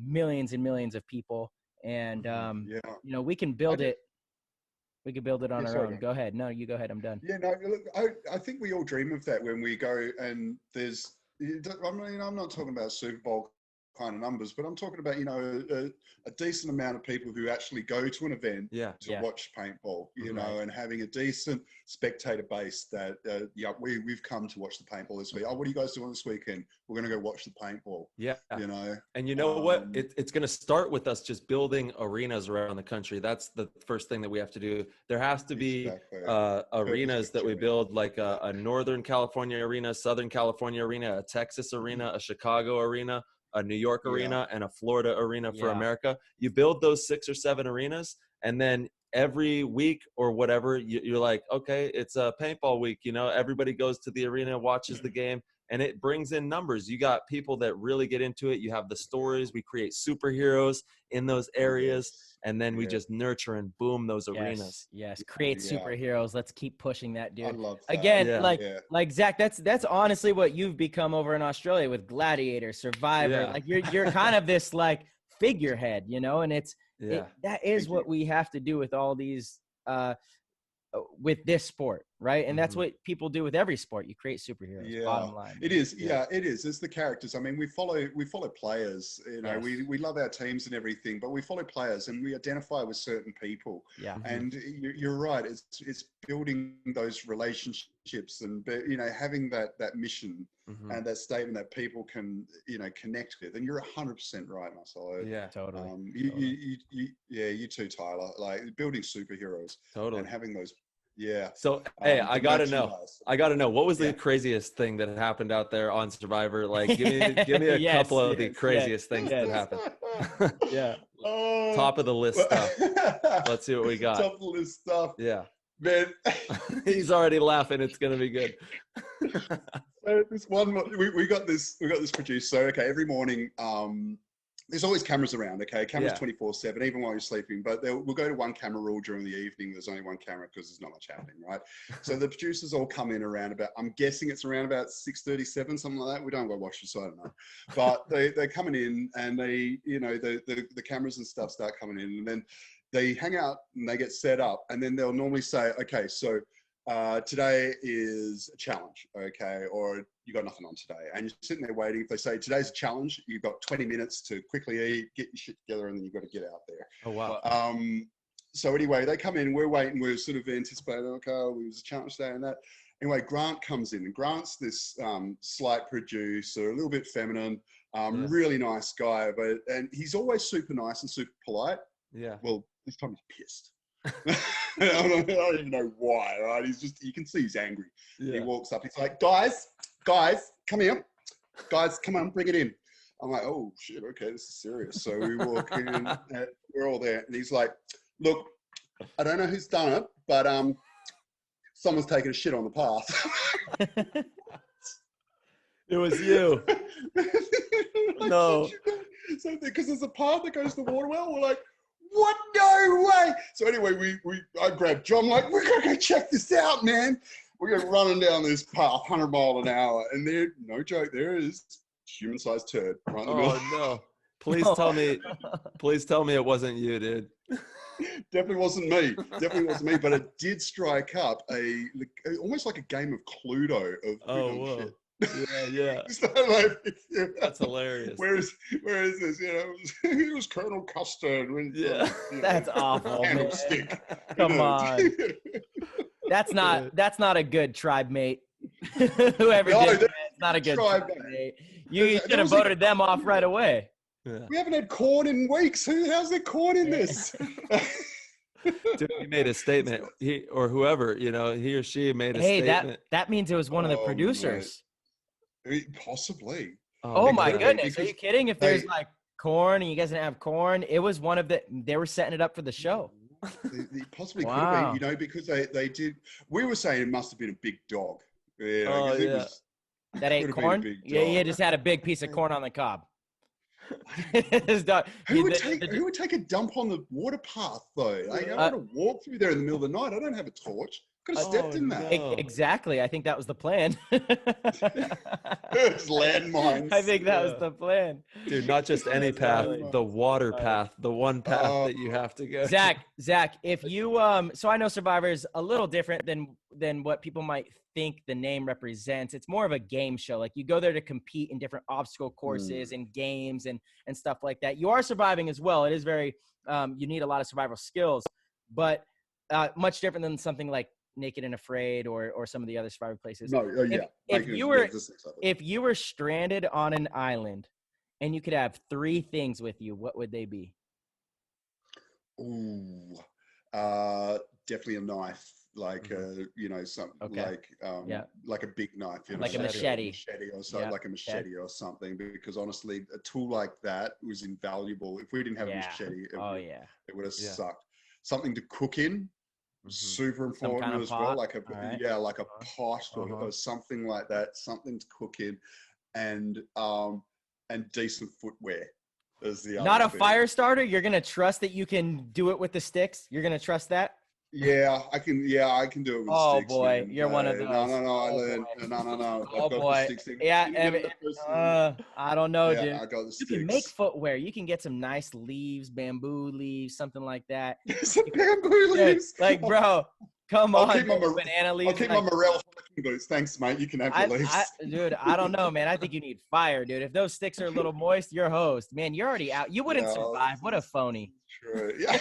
millions and millions of people. And, you know, we can build it. We could build it on our own. Go ahead. No, you go ahead. I'm done. Yeah, no, look, I think we all dream of that when we go and there's, I mean, I'm not talking about Super Bowl kind of numbers, but I'm talking about, you know, a decent amount of people who actually go to an event to watch paintball, you know, and having a decent spectator base that, we've come to watch the paintball this week. Oh, what are you guys doing this weekend? We're going to go watch the paintball. Yeah. You know, and you know what? It's going to start with us just building arenas around the country. That's the first thing that we have to do. There has to be arenas that we build, like a Northern California arena, Southern California arena, a Texas arena, a Chicago arena, a New York arena, and a Florida arena for America. You build those 6 or 7 arenas, and then every week or whatever, you're like, okay, it's a paintball week. You know, everybody goes to the arena, watches the game, and it brings in numbers. You got people that really get into it. You have the stories. We create superheroes in those areas, and then we just nurture and boom those arenas. Yes, create superheroes. Let's keep pushing that, dude. I love that. Again, like Zach, that's honestly what you've become over in Australia with Gladiator, Survivor. Like you're kind of this like figurehead, you know, and that is what we have to do with all these with this sport, right? And that's what people do with every sport. You create superheroes. Bottom line. It is. It is. It's the characters. I mean, we follow players. You know, we love our teams and everything, but we follow players and we identify with certain people. Yeah. And you're right. It's building those relationships and, you know, having that mission and that statement that people can, you know, connect with. And you're 100% right, Marcelo. Yeah, totally. You too, Tyler. Like building superheroes. Totally. And having those. Yeah. So, hey, I gotta know what was the craziest thing that happened out there on Survivor? Like, give me a couple of the craziest things that happened. Top of the list stuff. Let's see what we got. Top of the list stuff. Yeah. Man, he's already laughing. It's gonna be good. So this one, we got this producer. Okay, every morning, there's always cameras around, okay? Cameras 24/7, even while you're sleeping. But we'll go to one camera rule during the evening. There's only one camera because there's not much happening, right? So the producers all come in around about, I'm guessing it's around about 6:37, something like that. We don't go watch it, so I don't know. But they're coming in and they, you know, the cameras and stuff start coming in. And then they hang out and they get set up. And then they'll normally say, okay, so today is a challenge, okay? Or you got nothing on today. And you're sitting there waiting. If they say today's a challenge, you've got 20 minutes to quickly eat, get your shit together, and then you've got to get out there. Oh, wow. So anyway, they come in, we're waiting, we're sort of anticipating, okay, it was a challenge today and that. Anyway, Grant comes in, and Grant's this slight producer, a little bit feminine, really nice guy, and he's always super nice and super polite. Yeah. Well, this time he's pissed. I don't even know why, right? He's just, you can see he's angry. Yeah. He walks up, he's like, guys, come here. Guys, come on, bring it in. I'm like, oh shit, okay, this is serious. So we walk in, we're all there, and he's like, look, I don't know who's done it, but someone's taken a shit on the path. It was you. Like, no. So because there's a path that goes to the water well, we're like, what? No way. So anyway, I grabbed John, like, we're going to go check this out, man. We're going running down this path, 100 miles an hour. And there, no joke, there is human-sized turd right in the middle. Oh, no. Please tell me it wasn't you, dude. Definitely wasn't me. But it did strike up almost like a game of Cluedo of shit. Yeah. So like, that's hilarious. Where is this? You know, it was Colonel Custard. That's awful. Candlestick. Come on. That's not a good tribe mate. Whoever did that. not a good Try choice, that. mate. You There should have was a- voted them off right away. Yeah. We haven't had corn in weeks. How's there corn in this? Dude, he made a statement. He or whoever, he or she made a Hey, statement. that means it was one of the Oh, producers. Possibly. Oh it my could've been. goodness. Are you because kidding? If there's they- like corn and you guys didn't have corn, it was one of they were setting it up for the show. They possibly could Wow. have been, because they did. We were saying it must have been a big dog. Yeah, Oh, 'cause it yeah. was, That ate Could've been a corn? big Yeah, you dog. just had a big piece of corn on the cob. His dog- who would the- take a dump on the water path though? Like, I want to walk through there in the middle of the night. I don't have a torch. Could have stepped in that. no. Exactly. I think that was the plan. It's landmines. I think that was the plan. Dude, not just any path, Exactly. the water path, the one path Oh. that you have to go. Zach, if you so I know Survivor is a little different than what people might think the name represents. It's more of a game show. Like you go there to compete in different obstacle courses and games and stuff like that. You are surviving as well. It is very you need a lot of survival skills, but much different than something like Naked and Afraid or some of the other Survivor places. No, yeah. If you were stranded on an island and you could have 3 things with you, what would they be? Ooh, definitely a knife, like something like a big knife, Like a machete. or something, like a machete or something. Because honestly, a tool like that was invaluable. If we didn't have a machete, it would have sucked. Something to cook in. Super important kind of as pot? well, like a Alright. pot or something like that, something to cook in, and decent footwear is the Not other a thing. fire starter? You're going to trust that you can do it with the sticks? You're going to trust that? Yeah, I can do it with Oh, sticks. boy, man. you're one of those. No, I Oh, learned. boy. No. Oh, I've got boy. the sticks. Yeah, I don't know, yeah, dude. I got the You sticks. can make footwear. You can get some nice leaves, bamboo leaves, something like that. Some bamboo Dude, leaves. like, bro, come I'll on. keep my dude, banana leaves. I'll keep like- my morel hiking boots. Thanks, mate. You can have your leaves. Dude, I don't know, man. I think you need fire, dude. If those sticks are a little moist, you're host. Man, you're already out. You wouldn't No, survive. What a phony. True. Yeah.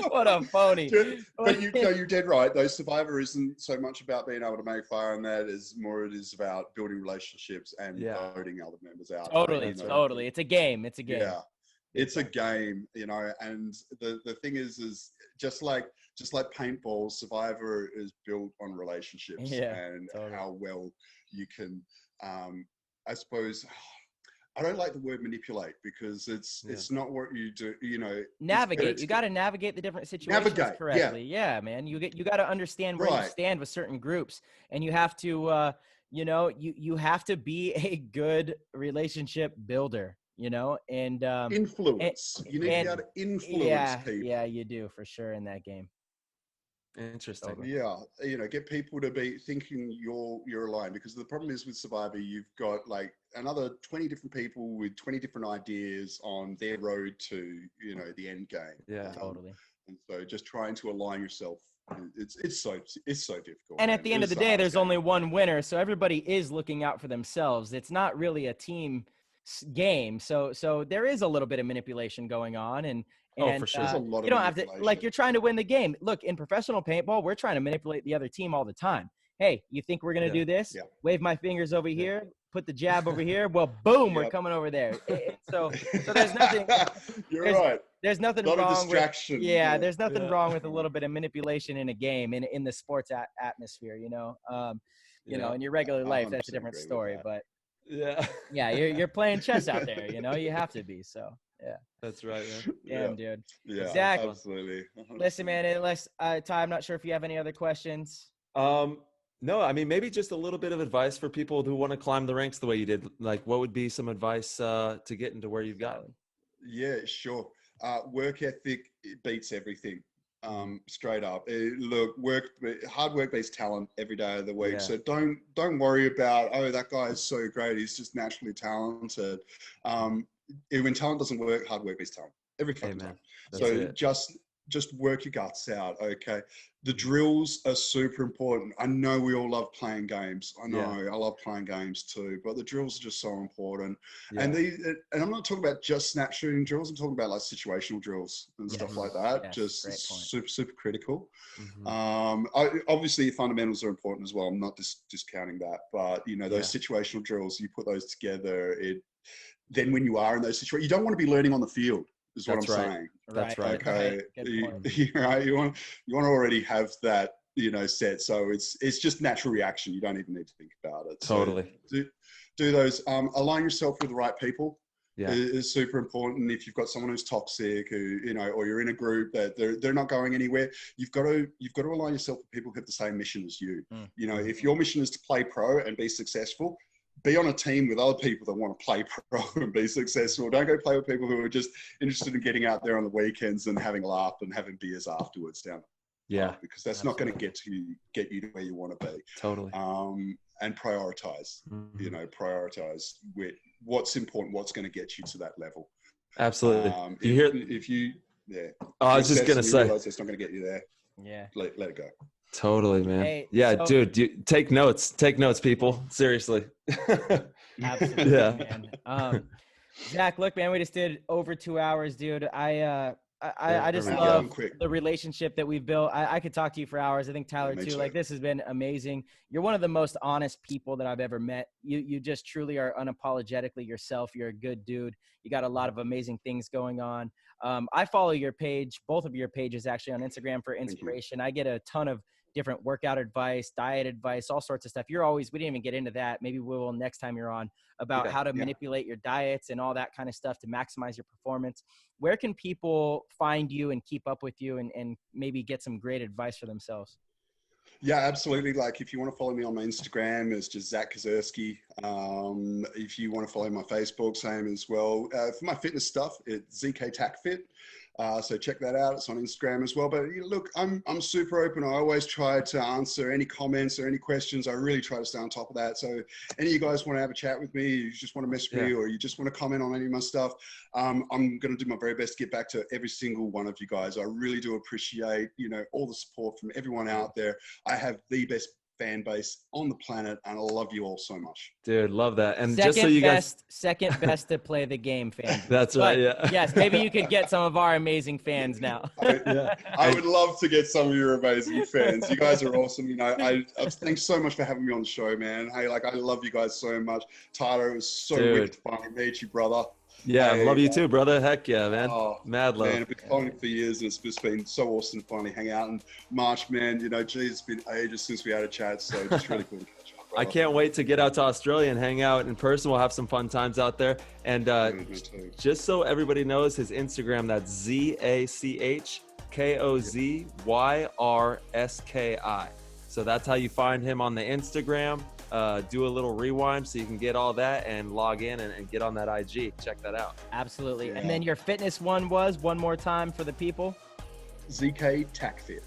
What a phony. But you're dead right. Though Survivor isn't so much about being able to make fire and that, is more it is about building relationships and voting other members out. Totally. It's a game. It's a game. Yeah. It's a game, and the thing is just like paintball, Survivor is built on relationships and how well you can, I suppose, I don't like the word manipulate because it's not what you do, Navigate. You got to navigate the different situations correctly. Yeah, man. You got to understand where you stand with certain groups, and you have to, you have to be a good relationship builder. And influence. You need to be able to influence people. Yeah, you do for sure in that game. Interesting. Yeah, get people to be thinking you're aligned, because the problem is with Survivor, you've got like another 20 different people with 20 different ideas on their road to the end game. Yeah, totally. And so just trying to align yourself, it's so difficult. And at the end of the day, there's only one winner, so everybody is looking out for themselves. It's not really a team game, so there is a little bit of manipulation going on, and for sure. There's a lot of you don't have to, like, you're trying to win the game. Look, in professional paintball, we're trying to manipulate the other team all the time. Hey, you think we're gonna do this? Yeah. Wave my fingers over here, put the jab over here. Well, boom, we're coming over there. So there's nothing. You're right. There's nothing wrong with distraction. There's nothing wrong with a little bit of manipulation in a game, in the sports atmosphere. In your regular life, that's a different story. But you're playing chess out there. You have to be. So that's right, man. Damn, dude. Yeah, Zach, absolutely. Listen, man. Unless Ty, I'm not sure if you have any other questions. No, I mean, maybe just a little bit of advice for people who want to climb the ranks the way you did. Like, what would be some advice to get into where you've gotten? Yeah, sure. Work ethic beats everything. Straight up. Look, hard work beats talent every day of the week. So don't worry about, that guy is so great, he's just naturally talented. When talent doesn't work, hard work beats talent every fucking time. So just just work your guts out. Okay. The drills are super important. I know we all love playing games. I know I love playing games too, but the drills are just so important. Yeah. And I'm not talking about just snap shooting drills. I'm talking about like situational drills and stuff like that. Yes, just super critical. Mm-hmm. Obviously your fundamentals are important as well. I'm not discounting that, but you know, those situational drills, you put those together, then when you are in those situations, you don't want to be learning on the field. Is what I'm saying. That's right. Okay. You want to already have that, you know, set. So it's just natural reaction. You don't even need to think about it. Totally. So do those. Align yourself with the right people. Yeah. Is super important. If you've got someone who's toxic, who, you know, or you're in a group that they're not going anywhere, you've got to align yourself with people who have the same mission as you. You know, if your mission is to play pro and be successful, be on a team with other people that want to play pro and be successful. Don't go play with people who are just interested in getting out there on the weekends and having a laugh and having beers afterwards down. Because that's not going to get you to where you want to be. Totally. And prioritize. You know, prioritize with what's important, what's going to get you to that level. Absolutely. I was just going to say, it's not going to get you there. Yeah. Let it go. Totally, man. Hey, dude, take notes, people. Seriously. Absolutely, man. Zach, look, man, we just did over 2 hours, dude. I just love the relationship that we've built. I could talk to you for hours. I think Tyler too. Like, this has been amazing. You're one of the most honest people that I've ever met. You just truly are unapologetically yourself. You're a good dude. You got a lot of amazing things going on. I follow your page, both of your pages actually, on Instagram for inspiration. I get a ton of different workout advice, diet advice, all sorts of stuff. We didn't even get into that. Maybe we will next time you're on, about how to manipulate your diets and all that kind of stuff to maximize your performance. Where can people find you and keep up with you and maybe get some great advice for themselves? Yeah, absolutely. Like, if you want to follow me on my Instagram, it's just Zach Kozerski. If you want to follow my Facebook, same as well. For my fitness stuff, it's ZK Tac Fit. So check that out. It's on Instagram as well. But look, I'm super open. I always try to answer any comments or any questions. I really try to stay on top of that. So any of you guys want to have a chat with me, you just want to mess with me, or you just want to comment on any of my stuff, I'm going to do my very best to get back to every single one of you guys. I really do appreciate, you know, all the support from everyone out there. I have the best fan base on the planet, and I love you all so much. Dude, love that. And just so you guys, second best to play the game, fan. That's right. Yeah. Yes, maybe you could get some of our amazing fans now. I would love to get some of your amazing fans. You guys are awesome. You know, thanks so much for having me on the show, man. Hey, like, I love you guys so much. Tyler, it was so wicked to finally meet you, brother. Yeah, I love you too, brother. Heck yeah, man. Mad love. Man, I've been following you for years, and it's just been so awesome to finally hang out. And March, man, you know, geez, it's been ages since we had a chat, so just really cool to catch up, brother. I can't wait to get out to Australia and hang out in person. We'll have some fun times out there. And just so everybody knows, his Instagram, that's ZACHKOZYRSKI. So that's how you find him on the Instagram. Do a little rewind so you can get all that and log in and get on that IG. Check that out. Absolutely. And then your fitness one was, one more time for the people? ZK Tac Fit.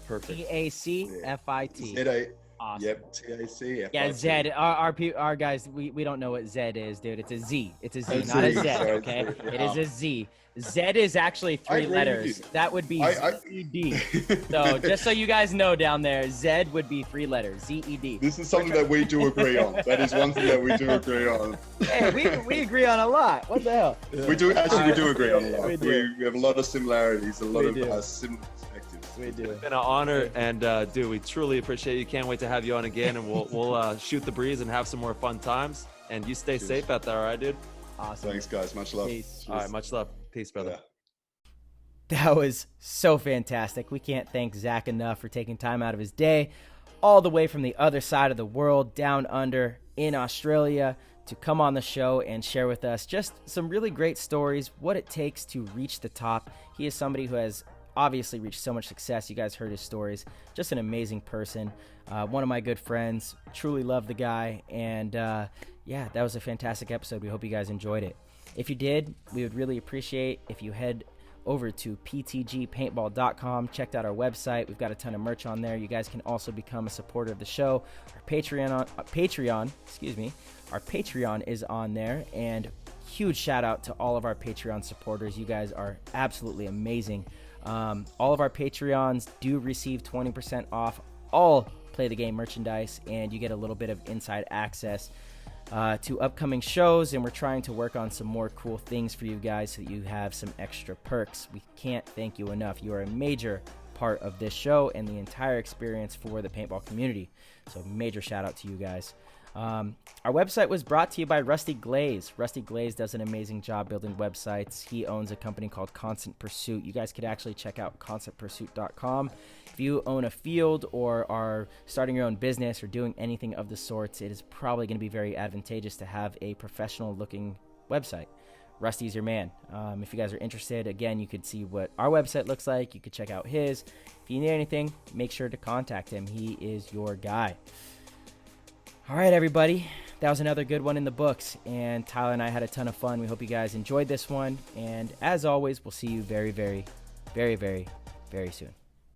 Perfect. TACFIT. Z-A. Awesome. Yep, TACFIT. Yeah, Z. Our guys, we don't know what Z is, dude. It's a Z. It's a Z, not a Z, okay? It is a Z. Z is actually 3 letters. That would be ZED. So just so you guys know down there, Z would be 3 letters. ZED. This is something that we do agree on. That is one thing that we do agree on. Hey, we agree on a lot. What the hell? We do agree on a lot. We have a lot of similarities, a lot of similar perspectives. We do. It's been an honor, and dude, we truly appreciate you. Can't wait to have you on again, and we'll shoot the breeze and have some more fun times. And you stay safe out there, all right, dude? Awesome. Thanks, guys. Much love. Peace. All right, much love. Peace, brother. That was so fantastic. We can't thank Zach enough for taking time out of his day, all the way from the other side of the world, down under in Australia, to come on the show and share with us just some really great stories, what it takes to reach the top. He is somebody who has obviously reached so much success. You guys heard his stories. Just an amazing person. One of my good friends. Truly love the guy. And yeah, that was a fantastic episode. We hope you guys enjoyed it. If you did, we would really appreciate if you head over to ptgpaintball.com, checked out our website. We've got a ton of merch on there. You guys can also become a supporter of the show. Our Patreon is on there, and huge shout out to all of our Patreon supporters. You guys are absolutely amazing. All of our Patreons do receive 20% off all Play the Game merchandise, and you get a little bit of inside access to upcoming shows, and we're trying to work on some more cool things for you guys so that you have some extra perks. We can't thank you enough. You are a major part of this show and the entire experience for the paintball community. So major shout out to you guys. Our website was brought to you by Rusty Glaze. Rusty Glaze does an amazing job building websites. He owns a company called Constant Pursuit. You guys could actually check out constantpursuit.com. If you own a field or are starting your own business or doing anything of the sorts, it is probably going to be very advantageous to have a professional looking website. Rusty's your man. If you guys are interested, again, you could see what our website looks like. You could check out his. If you need anything, make sure to contact him. He is your guy. All right, everybody. That was another good one in the books, and Tyler and I had a ton of fun. We hope you guys enjoyed this one, and as always, we'll see you very, very, very, very, very soon.